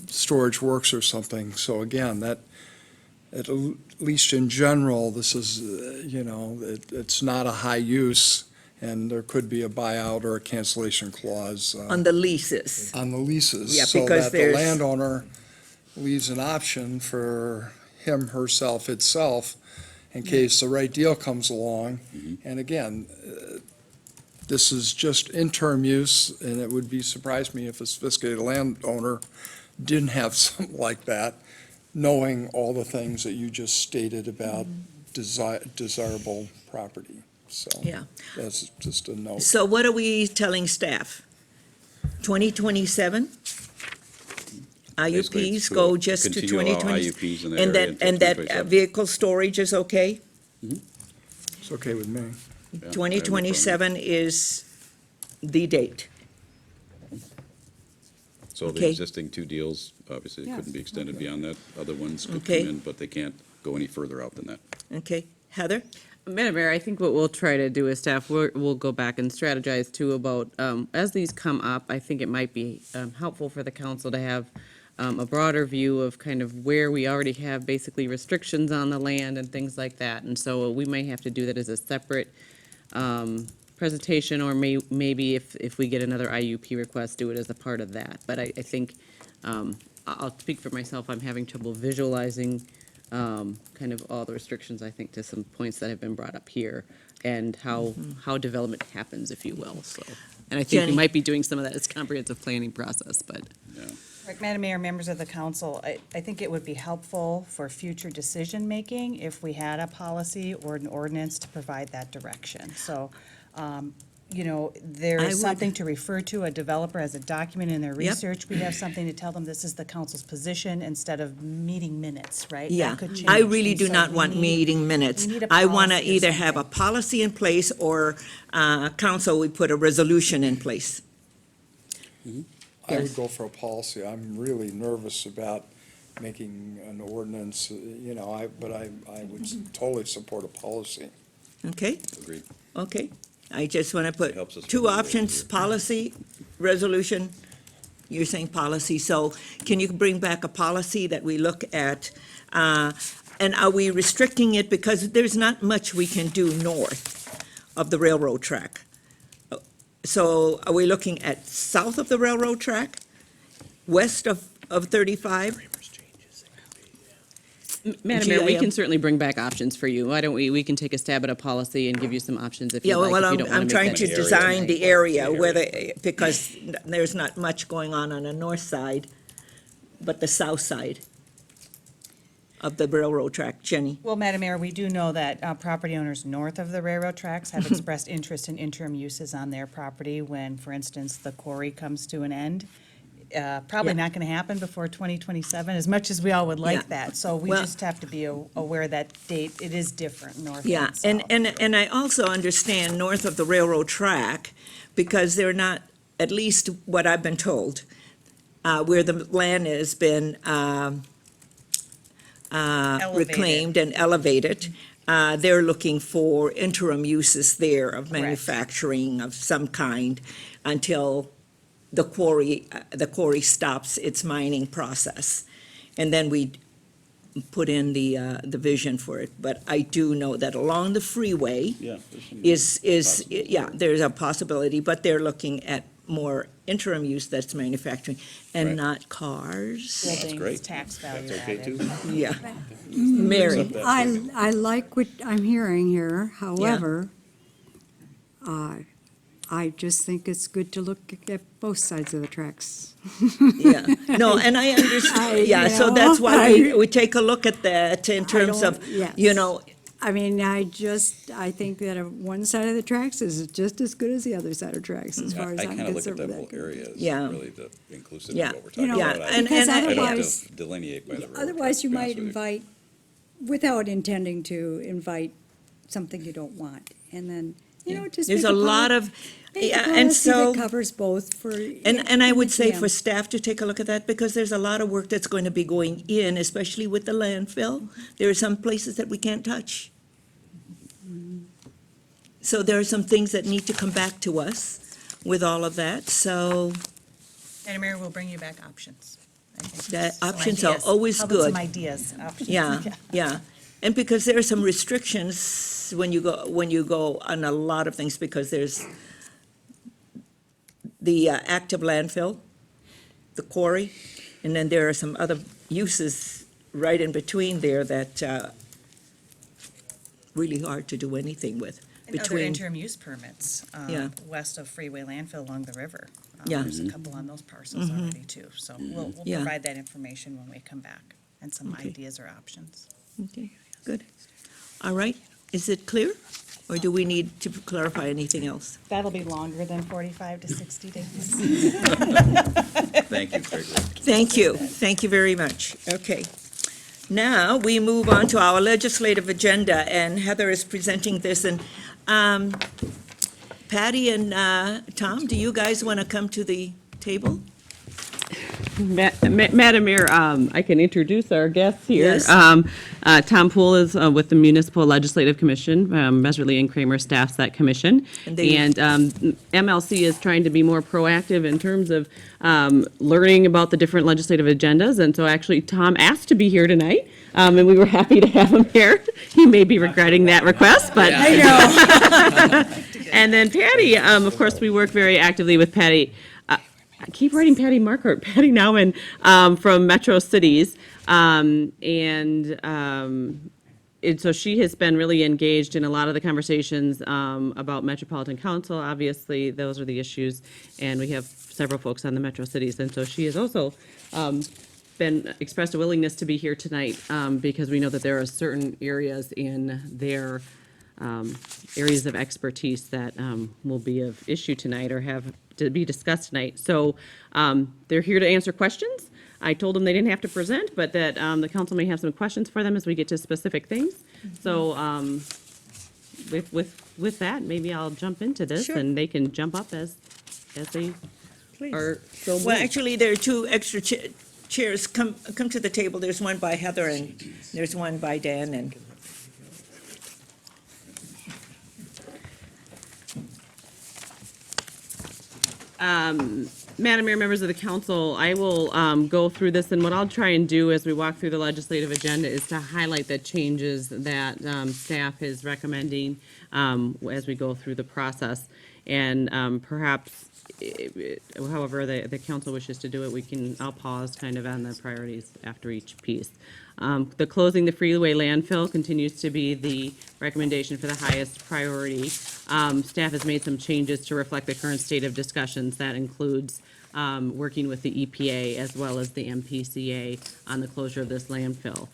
storage works or something. So again, that, at least in general, this is, it's not a high use, and there could be a buyout or a cancellation clause On the leases. on the leases. Yeah, So because that the there's- landowner leaves an option for him, herself, itself, in case the right deal comes along. And again, this is just interim use, and it would surprise me if a sophisticated landowner didn't have something like that, knowing all the things that you just stated about desirable property. So Yeah. that's just a note. So what are we telling staff? 2027? Basically, it's IUPs go to just to continue to allow 2020? IUPs in that And area that, until and that 2027. vehicle storage is okay? It's okay with me. Yeah, I have no problem. 2027 is the date. So the Okay. existing two deals, obviously, Yeah, couldn't be extended beyond that. Other ones could Okay. come in, but they can't go any further out than that. Okay. Heather? Madam Mayor, I think what we'll try to do as staff, we'll go back and strategize too about, as these come up, I think it might be helpful for the council to have a broader view of kind of where we already have basically restrictions on the land and things like that. And so we may have to do that as a separate presentation, or maybe if we get another IUP request, do it as a part of that. But I think, I'll speak for myself, I'm having trouble visualizing kind of all the restrictions, I think, to some points that have been brought up here, and how development happens, if you will, so. And I think Jenny? we might be doing some of that as comprehensive planning process, but. Right, Madam Mayor, members of the council, I think it would be helpful for future decision-making if we had a policy or an ordinance to provide that direction. So, you know, there I is would- something to refer to, a developer as a document in their Yep. research. We have something to tell them this is the council's position instead of meeting minutes, right? That Yeah, could I change. really And do so not we want need- meeting minutes. we need a I want to policy or either have a something. policy in place or, council, we put a resolution in place. I Yes. would go for a policy. I'm really nervous about making an ordinance, you know, but I would totally support a policy. Okay? Agreed. Okay. I just want to It helps us put two with the options, rules. policy, resolution. You're saying policy, so can you bring back a policy that we look at? And are we restricting it because there's not much we can do north of the railroad track? So are we looking at south of the railroad track, west of 35? Madam Mayor, we GIM. can certainly bring back options for you. Why don't we can take a stab at a policy and give you some options if Yeah, you like, well, if you don't want I'm to trying make to that. design the area, whether, because there's not much going on the north side, but the south side of the railroad track. Jenny? Well, Madam Mayor, we do know that property owners north of the railroad tracks have expressed interest in interim uses on their property when, for instance, the quarry comes to an end. Probably Yeah. not going to happen before 2027, as much as we all would Yeah. like that. So we Well- just have to be aware that date, it is different north Yeah, and south. and I also understand north of the railroad track, because they're not, at least what I've been told, where the land has been reclaimed and elevated, they're looking for interim uses there of manufacturing of some kind until the quarry stops its mining process. And then we put in the vision for it. But I do know that along the freeway Yeah. there's some is, possibilities. yeah, there's a possibility, but they're looking at more interim use that's manufacturing and Right. not cars. Buildings, great. tax value That's okay added. too. Yeah. Mary? I like what I'm hearing here, however, I just think it's good to look at both sides of the tracks. Yeah, no, and I understand, yeah, so you that's know, why we take a look at that in terms of, don't- yes. you know, I mean, I think that one side of the tracks is just as good as the other side of tracks, as far as I I'm kind of look concerned at with that whole that. area as Yeah. really the inclusive Yeah. of what we're You talking know, about. and because I- I don't have otherwise, to delineate by the railroad. otherwise track, you to be might honest with you. invite, without intending to invite something you don't want, and then, you know, just there's make a lot poli- of, make a yeah, and policy that so, covers both for. and I would say for yeah. staff to take a look at that, because there's a lot of work that's going to be going in, especially with the landfill. There are some places that we can't touch. So there are some things that need to come back to us with all of that, so Madam Mayor, we'll bring you back options. I think. the Some options are ideas. always How about good. some ideas, options? Yeah, yeah. And because there are some restrictions when you go on a lot of things, because there's the active landfill, the quarry, and then there are some other uses right in between there that really hard to do anything with. And other Between, interim use permits, Yeah. west of Freeway landfill along the river. Yeah. There's a couple on those parcels already too, so we'll Yeah. provide that information when we come back, and some Okay. ideas or options. okay, good. All right, is it clear? Or do we need to clarify anything else? That'll be longer than 45 to 60 days. Thank you, Gregory. Thank you very much. Okay. Now, we move on to our legislative agenda, and Heather is presenting this, and Patty and Tom, do you guys want to come to the table? Madam Mayor, I can introduce our guests here. Yes. Tom Poole is with the Municipal Legislative Commission, Messerly and Kramer staffs that commission. And they- And MLC is trying to be more proactive in terms of learning about the different legislative agendas. And so actually, Tom asked to be here tonight, and we were happy to have him here. He may be regretting that request, but. I know. And then Patty, of course, we work very actively with Patty. I keep writing Patty Markert, Patty Nauman, from Metro Cities. And so she has been really engaged in a lot of the conversations about Metropolitan Council. Obviously, those are the issues. And we have several folks on the Metro Cities. And so she has also been expressed a willingness to be here tonight because we know that there are certain areas in their areas of expertise that will be of issue tonight or have to be discussed tonight. So they're here to answer questions. I told them they didn't have to present, but that the council may have some questions for them as we get to specific things. So with that, maybe I'll jump into this Sure. and they can jump up as they Please. are so Well, moved. actually, there are two extra chairs. Come to the table. There's one by Heather and there's one by Dan and. Madam Mayor, members of the council, I will go through this, and what I'll try and do as we walk through the legislative agenda is to highlight the changes that staff is recommending as we go through the process. And perhaps, however the council wishes to do it, I'll pause kind of on the priorities after each piece. The closing the freeway landfill continues to be the recommendation for the highest priority. Staff has made some changes to reflect the current state of discussions. That includes working with the EPA as well as the MPCA on the closure of this landfill.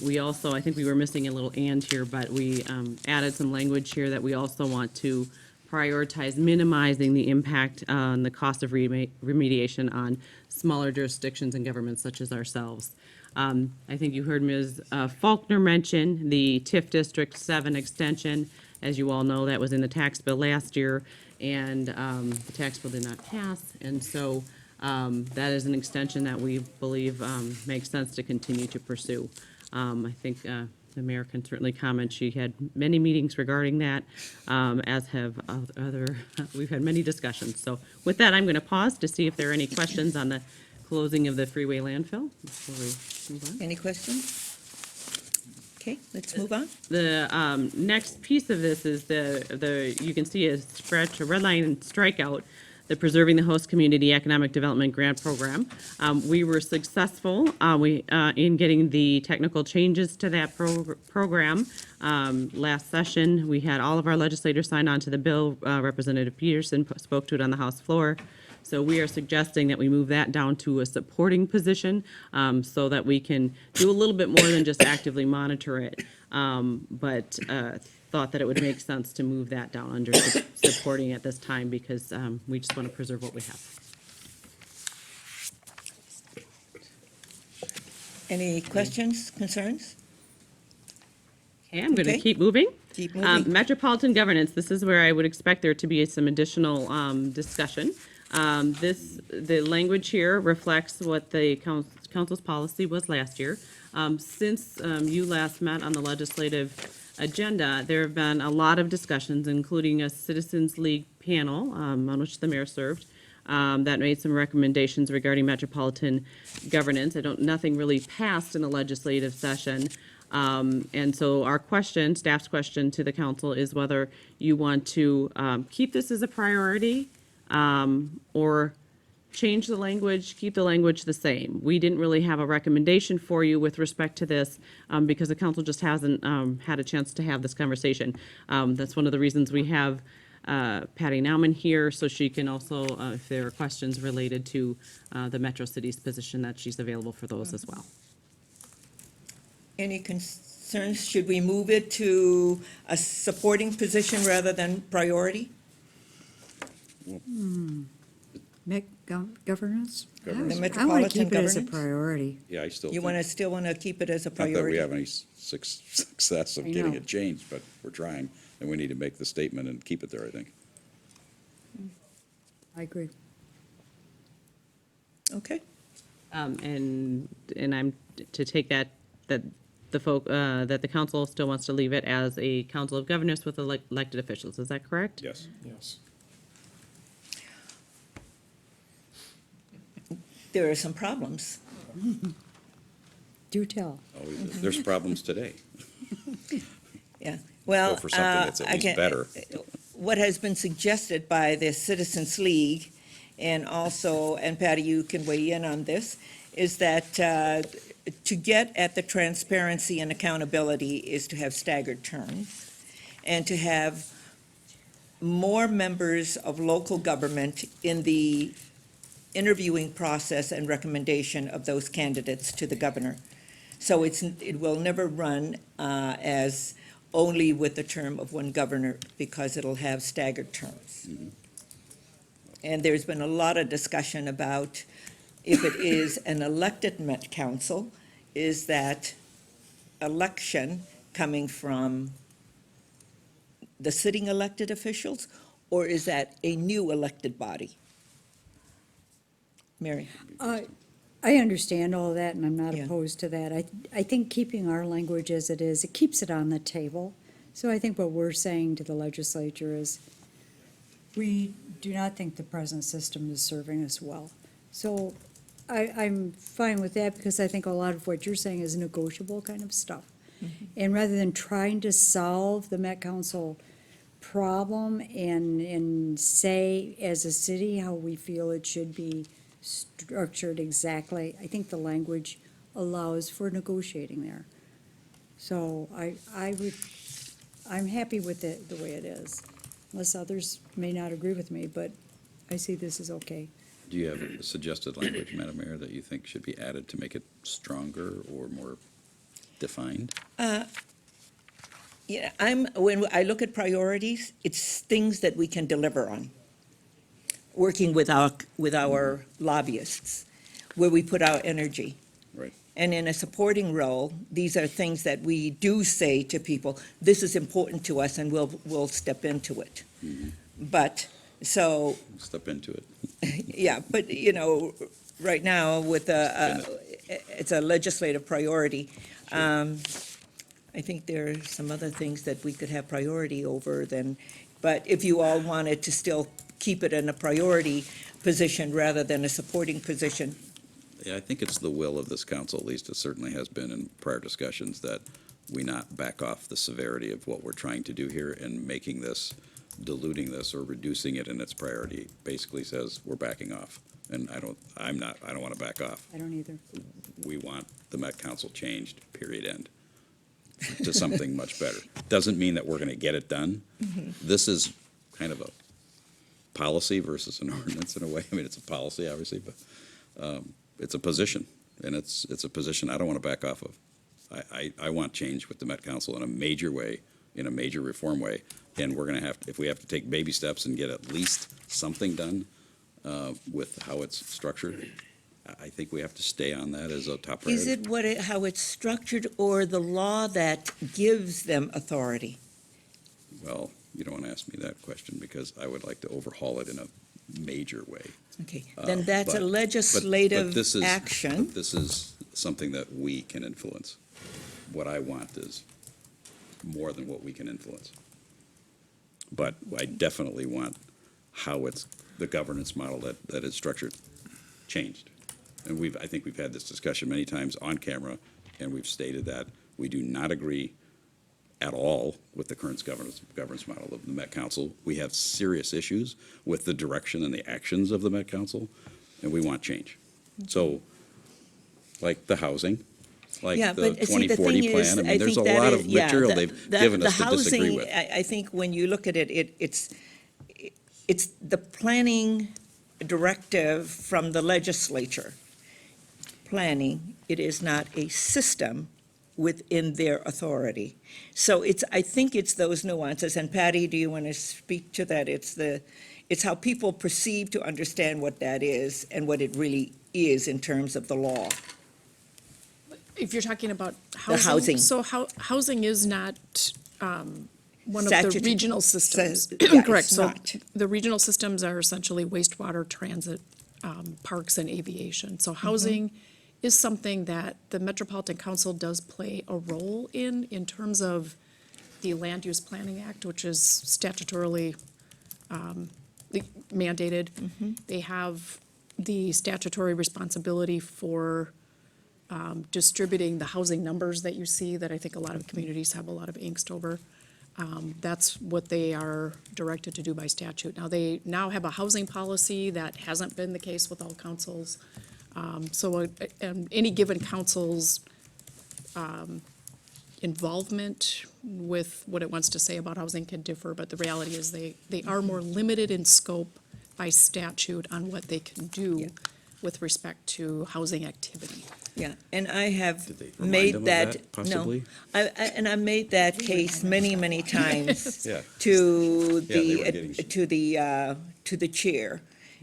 We also, I think we were missing a little "and" here, but we added some language here that we also want to prioritize minimizing the impact on the cost of remediation on smaller jurisdictions and governments such as ourselves. I think you heard Ms. Faulkner mention the TIF District 7 extension. As you all know, that was in the tax bill last year, and the tax bill did not pass. And so that is an extension that we believe makes sense to continue to pursue. I think the mayor can certainly comment. She had many meetings regarding that, as have we've had many discussions. So with that, I'm going to pause to see if there are any questions on the closing of the freeway landfill before we move on. Any questions? Okay, let's move on. The next piece of this is you can see a red line and strikeout, the Preserving the Host Community Economic Development Grant Program. We were successful in getting the technical changes to that program. Last session, we had all of our legislators sign on to the bill. Representative Peterson spoke to it on the House floor. So we are suggesting that we move that down to a supporting position so that we can do a little bit more than just actively monitor it. But thought that it would make sense to move that down under supporting at this time because we just want to preserve what we have. Any questions, concerns? Okay, I'm going to Okay. keep moving. Keep moving. Metropolitan governance, this is where I would expect there to be some additional discussion. The language here reflects what the council's policy was last year. Since you last met on the legislative agenda, there have been a lot of discussions, including a Citizens League panel on which the mayor served, that made some recommendations regarding metropolitan governance. Nothing really passed in the legislative session. And so our question, staff's question to the council is whether you want to keep this as a priority or change the language, keep the language the same. We didn't really have a recommendation for you with respect to this because the council just hasn't had a chance to have this conversation. That's one of the reasons we have Patty Nauman here, so she can also, if there are questions related to the Metro Cities position, that she's available for those as well. Any concerns? Should we move it to a supporting position rather than priority? Governance? The I want to metropolitan keep it as a governance? priority. Yeah, I still You think, still want to keep it as a not that we priority? have any success of I getting know. it changed, but we're trying, and we need to make the statement and keep it there, I think. I agree. Okay. And I'm to take that the council still wants to leave it as a council of governors with elected officials. Is that correct? Yes. Yes. There are some problems. Do tell. Always, there's problems today. Yeah, well, Go for something that's at least again, better. what has been suggested by the Citizens League, and also, and Patty, you can weigh in on this, is that to get at the transparency and accountability is to have staggered terms, and to have more members of local government in the interviewing process and recommendation of those candidates to the governor. So it will never run as only with the term of one governor, because it'll have staggered terms. And there's been a lot of discussion about if it is an elected Met Council, is that election coming from the sitting elected officials, or is that a new elected body? Mary? I understand all that, and I'm not Yeah. opposed to that. I think keeping our language as it is, it keeps it on the table. So I think what we're saying to the legislature is, we do not think the present system is serving us well. So I'm fine with that, because I think a lot of what you're saying is negotiable kind of stuff. And rather than trying to solve the Met Council problem and say as a city how we feel it should be structured exactly, I think the language allows for negotiating there. So I'm happy with it the way it is, unless others may not agree with me, but I see this as okay. Do you have a suggested language, Madam Mayor, that you think should be added to make it stronger or more defined? Yeah, when I look at priorities, it's things that we can deliver on. Working with our lobbyists, where we put our energy. Right. And in a supporting role, these are things that we do say to people, this is important to us, and we'll step into it. But, so, Step into it. yeah, but, right now, with it's a legislative priority. I think there are some other things that we could have priority over than, but if you all wanted to still keep it in a priority position rather than a supporting position. Yeah, I think it's the will of this council, at least it certainly has been in prior discussions, that we not back off the severity of what we're trying to do here, and making this, diluting this or reducing it in its priority basically says we're backing off. And I don't want to back off. I don't either. We want the Met Council changed, period, end, to something much better. Doesn't mean that we're going to get it done. This is kind of a policy versus an ordinance in a way. I mean, it's a policy, obviously, but it's a position, and it's a position I don't want to back off of. I want change with the Met Council in a major way, in a major reform way, and we're going to have, if we have to take baby steps and get at least something done with how it's structured, I think we have to stay on that as a top priority. Is it how it's structured, or the law that gives them authority? Well, you don't want to ask me that question, because I would like to overhaul it in a major way. Okay, then that's a but legislative this is- action. but this is something that we can influence. What I want is more than what we can influence. But I definitely want how it's, the governance model that is structured, changed. And I think we've had this discussion many times on camera, and we've stated that we do not agree at all with the current governance model of the Met Council. We have serious issues with the direction and the actions of the Met Council, and we want change. So, like the housing, like Yeah, the but see, the 2040 thing plan, is, I mean, there's a think that lot is- of yeah, material the- they've the- given the us to disagree housing, with. I think when you look at it, it's the planning directive from the legislature. Planning, it is not a system within their authority. So I think it's those nuances, and Patty, do you want to speak to that? It's how people perceive to understand what that is and what it really is in terms of the law. If you're talking about housing. So housing is not one of the Statute regional says- systems. yeah, Correct, it's so not. the regional systems are essentially wastewater, transit, parks and aviation. So housing is something that the Metropolitan Council does play a role in terms of the Land Use Planning Act, which is statutorily mandated. They have the statutory responsibility for distributing the housing numbers that you see, that I think a lot of communities have a lot of angst over. That's what they are directed to do by statute. Now, they now have a housing policy that hasn't been the case with all councils. So any given council's involvement with what it wants to say about housing can differ, but the reality is they are more limited in scope by statute on what they can do with respect to housing activity. Yeah, and I have remind made them of that, that, possibly? no, and I made that case many, many times Yeah. to they were getting to the chair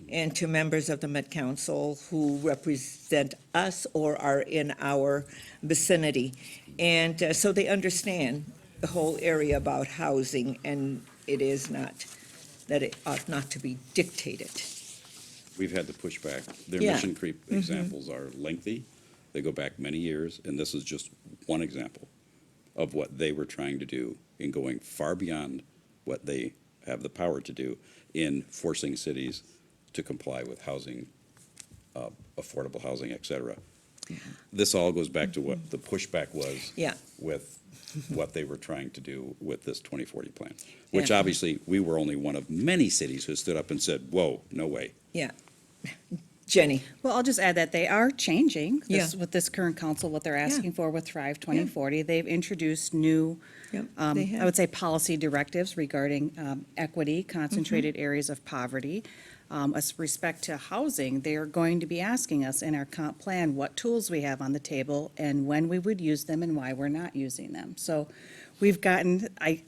and to members of the Met Council who represent us or are in our vicinity. And so they understand the whole area about housing, and it is not, that it ought not to be dictated. We've had to push back. Their Yeah. mission creep examples are lengthy. They go back many years, and this is just one example of what they were trying to do in going far beyond what they have the power to do in forcing cities to comply with housing, affordable housing, et cetera. This all goes back to what the pushback was Yeah. with what they were trying to do with this 2040 plan, which Yeah. obviously, we were only one of many cities who stood up and said, whoa, no way. Yeah. Jenny? Well, I'll just add that they are changing Yeah. with this current council, what they're asking for with Thrive 2040. They've introduced new, Yep, I they have. would say, policy directives regarding equity, concentrated areas of poverty. With respect to housing, they are going to be asking us in our comp plan what tools we have on the table and when we would use them and why we're not using them. So we've gotten, I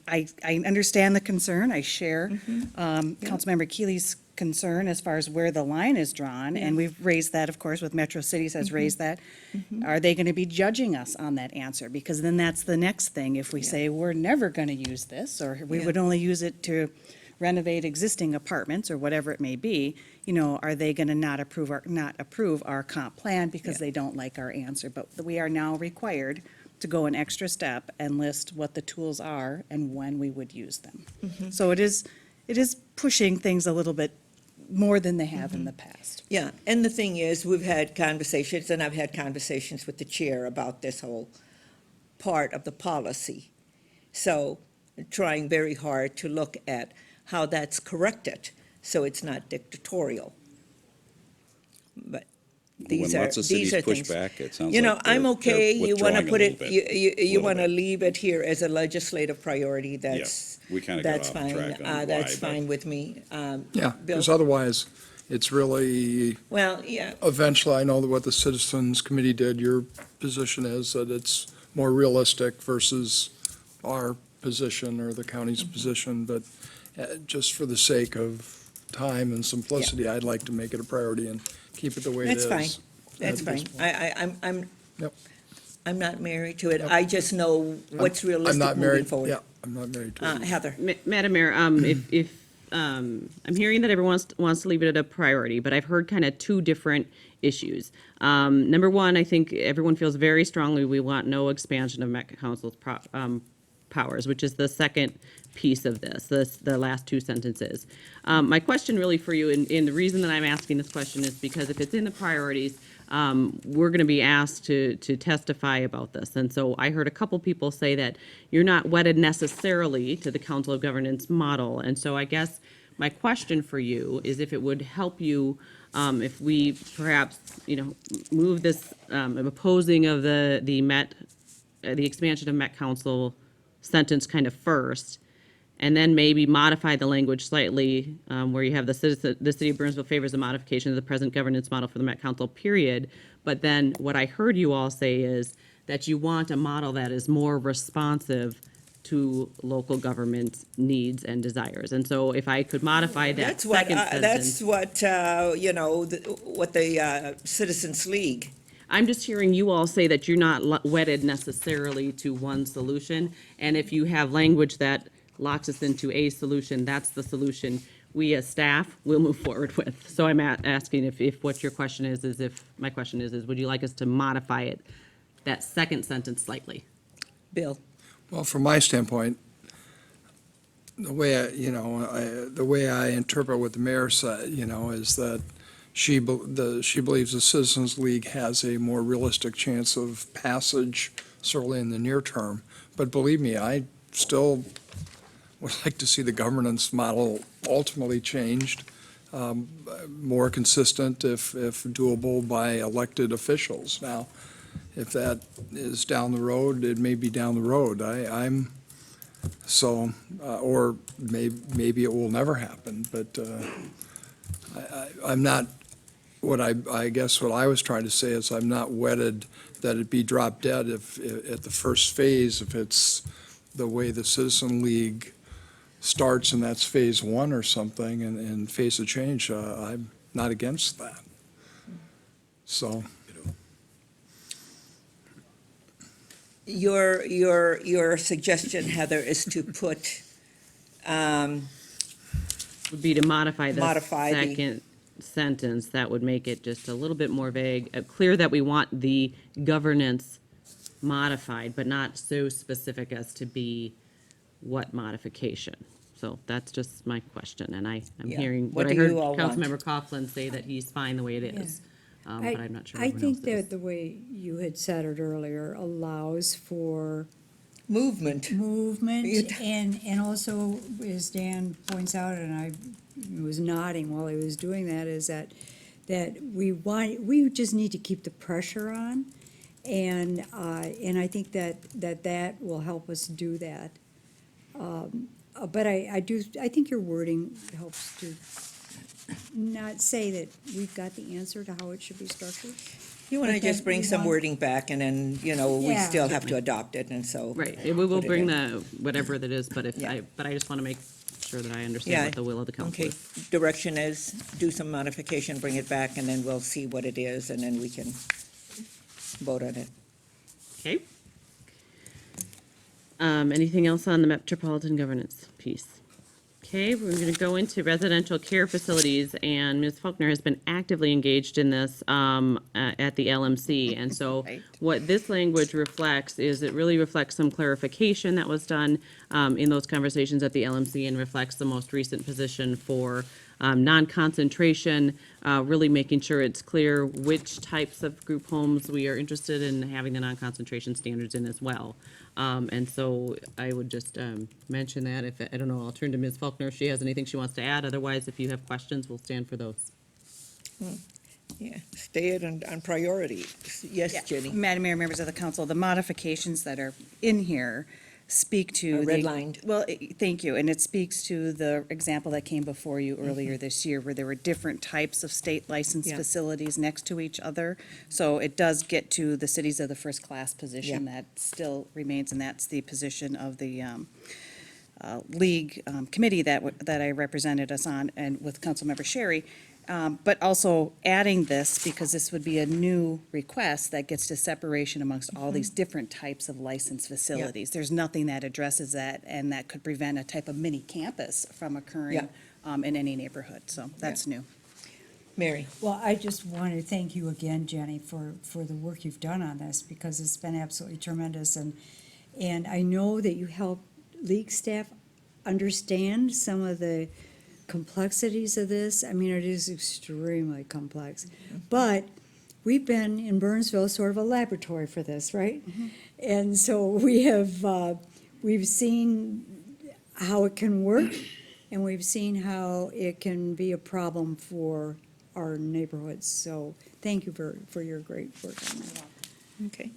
understand the concern, I share Councilmember Keeley's concern as far as where the line is drawn, and we've raised that, of course, with Metro Cities has raised that. Are they gonna be judging us on that answer? Because then that's the next thing, if we say we're never gonna use this, or we would only use it to renovate existing apartments, or whatever it may be, you know, are they gonna not approve our comp plan because they don't like our answer? But we are now required to go an extra step and list what the tools are and when we would use them. So it is pushing things a little bit more than they have in the past. Yeah, and the thing is, we've had conversations, and I've had conversations with the chair about this whole part of the policy. So, trying very hard to look at how that's corrected, so it's not dictatorial. But these When are, lots of these cities are push things. back, it sounds You know, like I'm they're okay, you withdrawing wanna a put little it, bit, you little wanna bit. leave it here as a legislative priority, that's, we kinda got that's off fine, track on that's why, but- fine with me. Yeah, Bill? because otherwise, it's really, Well, yeah, eventually, I know that what the Citizens Committee did, your position is that it's more realistic versus our position or the county's position, but just for the sake of time and simplicity, I'd like to make it a priority and keep it the way it is. that's fine, that's at fine. this point. I'm, Yep. I'm not married to it, Yep. I just know what's I'm realistic not moving married, forward. yeah, I'm not married to it. Heather? Madam Mayor, if I'm hearing that everyone wants to leave it at a priority, but I've heard kind of two different issues. Number one, I think everyone feels very strongly we want no expansion of Met Council's powers, which is the second piece of this, the last two sentences. My question really for you, and the reason that I'm asking this question is because if it's in the priorities, we're going to be asked to testify about this. And so I heard a couple people say that you're not wedded necessarily to the Council of Governance model. And so I guess my question for you is if it would help you, if we perhaps, move this opposing of the expansion of Met Council sentence kind of first, and then maybe modify the language slightly, where you have the city of Burnsville favors the modification of the present governance model for the Met Council, period. But then what I heard you all say is that you want a model that is more responsive to local government needs and desires. And so if I could modify that That's what, second sentence. that's what, what the Citizens League. I'm just hearing you all say that you're not wedded necessarily to one solution. And if you have language that locks us into a solution, that's the solution we as staff will move forward with. So I'm asking if what your question is if, my question is would you like us to modify it, that second sentence slightly? Bill? Well, from my standpoint, the way the way I interpret what the mayor said, is that she believes the Citizens League has a more realistic chance of passage, certainly in the near term. But believe me, I still would like to see the governance model ultimately changed, more consistent if doable by elected officials. Now, if that is down the road, it may be down the road. Or maybe it will never happen, but I'm not, I guess what I was trying to say is I'm not wedded that it be drop dead if, at the first phase, if it's the way the Citizen League starts and that's phase one or something and phase of change, I'm not against that. So. Your suggestion, Heather, is to put, Would be to modify the Modify the- second sentence. That would make it just a little bit more vague, clear that we want the governance modified, but not so specific as to be what modification. So that's just my question, and I'm Yeah. hearing, What what I do heard you all want? Councilmember Coughlin say that he's fine the way it is. But I'm not sure I everyone else think is. that the way you had said it earlier allows for movement. movement, and also, as Dan points out, and I was nodding while he was doing that, is that we just need to keep the pressure on, and I think that will help us do that. But I think your wording helps to not say that we've got the answer to how it should be structured. You want to But then just bring we some want- wording back, and then, we Yeah. still have to adopt it, and so. Right, we will put it bring in. the, whatever that is, but Yeah. but I just want to make sure that I understand Yeah. what the will of the council Okay, is. direction is, do some modification, bring it back, and then we'll see what it is, and then we can vote on it. Okay. Anything else on the metropolitan governance piece? Okay, we're going to go into residential care facilities, and Ms. Faulkner has been actively engaged in this at the LMC. And so what this language reflects is it really reflects some clarification that was done in those conversations at the LMC and reflects the most recent position for non-concentration, really making sure it's clear which types of group homes we are interested in having the non-concentration standards in as well. And so I would just mention that. If, I don't know, I'll turn to Ms. Faulkner if she has anything she wants to add. Otherwise, if you have questions, we'll stand for those. Yeah, stay it on priority. Yes, Yeah. Jenny? Madam Mayor, members of the council, the modifications that are in here speak to. Are the- redlined. Well, thank you, and it speaks to the example that came before you earlier Mm-hmm. this year, where there were different types of state licensed Yeah. facilities next to each other. So it does get to the cities of the first class position Yeah. that still remains, and that's the position of the league committee that I represented us on, and with Councilmember Sherry. But also adding this, because this would be a new request that gets to separation amongst all these different types of licensed facilities. There's nothing that addresses that, and that could prevent a type of mini campus from occurring in any neighborhood, so that's new. Mary? Well, I just want to thank you again, Jenny, for the work you've done on this, because it's been absolutely tremendous, and I know that you helped league staff understand some of the complexities of this. I mean, it is extremely complex. But we've been in Burnsville sort of a laboratory for this, right? And so we've seen how it can work, and we've seen how it can be a problem for our neighborhoods. So thank you for your great work on that. Okay.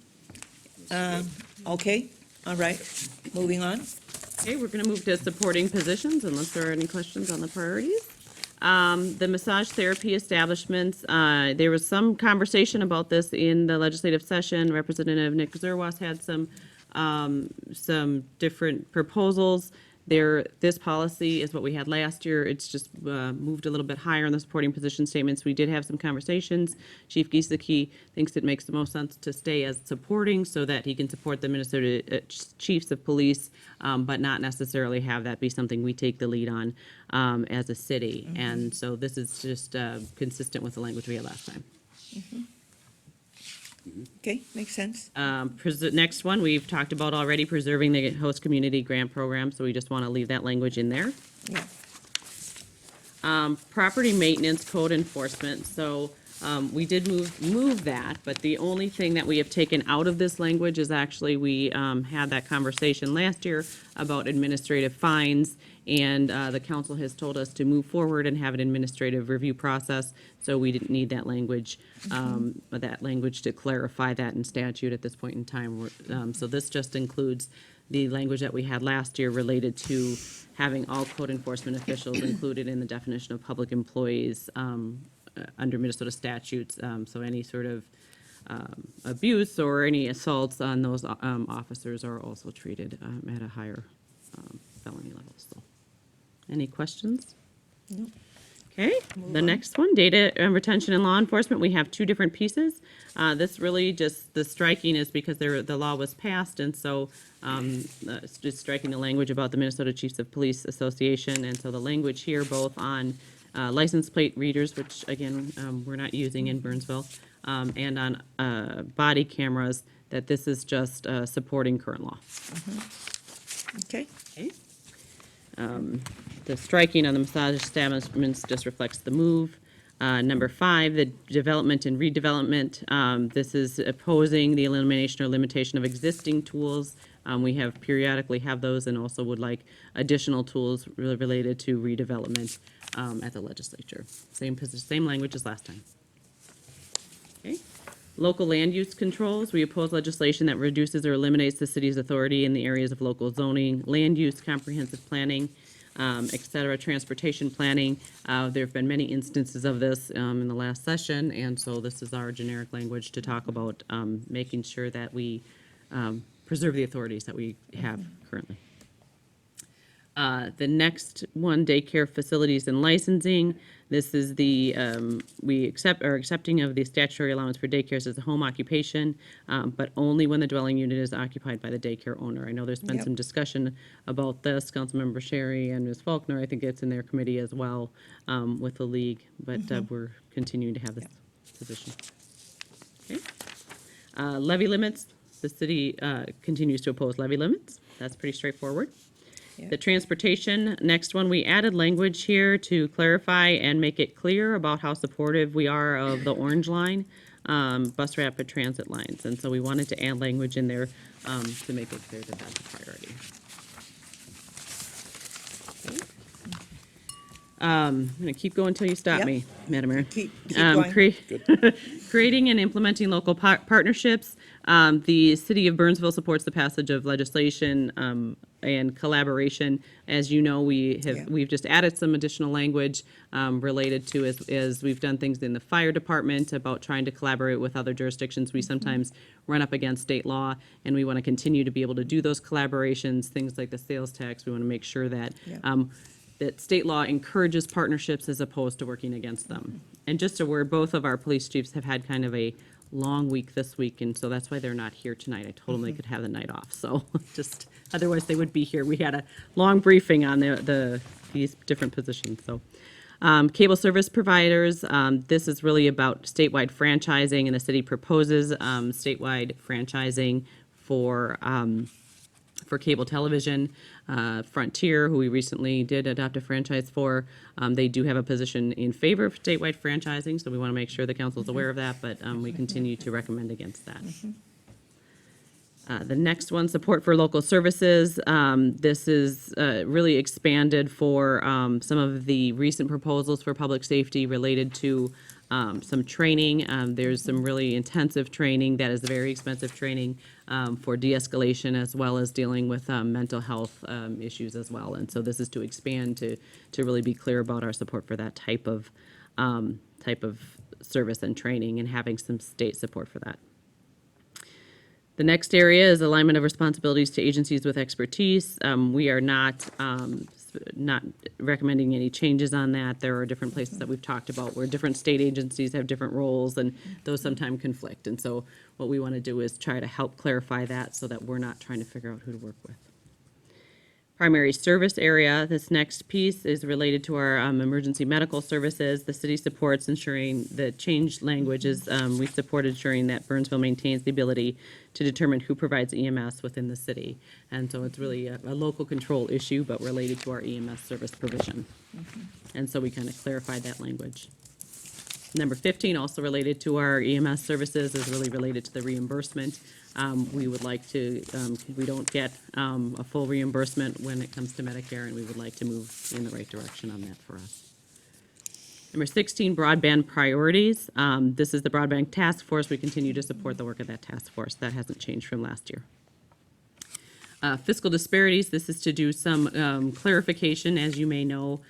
Okay, all right, moving on. Okay, we're going to move to supporting positions unless there are any questions on the priorities. The massage therapy establishments, there was some conversation about this in the legislative session. Representative Nick Zerwas had some different proposals. This policy is what we had last year. It's just moved a little bit higher in the supporting position statements. We did have some conversations. Chief Giesecke thinks it makes the most sense to stay as supporting so that he can support the Minnesota chiefs of police, but not necessarily have that be something we take the lead on as a city. And so this is just consistent with the language we had last time. Okay, makes sense. Next one, we've talked about already, preserving the host community grant program, so we just want to leave that language in there. Yeah. Property maintenance code enforcement, so we did move that, but the only thing that we have taken out of this language is actually, we had that conversation last year about administrative fines, and the council has told us to move forward and have an administrative review process, so we didn't need that language, to clarify that in statute at this point in time. So this just includes the language that we had last year related to having all code enforcement officials included in the definition of public employees under Minnesota statutes. So any sort of abuse or any assaults on those officers are also treated at a higher felony level. So, any questions? No. Okay, the next one, data retention and law enforcement, we have two different pieces. This really just, the striking is because the law was passed, and so it's just striking the language about the Minnesota Chiefs of Police Association, and so the language here both on license plate readers, which again, we're not using in Burnsville, and on body cameras, that this is just supporting current law. Okay. Okay. The striking on the massage establishments just reflects the move. Number 5, the development and redevelopment. This is opposing the elimination or limitation of existing tools. We have periodically have those, and also would like additional tools related to redevelopment at the legislature. Same language as last time. Okay. Local land use controls, we oppose legislation that reduces or eliminates the city's authority in the areas of local zoning, land use, comprehensive planning, et cetera, transportation planning. There have been many instances of this in the last session, and so this is our generic language to talk about making sure that we preserve the authorities that we have currently. The next one, daycare facilities and licensing. This is the, we are accepting of the statutory allowance for daycares as a home occupation, but only when the dwelling unit is occupied by the daycare owner. I know there's been Yep. some discussion about this, Councilmember Sherry and Ms. Faulkner, I think it's in their committee as well, with the league, but we're continuing to have this position. Okay. Levy limits, the city continues to oppose levy limits. That's pretty straightforward. The transportation, next one, we added language here to clarify and make it clear about how supportive we are of the Orange Line, bus rapid transit lines. And so we wanted to add language in there to make it clear that that's a priority. I'm going to keep going until you stop Yep. me, Madam Mayor. Keep going. Creating and implementing local partnerships. The city of Burnsville supports the passage of legislation and collaboration. As you know, we've just added some additional language related to as we've done things in the fire department about trying to collaborate with other jurisdictions. We sometimes run up against state law, and we want to continue to be able to do those collaborations, things like the sales tax. We want to make sure that that state law encourages partnerships as opposed to working against them. And just a word, both of our police chiefs have had kind of a long week this week, and so that's why they're not here tonight. I told them they could have the night off, so just, otherwise they would be here. We had a long briefing on these different positions, so. Cable service providers, this is really about statewide franchising, and the city proposes statewide franchising for cable television. Frontier, who we recently did adopt a franchise for, they do have a position in favor of statewide franchising, so we want to make sure the council is aware of that, but we continue to recommend against that. The next one, support for local services. This is really expanded for some of the recent proposals for public safety related to some training. There's some really intensive training that is very expensive training for de-escalation as well as dealing with mental health issues as well. And so this is to expand to really be clear about our support for that type of service and training, and having some state support for that. The next area is alignment of responsibilities to agencies with expertise. We are not recommending any changes on that. There are different places that we've talked about where different state agencies have different roles, and those sometimes conflict. And so what we want to do is try to help clarify that so that we're not trying to figure out who to work with. Primary service area, this next piece is related to our emergency medical services. The city supports ensuring the change language is, we support ensuring that Burnsville maintains the ability to determine who provides EMS within the city. And so it's really a local control issue, but related to our EMS service provision. And so we kind of clarified that language. Number 15, also related to our EMS services, is really related to the reimbursement. We would like to, we don't get a full reimbursement when it comes to Medicare, and we would like to move in the right direction on that for us. Number 16, broadband priorities. This is the broadband task force. We continue to support the work of that task force. That hasn't changed from last year. Fiscal disparities, this is to do some clarification. As you may know,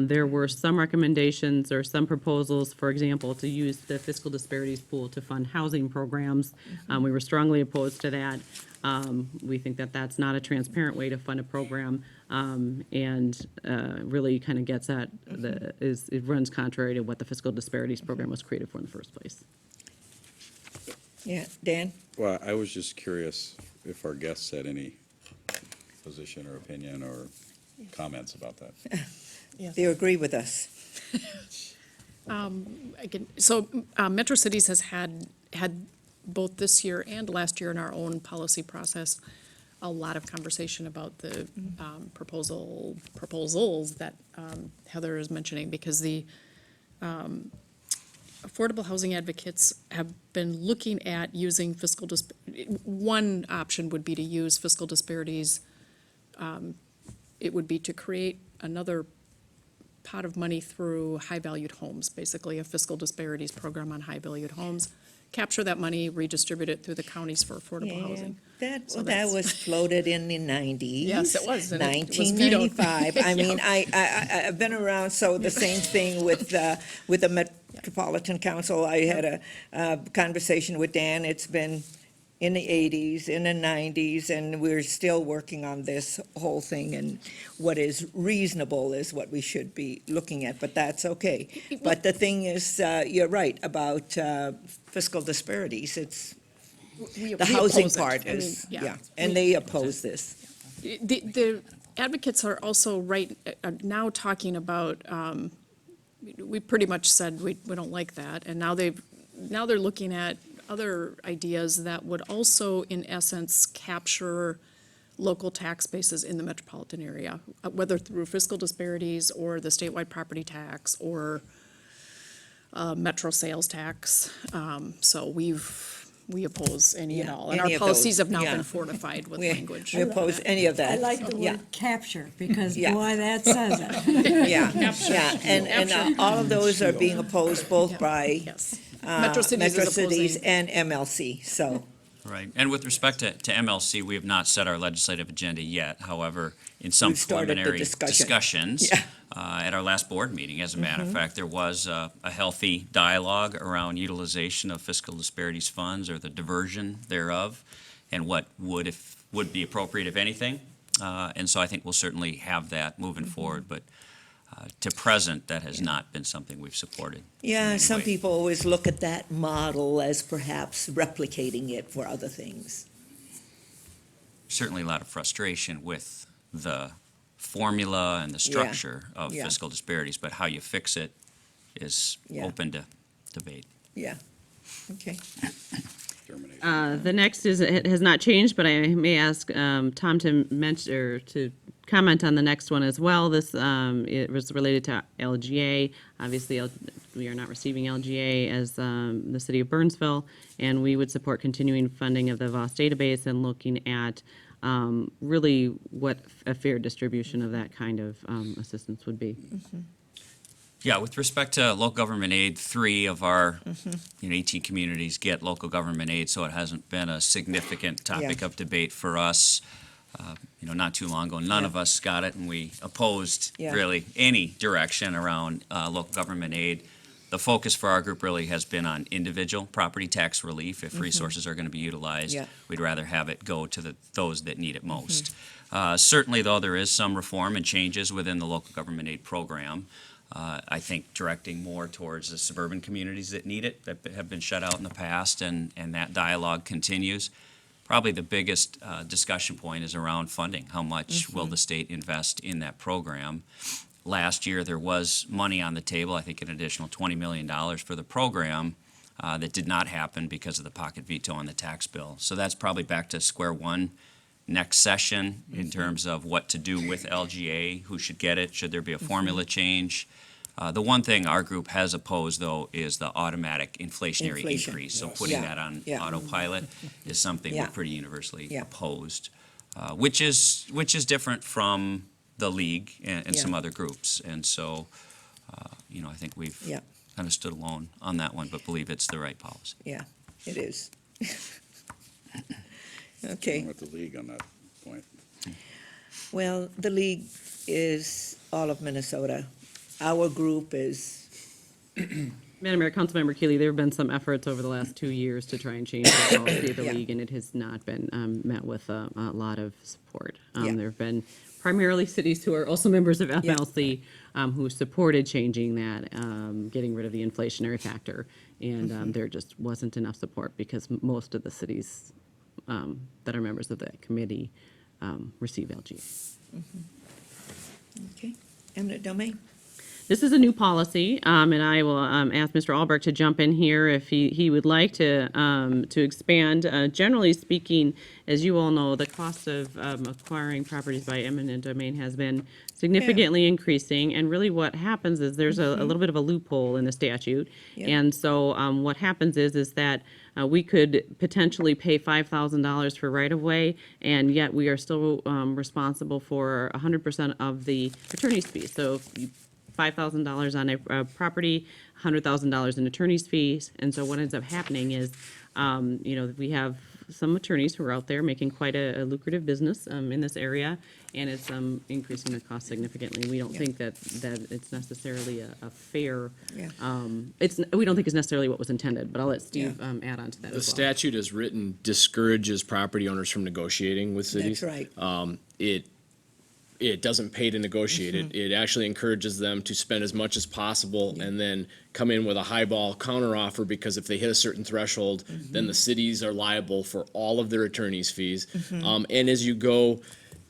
there were some recommendations or some proposals, for example, to use the fiscal disparities pool to fund housing programs. We were strongly opposed to that. We think that that's not a transparent way to fund a program, and really kind of gets at it runs contrary to what the fiscal disparities program was created for in the first place. Yeah, Dan? Well, I was just curious if our guests had any position or opinion or comments about that. They agree with us. Metro Cities has had both this year and last year in our own policy process, a lot of conversation about the proposals that Heather is mentioning, because the affordable housing advocates have been looking at using fiscal one option would be to use fiscal disparities. It would be to create another pot of money through high-valued homes, basically a fiscal disparities program on high-valued homes. Capture that money, redistribute it through the counties for affordable housing. That was floated in the 90s. Yes, it was. And it was vetoed. 1995. I mean, I've been around, so the same thing with the Metropolitan Council. I had a conversation with Dan. It's been in the 80s, in the 90s, and we're still working on this whole thing, and what is reasonable is what we should be looking at, but that's okay. But the thing is, you're right about fiscal disparities. It's, the housing part is, and they oppose this. The advocates are also now talking about, we pretty much said we don't like that, and now they're looking at other ideas that would also, in essence, capture local tax bases in the metropolitan area, whether through fiscal disparities or the statewide property tax or metro sales tax. So we oppose any and all, and our policies have now been fortified with language. We oppose any of that. I like the word capture, because Yeah. boy, that says it. Yeah, and all of those are being opposed both by Metro Cities is Cities opposing. and MLC, so. Right, and with respect to MLC, we have not set our legislative agenda yet. However, in some We've started the preliminary discussion. discussions Yeah. at our last board meeting, as a matter of fact, there was a healthy dialogue around utilization of fiscal disparities funds or the diversion thereof, and what would be appropriate, if anything. And so I think we'll certainly have that moving forward, but to present, that has not been something we've supported. Yeah, some people always look at that model as perhaps replicating it for other things. Certainly a lot of frustration with the formula and the structure of Yeah. fiscal disparities, but how you fix it is Yeah. open to debate. Yeah, okay. The next is, it has not changed, but I may ask Tom to mention, or to comment on the next one as well. This, it was related to LGA. Obviously, we are not receiving LGA as the city of Burnsville, and we would support continuing funding of the VOS database and looking at really what a fair distribution of that kind of assistance would be. Yeah, with respect to local government aid, 3 of our 18 communities get local government aid, so it hasn't been a significant topic of debate for us. Not too long ago, none of us got it, and we opposed really any direction around local government aid. The focus for our group really has been on individual property tax relief. If resources are going to be utilized, Yeah. we'd rather have it go to those that need it most. Certainly, though, there is some reform and changes within the local government aid program. I think directing more towards the suburban communities that need it, that have been shut out in the past, and that dialogue continues. Probably the biggest discussion point is around funding. How much will the state invest in that program? Last year, there was money on the table, I think an additional $20 million for the program that did not happen because of the pocket veto on the tax bill. So that's probably back to square one next session in terms of what to do with LGA, who should get it, should there be a formula change. The one thing our group has opposed, though, is the automatic inflationary Inflation. increase. So Yes. putting Yeah. that on Yeah. autopilot is something Yeah. we're pretty universally Yeah. opposed, which is different from the league and Yeah. some other groups. And so, I think we've Yeah. kind of stood alone on that one, but believe it's the right policy. Yeah, it is. Okay. I'm with the league on that point. Well, the league is all of Minnesota. Our group is, Madam Mayor, Councilmember Keeley, there have been some efforts over the last 2 years to try and change the policy of the Yeah. league, and it has not been met with a lot of support. Yeah. There have been primarily cities who are also members of FLC who supported changing that, getting rid of the inflationary factor, and there just wasn't enough support because most of the cities that are members of that committee receive LG. okay, eminent domain. This is a new policy, and I will ask Mr. Albrecht to jump in here if he would like to expand. Generally speaking, as you all know, the cost of acquiring properties by eminent domain has been significantly increasing, and really what happens is there's a little bit of a loophole in the statute. Yeah. And so what happens is that we could potentially pay $5,000 for right-of-way, and yet we are still responsible for 100% of the attorney's fees. So if you $5,000 on a property, $100,000 in attorney's fees. And so what ends up happening is, we have some attorneys who are out there making quite a lucrative business in this area, and it's increasing the cost significantly. We don't think that it's necessarily a fair, Yeah. we don't think it's necessarily what was intended, but I'll let Steve add on to that The as well. statute as written discourages property owners from negotiating with cities. That's right. It doesn't pay to negotiate it. It actually encourages them to spend as much as possible and then come in with a highball counteroffer, because if they hit a certain threshold, then the cities are liable for all of their attorney's fees. And as you go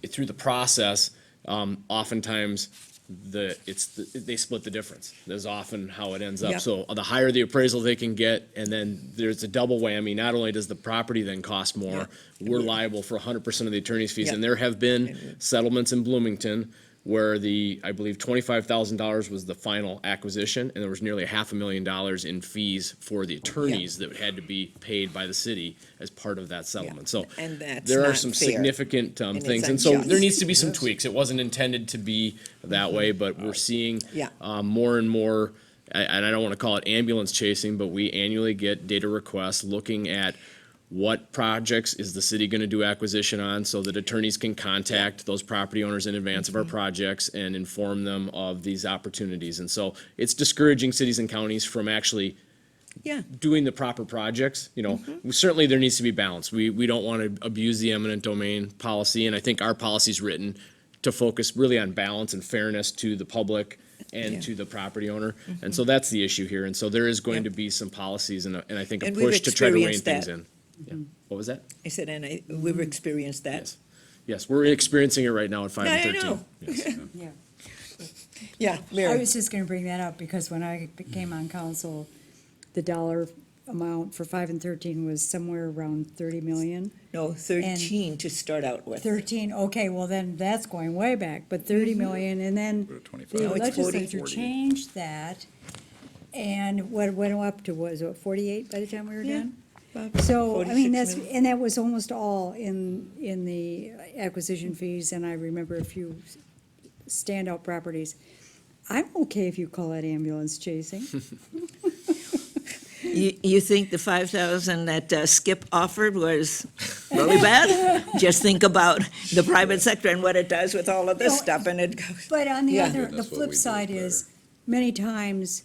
through the process, oftentimes they split the difference. That's often how it ends up. Yep. So the higher the appraisal they can get, and then there's a double whammy. Not only does the property then cost more, we're liable for 100% of the attorney's fees. Yep. And there have been settlements in Bloomington where I believe $25,000 was the final acquisition, and there was nearly $500,000 in fees for the attorneys that had to be paid by the city as part of that settlement. So And that's there are not some fair. significant it's things, and so there unjust. needs to be some tweaks. It wasn't intended to be that way, but we're seeing Yeah. more and more, and I don't want to call it ambulance chasing, but we annually get data requests looking at what projects is the city going to do acquisition on, so that attorneys can contact those property owners in advance of our projects and inform them of these opportunities. And so it's discouraging cities and counties from actually Yeah. doing the proper projects. Certainly there needs to be balance. We don't want to abuse the eminent domain policy, and I think our policy's written to focus really on balance and fairness to the public and Yeah. to the property owner. And so that's the issue here. And so there is going to be some policies and I think a And we've push to try to rein experienced things that. in. Yeah. What was that? I said, we've experienced that. Yes. Yes, we're experiencing it right now at 5 and Yeah, I 13. know. Yeah. Yeah, I Mary. was just gonna bring that up, because when I came on council, the dollar amount for 5 and 13 was somewhere around 30 million. No, 13 to start out with. 13, okay, well then, that's going way back, but 30 million, and then the No, it's 40. legislature changed that, and what it went up to, was it 48 by the time we were done? So, I mean, 46 that's, million. and that was almost all in the acquisition fees, and I remember a few standout properties. I'm okay if you call that ambulance chasing. You think the 5,000 that Skip offered was really bad? Just think about the private sector and what it does with all of this No, stuff, and it goes. But on the Yeah. other, the That's what flip we do side better. is, many times,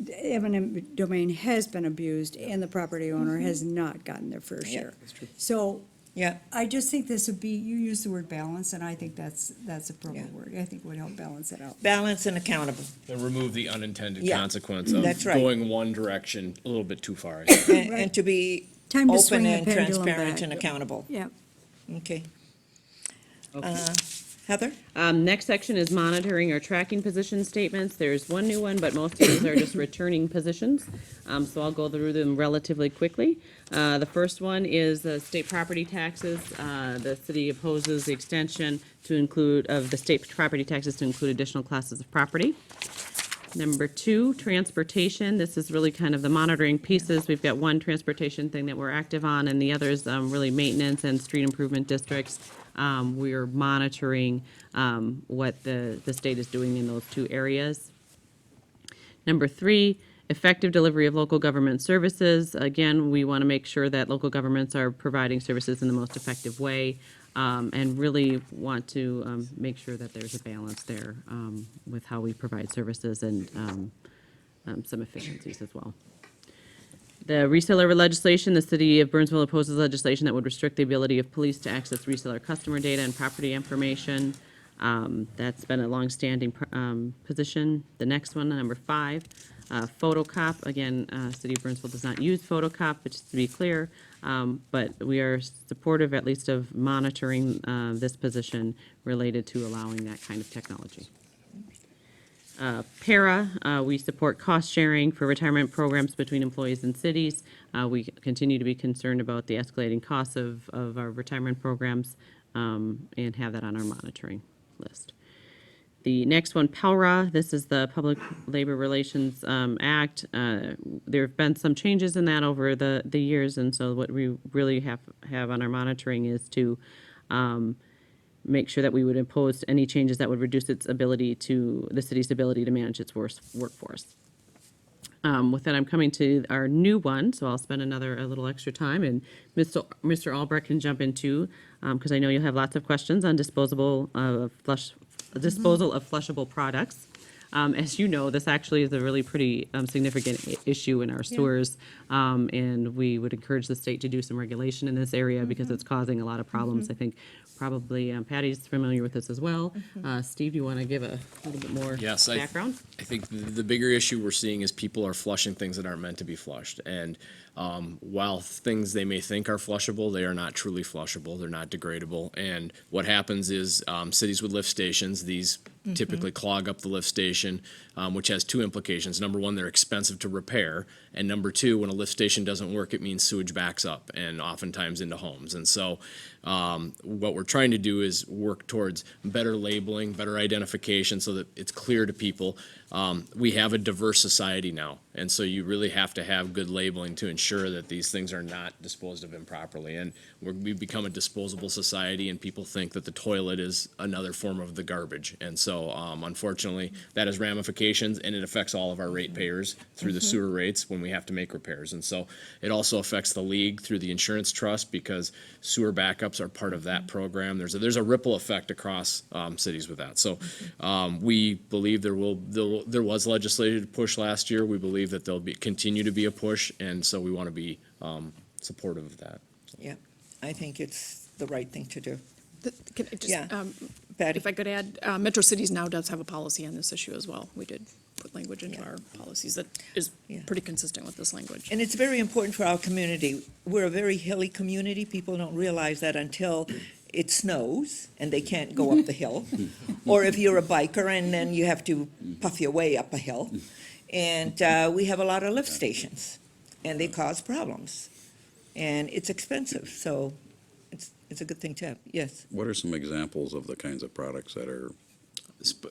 the eminent domain has been abused and the property owner has not gotten their fair share. So Yeah, I just think this would be, you use the word balance, and I think that's appropriate word. I think would help balance it out. balance and accountable. And remove the unintended Yeah, consequence of that's right. going one direction a little bit too far. And to be Time to open swing the and pendulum transparent back. and accountable. Yeah. Okay. Heather? Next section is monitoring or tracking position statements. There's one new one, but most of these are just returning positions. So I'll go through them relatively quickly. The first one is the state property taxes. The city opposes the extension to include, of the state property taxes to include additional classes of property. Number 2, transportation. This is really kind of the monitoring pieces. We've got one transportation thing that we're active on, and the other is really maintenance and street improvement districts. We're monitoring what the state is doing in those two areas. Number 3, effective delivery of local government services. Again, we want to make sure that local governments are providing services in the most effective way, and really want to make sure that there's a balance there with how we provide services and some efficiencies as well. The reseller legislation, the city of Burnsville opposes legislation that would restrict the ability of police to access reseller customer data and property information. That's been a longstanding position. The next one, number 5, photocop. Again, city of Burnsville does not use photocop, but just to be clear, but we are supportive at least of monitoring this position related to allowing that kind of technology. Para, we support cost sharing for retirement programs between employees and cities. We continue to be concerned about the escalating costs of our retirement programs and have that on our monitoring list. The next one, PELRA, this is the Public Labor Relations Act. There have been some changes in that over the years, and so what we really have on our monitoring is to make sure that we would impose any changes that would reduce its ability to, the city's ability to manage its workforce. With that, I'm coming to our new one, so I'll spend a little extra time, and Mr. Albrecht can jump in too, because I know you'll have lots of questions on disposal of flushable products. As you know, this actually is a really pretty significant issue in our sewers, and we would encourage the state to do some regulation in this area because it's causing a lot of problems. I think probably Patty's familiar with this as well. Steve, you want to give a little bit more background? I think the bigger issue we're seeing is people are flushing things that aren't meant to be flushed. And while things they may think are flushable, they are not truly flushable. They're not degradable. And what happens is cities with lift stations, these typically clog up the lift station, which has 2 implications. Number 1, they're expensive to repair. And number 2, when a lift station doesn't work, it means sewage backs up and oftentimes into homes. And so what we're trying to do is work towards better labeling, better identification so that it's clear to people. We have a diverse society now, and so you really have to have good labeling to ensure that these things are not disposed of improperly. And we've become a disposable society, and people think that the toilet is another form of the garbage. And so, unfortunately, that has ramifications, and it affects all of our ratepayers through the sewer rates when we have to make repairs. And so it also affects the league through the insurance trust because sewer backups are part of that program. There's a ripple effect across cities with that. So we believe there was legislative push last year. We believe that there'll continue to be a push, and so we want to be supportive of that. Yeah, I think it's the right thing to do. Can I just, Yeah. Patty? if I could add, Metro Cities now does have a policy on this issue as well. We did put language into our policies that is pretty consistent with this language. And it's very important for our community. We're a very hilly community. People don't realize that until it snows and they can't go up the hill. Or if you're a biker and then you have to puff your way up a hill. And we have a lot of lift stations and they cause problems. And it's expensive, so it's a good thing to have. Yes. What are some examples of the kinds of products that are?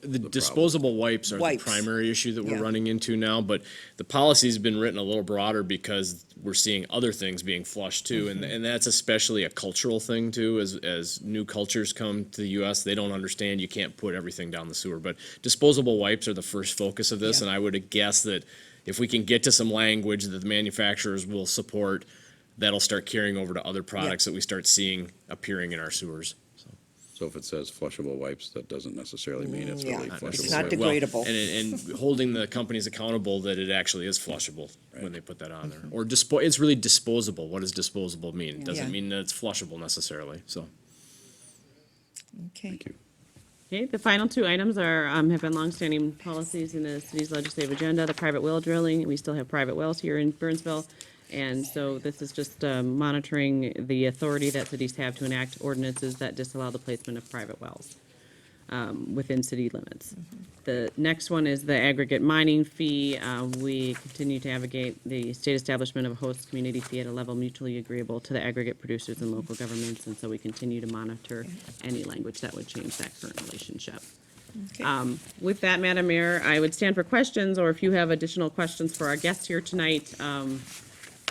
The disposable wipes are the primary issue that we're running into now, but the policy's been written a little broader because we're seeing other things being flushed too, and that's especially a cultural thing too. As new cultures come to the U.S., they don't understand you can't put everything down the sewer. But disposable wipes are the first focus of this, and I would guess that if we can get to some language that the manufacturers will support, that'll start carrying over to other products that we start seeing appearing in our sewers. So if it says flushable wipes, that doesn't necessarily mean it's Yeah, really it's flushable. not wipe. degradable. And holding the companies accountable that it actually is flushable when they put that on there. Or it's really disposable. What does disposable mean? It Yeah. doesn't mean that it's flushable necessarily, so. Okay. Thank you. Okay, the final two items are, have been longstanding policies in the city's legislative agenda, the private well drilling. We still have private wells here in Burnsville. And so this is just monitoring the authority that cities have to enact ordinances that disallow the placement of private wells within city limits. The next one is the aggregate mining fee. We continue to advocate the state establishment of a host community fee at a level mutually agreeable to the aggregate producers and local governments. And so we continue to monitor any language that would change that current relationship. Okay. With that, Madam Mayor, I would stand for questions, or if you have additional questions for our guests here tonight,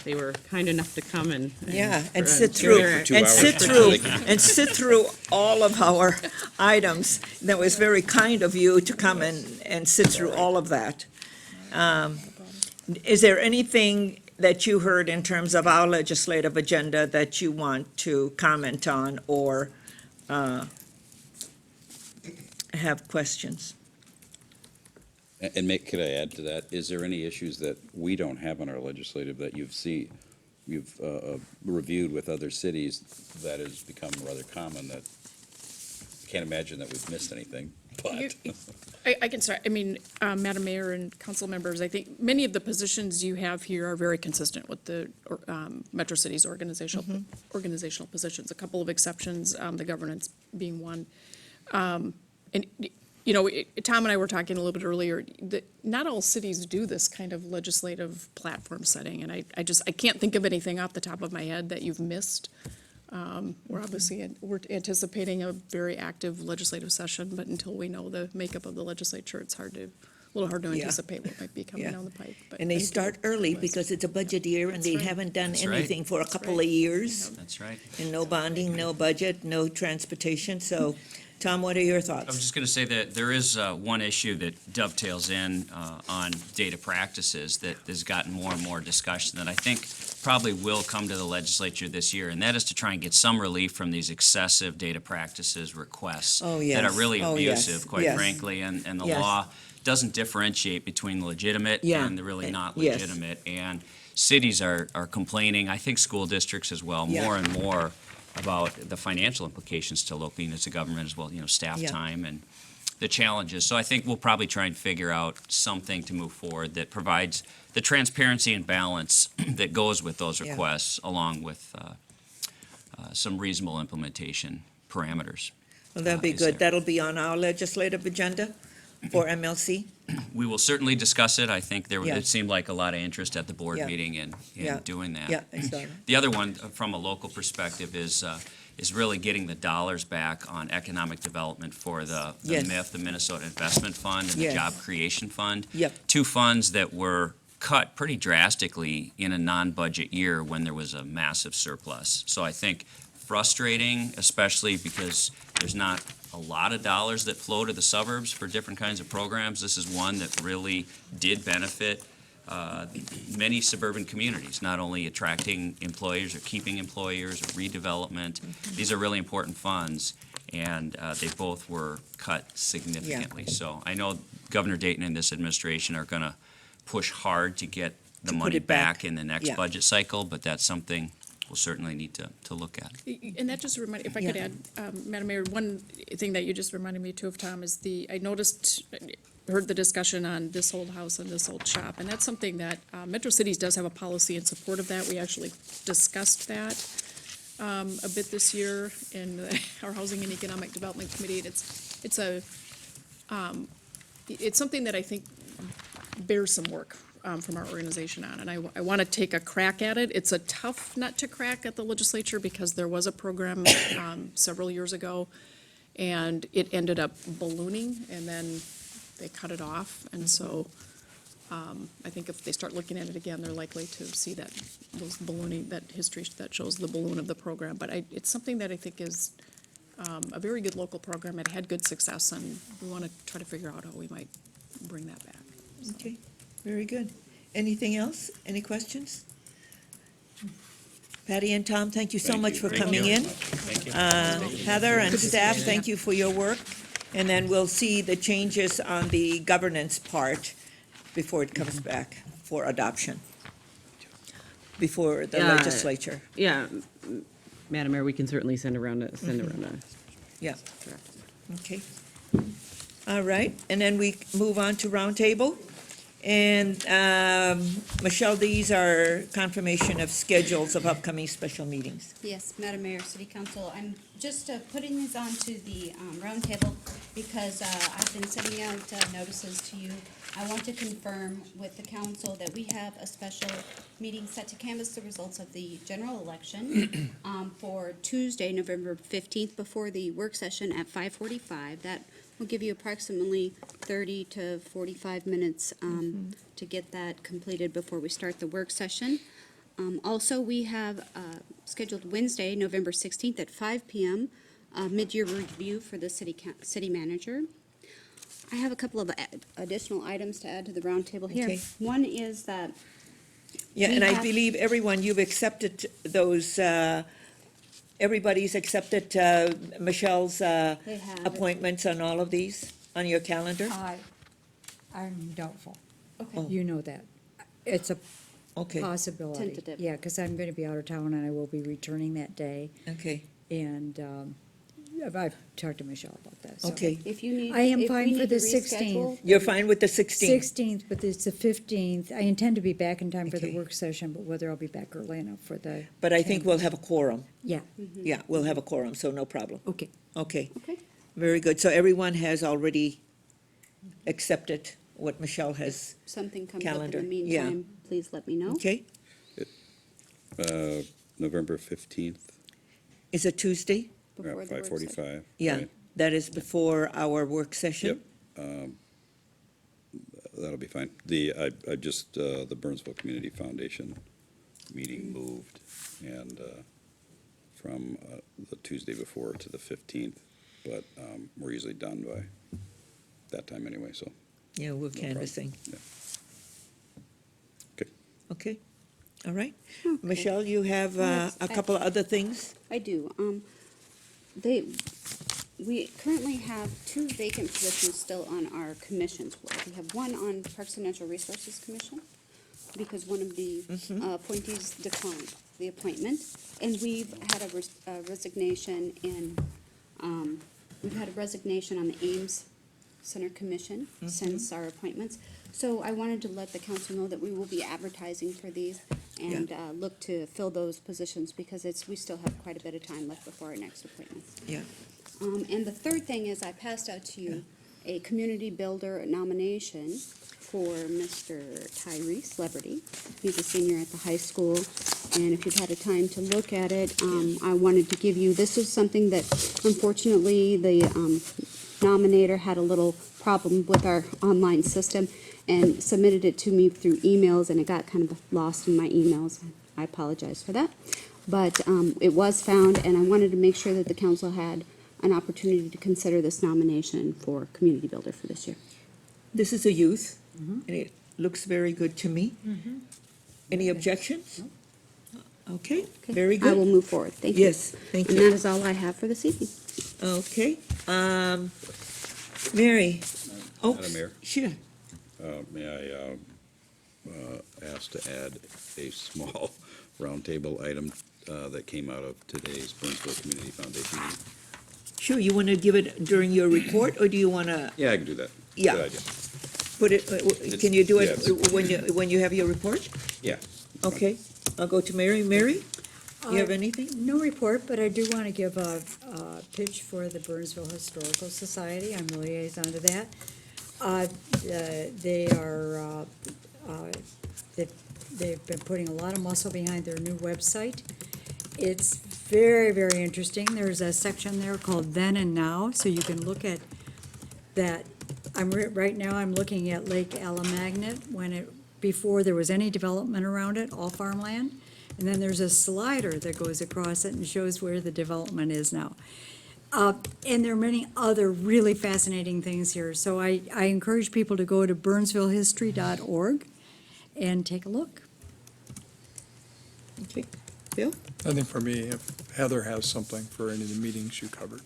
they were kind enough to come and. Yeah, and for- sit for through, their- and sit through all of our items. That was very kind of you to come and sit through all of that. Is there anything that you heard in terms of our legislative agenda that you want to comment on or have questions? And could I add to that, is there any issues that we don't have on our legislative that you've reviewed with other cities that has become rather common that, can't imagine that we've missed anything, but. I can start. I mean, Madam Mayor and council members, I think many of the positions you have here are very consistent with the Metro Cities organizational positions. A couple of exceptions, the governance being one. And, you know, Tom and I were talking a little bit earlier, that not all cities do this kind of legislative platform setting. And I can't think of anything off the top of my head that you've missed. We're anticipating a very active legislative session, but until we know the makeup of the legislature, it's a little hard to Yeah. anticipate what might be coming Yeah. down the pipe. But And they thank you. start early because it's a budget year and they haven't done That's right. anything for a couple of years. That's right. And no bonding, no budget, no transportation. So, Tom, what are your I was thoughts? just going to say that there is one issue that dovetails in on data practices that has gotten more and more discussion that I think probably will come to the legislature this year, and that is to try and get some relief from these excessive data practices requests Oh, that are yes. really Oh, yes. abusive, quite Yes. frankly, and the Yes. law doesn't differentiate between legitimate Yeah. and the really not Yes. legitimate. And cities are complaining, I think school districts as well, Yeah. more and more about the financial implications to local units of government as well, staff Yeah. time and the challenges. So I think we'll probably try and figure out something to move forward that provides the transparency and balance that goes with those Yeah. requests, along with some reasonable implementation parameters. Well, that'd be is good. there. That'll be on our legislative agenda for MLC. We will certainly discuss it. I think Yeah. it seemed like a lot of interest at the board Yeah. meeting in Yeah. doing that. Yeah, I saw that. The other one, from a local perspective, is really getting the dollars back on economic development for the Yes. MIF, the Minnesota Investment Fund, and the Yes. Job Creation Fund. Yep. Two funds that were cut pretty drastically in a non-budget year when there was a massive surplus. So I think frustrating, especially because there's not a lot of dollars that flow to the suburbs for different kinds of programs. This is one that really did benefit many suburban communities, not only attracting employers or keeping employers or redevelopment. These are really important funds, and they both were cut significantly. So I know Governor Dayton and this administration are going to push hard to get the To put money it back. back in the next Yeah. budget cycle, but that's something we'll certainly need to look at. And that just reminded, if I could Yeah. add, Madam Mayor, one thing that you just reminded me too of, Tom, is I heard the discussion on this old house and this old shop, and that's something that Metro Cities does have a policy in support of that. We actually discussed that a bit this year in our Housing and Economic Development Committee, and it's something that I think bears some work from our organization on, and I want to take a crack at it. It's a tough nut to crack at the legislature because there was a program several years ago, and it ended up ballooning, and then they cut it off, and so I think if they start looking at it again, they're likely to see that history that shows the balloon of the program. But it's something that I think is a very good local program. It had good success, and we want to try to figure out how we might bring that back. So. Okay, very good. Anything else? Any questions? Patty and Tom, thank you so Thank much you. for Thank coming you. in. Heather and staff, thank you for your work. And then we'll see the changes on the governance part before it comes back for adoption, before the Yeah. legislature. Yeah, Madam Mayor, we can certainly send around a. Yeah. Okay. All right, and then we move on to roundtable. And Michelle, these are confirmation of schedules of upcoming special meetings. Yes, Madam Mayor, City Council, I'm just putting these onto the roundtable because I've been sending out notices to you. I want to confirm with the council that we have a special meeting set to canvass the results of the general election for Tuesday, November 15th, before the work session at 5:45. That will give you approximately 30 to 45 minutes to get that completed before we start the work session. Also, we have scheduled Wednesday, November 16th at 5 p.m., mid-year review for the city manager. I have a couple of additional items to add to the roundtable here. Okay. One is that Yeah, we and I have- believe everyone, you've accepted those, everybody's accepted Michelle's have. appointments on all of these, on your calendar? I'm doubtful. Okay. You know that. It's a Okay, possibility. Tentative. Yeah, because I'm going to be out of town and I will be returning that day. okay, And I've talked to Michelle about that. so. okay. if you need. I am if we fine for need the to 16th. reschedule, You're fine with the 16th? 16th, but it's the 15th. I intend to be back in time for the Okay. work session, but whether I'll be back early enough for the. But I think we'll have a quorum. Yeah, Yeah, we'll have a quorum, so no problem. okay. Okay, Okay. very good. So everyone has already accepted what Michelle has, Something comes up in Calendar, the yeah. meantime, please let me know. okay? November 15th, Is it Tuesday? Before at the work session. 5:45. Yeah, right? that is before our work session? Yep. That'll be fine. I just, the Burnsville Community Foundation meeting moved and from the Tuesday before to the 15th, but we're usually done by that time anyway, so. Yeah, we're problem. canvassing. Yeah. Okay. Okay, all right. Michelle, you have Yes, a couple of other things? I do. We currently have 2 vacant positions still on our commissions. We have one on Parks and Natural Resources Commission, because one of the appointees declined the appointment. And we've had a resignation on the Ames Center Commission since our appointments. So I wanted to let the council know that we will be advertising for these and look to fill those positions, because we still have quite a bit of time left before our next appointments. Yeah. And the third thing is I passed out to you a community builder nomination for Mr. Tyrese Leverty. He's a senior at the high school, and if you've had a time to look at it, I wanted to give you, this is something that unfortunately the nominator had a little problem with our online system and submitted it to me through emails, and it got kind of lost in my emails. I apologize for that. But it was found, and I wanted to make sure that the council had an opportunity to consider this nomination for community builder for this year. This is a youth, and it looks very good to me. Any objections? Okay, very I will good. move forward. Thank you. Yes, thank And you. that is all I have for this evening. Okay, Mary? Oh, Madam Mayor? sure. May I ask to add a small roundtable item that came out of today's Burnsville Community Foundation meeting? Sure, you want to give it during your report, or do you want to Yeah, I can do that. Yeah. Good idea. put it, can you do yeah, it when you have your report? Yeah. Okay, I'll go to Mary. Mary, you have anything? No report, but I do want to give a pitch for the Burnsville Historical Society. I'm the liaison to that. They've been putting a lot of muscle behind their new website. It's very, very interesting. There's a section there called Then and Now, so you can look at that. Right now, I'm looking at Lake Alamagnet, before there was any development around it, all farmland. And then there's a slider that goes across it and shows where the development is now. And there are many other really fascinating things here. So I encourage people to go to burnsvillehistory.org and take a look. Okay, Bill? Nothing for me, if Heather has something for any of the meetings you covered.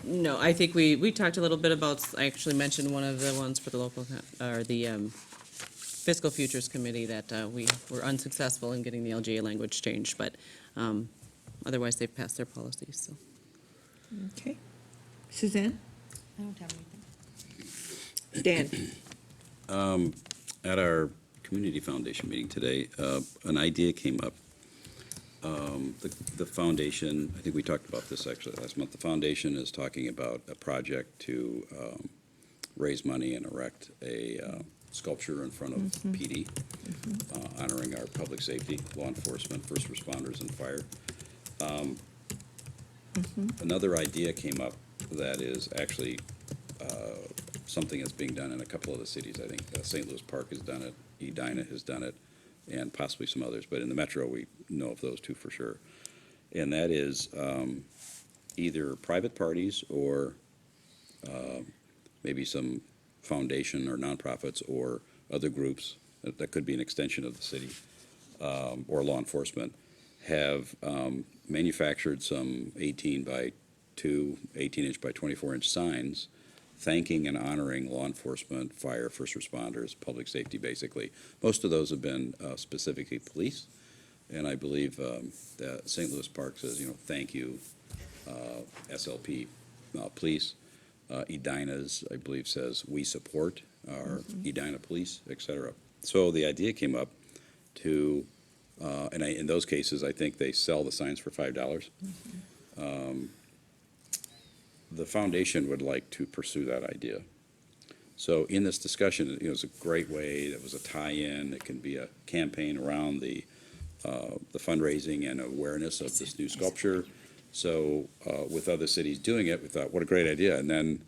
No, I think we talked a little bit about, I actually mentioned one of the ones for the local, or the Fiscal Futures Committee that we were unsuccessful in getting the LGA language changed, but otherwise they've passed their policies, so. Okay. Suzanne? I don't have anything. Dan? At our Community Foundation meeting today, an idea came up. The foundation, I think we talked about this actually last month, the foundation is talking about a project to raise money and erect a sculpture in front of PD, honoring our public safety, law enforcement, first responders, and fire. Another idea came up that is actually something that's being done in a couple of the cities. I think St. Louis Park has done it, Edina has done it, and possibly some others. But in the metro, we know of those two for sure. And that is either private parties or maybe some foundation or nonprofits or other groups, that could be an extension of the city, or law enforcement, have manufactured some 18 by 2, 18-inch by 24-inch signs thanking and honoring law enforcement, fire, first responders, public safety, basically. Most of those have been specifically police, and I believe that St. Louis Park says, thank you, SLP, police. Edina's, I believe, says, we support our Edina police, et cetera. So the idea came up to, and in those cases, I think they sell the signs for $5. The foundation would like to pursue that idea. So in this discussion, it's a great way, it was a tie-in, it can be a campaign around the fundraising and awareness of this new sculpture. So with other cities doing it, we thought, what a great idea. And then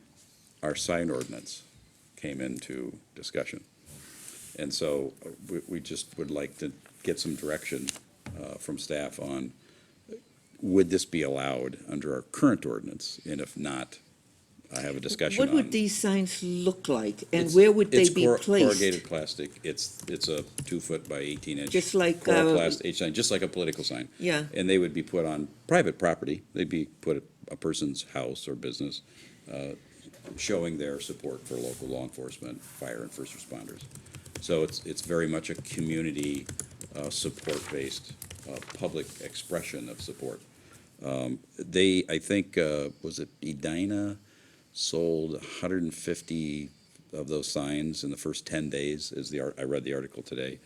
our sign ordinance came into discussion. And so we just would like to get some direction from staff on, would this be allowed under our current ordinance? And if not, I have a discussion on. What would these signs look like, and It's- where would they it's be placed? Corrugated plastic. It's a 2-foot by 18-inch. Just like, Coroplast sign, just like a political sign. Yeah. And they would be put on private property. They'd be put at a person's house or business, showing their support for local law enforcement, fire, and first responders. So it's very much a community support-based public expression of support. I think, was it Edina sold 150 of those signs in the first 10 days, I read the article today.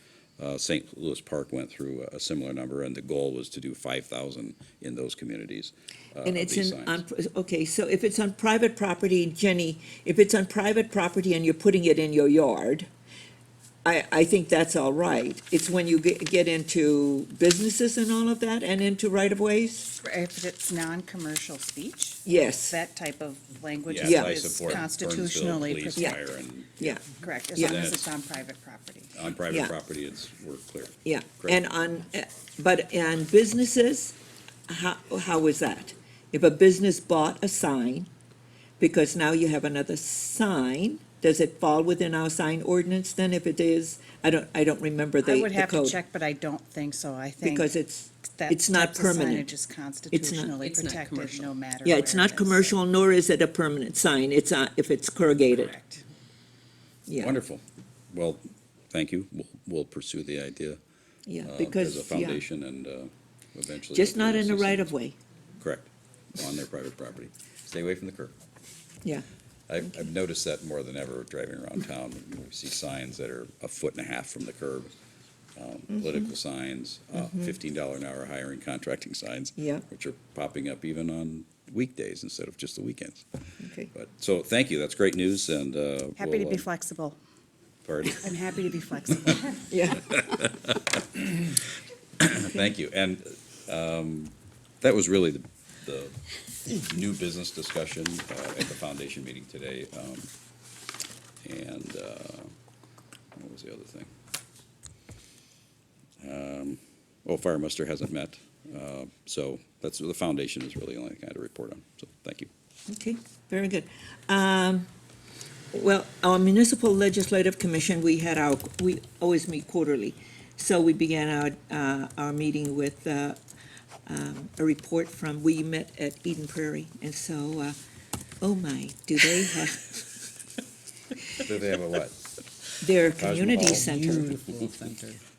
St. Louis Park went through a similar number, and the goal was to do 5,000 in those communities And of it's these in, signs. okay, so if it's on private property, Jenny, if it's on private property and you're putting it in your yard, I think that's all right. It's when you get into businesses and all of that, and into right-of-ways? If it's non-commercial speech, Yes, that type of language Yes, Yeah. I is support Burnsville constitutionally Police, protected. fire, and yeah, Correct, as Yeah. long as Then it's on private property. on private Yeah. property, we're clear. yeah. Correct. And but on businesses, how is that? If a business bought a sign, because now you have another sign, does it fall within our sign ordinance then? If it is, I don't remember the I code. would have to check, but I don't think so. I think Because it's that not types of permanent. signage is constitutionally It's not protected, commercial. no matter Yeah, where it's not it is. commercial, nor is it a permanent sign. It's, if it's corrugated. Correct. Yeah, Wonderful. Well, thank you. We'll pursue the idea yeah, as a because, yeah, foundation and eventually. just not hopefully in the assist them. right-of-way. Correct. On their private property. Stay away from the curb. Yeah. I've noticed that more than ever driving around town. We see signs that are 1.5 feet from the curb, political signs, $15 an hour hiring contracting signs. Yeah. Which are popping up even on weekdays instead of just the weekends. Okay. But, so, thank you. That's great news, and Happy to we'll, be flexible. pardon? I'm happy to be flexible. Yeah. Thank you. And that was really the new business discussion at the foundation meeting today. And what was the other thing? Fire muster hasn't met. So that's, the foundation is really the only thing I had to report on. So thank you. Okay, very good. Well, our Municipal Legislative Commission, we always meet quarterly. So we began our meeting with a report from, we met at Eden Prairie, and so, oh my, do they have Do they have a what? their Taj community Mahal. center.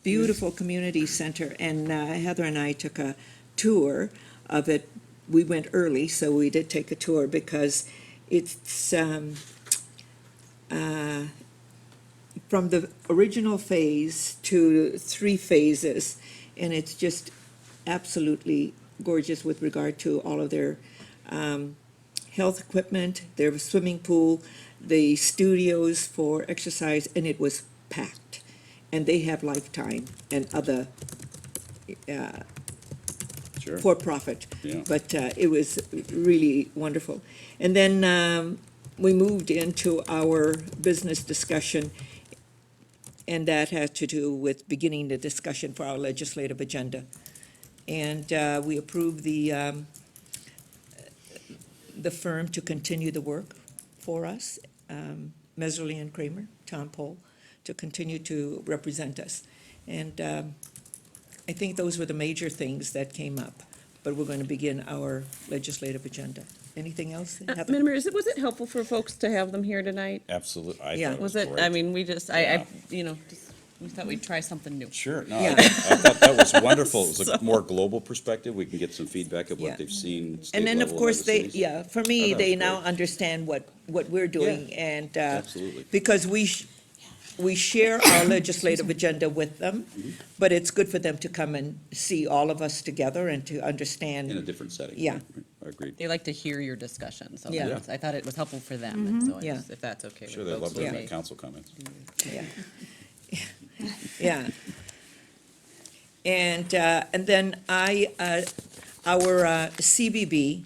Beautiful community center, and Heather and I took a tour of it. We went early, so we did take a tour because it's from the original phase to 3 phases, and it's just absolutely gorgeous with regard to all of their health equipment, their swimming pool, the studios for exercise, and it was packed. And they have Lifetime and other Sure. for-profit. Yeah. But it was really wonderful. And then we moved into our business discussion, and that had to do with beginning the discussion for our legislative agenda. And we approved the firm to continue the work for us, Messerly and Kramer, Tom Pohl, to continue to represent us. And I think those were the major things that came up, but we're going to begin our legislative agenda. Anything else? Heather? Madam Mayor, was it helpful for folks to have them here tonight? Absolutely. I Yeah. thought it was Was it, great. I mean, we just, Yeah. we thought we'd try something new. Sure, no, Yeah. I thought that was wonderful. It was a more global perspective. We can get some feedback of Yeah. what they've seen. state And then, of level course, other they, cities. yeah, for Oh, me, that they was now great. understand what we're doing, and Absolutely. because we share our legislative agenda with them, Mm-hmm. but it's good for them to come and see all of us together and to understand. In a different setting. Yeah. Right, I agreed. They like to hear your discussion, so Yeah. I thought it was helpful for them, and so Yeah. if that's okay with Sure, they folks love with looking me. at council comments. Yeah. Yeah. And then our CBB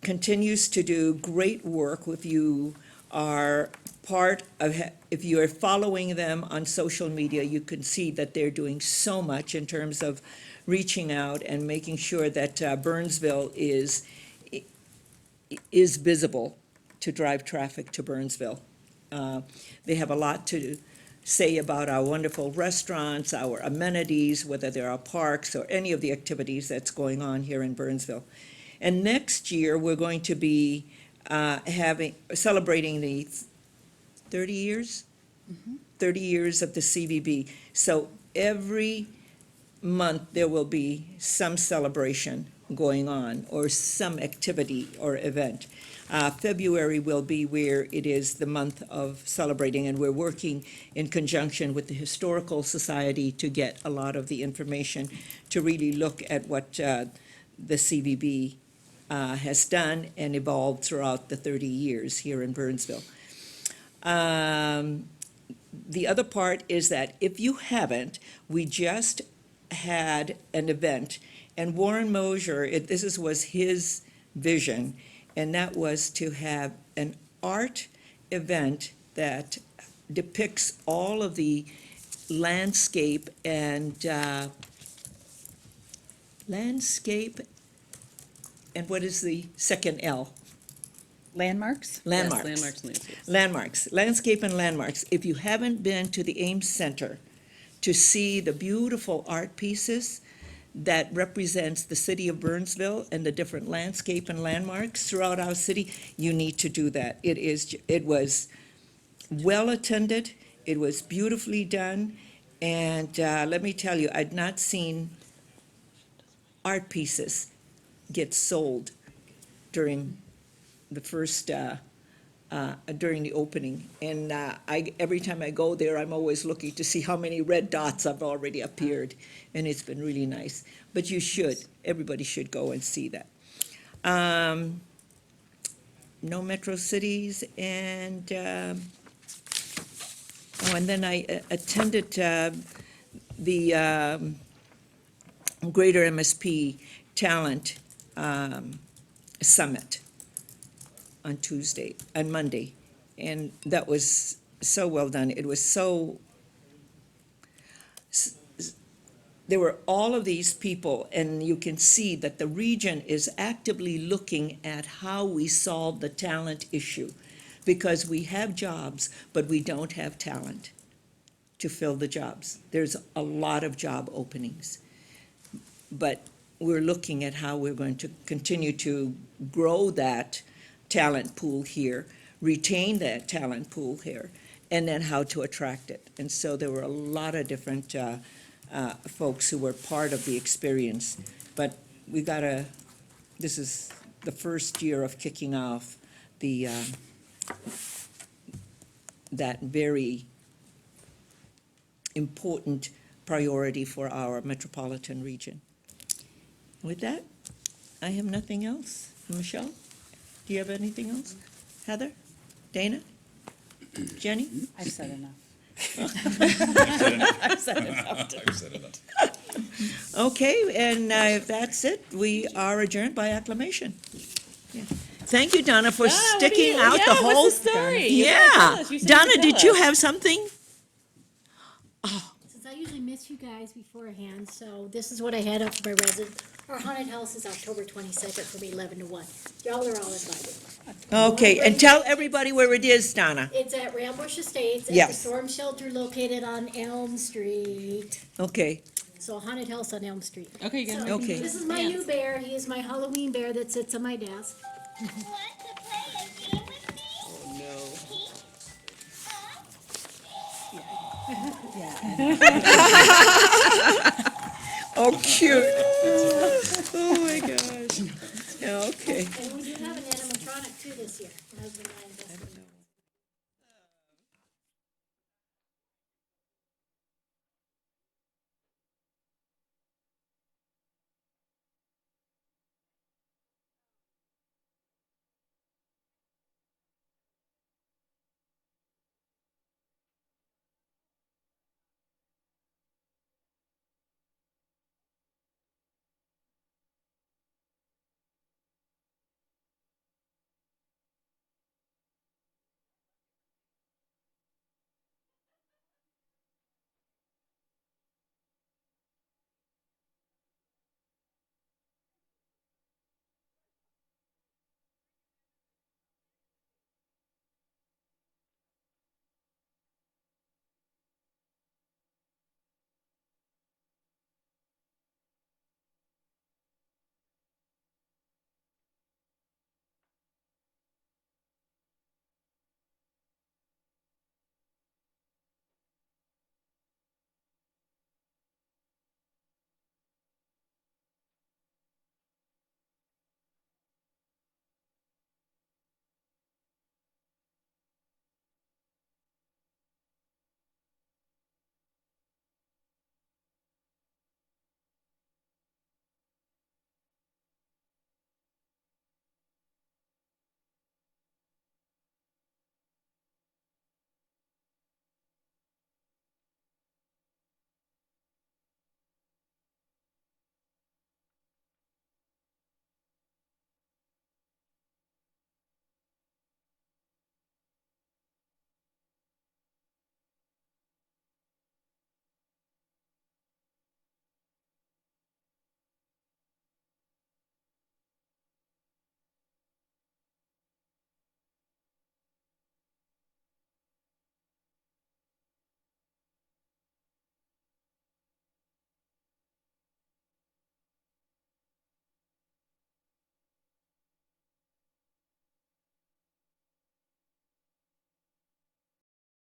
continues to do great work. If you are part of, if you are following them on social media, you can see that they're doing so much in terms of reaching out and making sure that Burnsville is visible to drive traffic to Burnsville. They have a lot to say about our wonderful restaurants, our amenities, whether there are parks or any of the activities that's going on here in Burnsville. And next year, we're going to be celebrating the 30 years? 30 years of the CVB. So every month, there will be some celebration going on, or some activity or event. February will be where it is the month of celebrating, and we're working in conjunction with the Historical Society to get a lot of the information to really look at what the CVB has done and evolved throughout the 30 years here in Burnsville. The other part is that if you haven't, we just had an event, and Warren Mosier, was his vision, and that was to have an art event that depicts all of the landscape and what is the second L? Landmarks? Landmarks. Yes, landmarks and landscapes. Landmarks, landscape and landmarks. If you haven't been to the Ames Center to see the beautiful art pieces that represents the city of Burnsville and the different landscape and landmarks throughout our city, you need to do that. It was well-attended, it was beautifully done, and let me tell you, I'd not seen art pieces get sold during the first, during the opening. And every time I go there, I'm always looking to see how many red dots have already appeared, and it's been really nice. But you should, everybody should go and see that. No Metro Cities, and and then I attended the Greater MSP Talent Summit on Monday, and that was so well done. It was so, there were all of these people, and you can see that the region is actively looking at how we solve the talent issue, because we have jobs, but we don't have talent to fill the jobs. There's a lot of job openings. But we're looking at how we're going to continue to grow that talent pool here, retain that talent pool here, and then how to attract it. And so there were a lot of different folks who were part of the experience. But we gotta, this is the first year of kicking off the, that very important priority for our metropolitan region. With that, I have nothing else. Michelle, do you have anything else? Heather? Dana? Jenny? I've said enough. I've said enough. Okay, and if that's it, we are adjourned by acclamation. Yeah. Thank you, Donna, for sticking out the whole. What's the story? You gotta Yeah. tell us. You said Donna, you'd did tell you us. have something? Since I usually miss you guys beforehand, so this is what I had up for my resident. Our haunted house is October 22nd from 11 to 1. Y'all are all invited. Okay, and tell everybody where it is, Donna. It's at Rambush Estates, at the Yes. storm shelter located on Elm Street. Okay, So haunted house on Elm Street. Okay, you got it. Okay. This is my new bear. He is my Halloween bear that sits on my desk. oh, cute.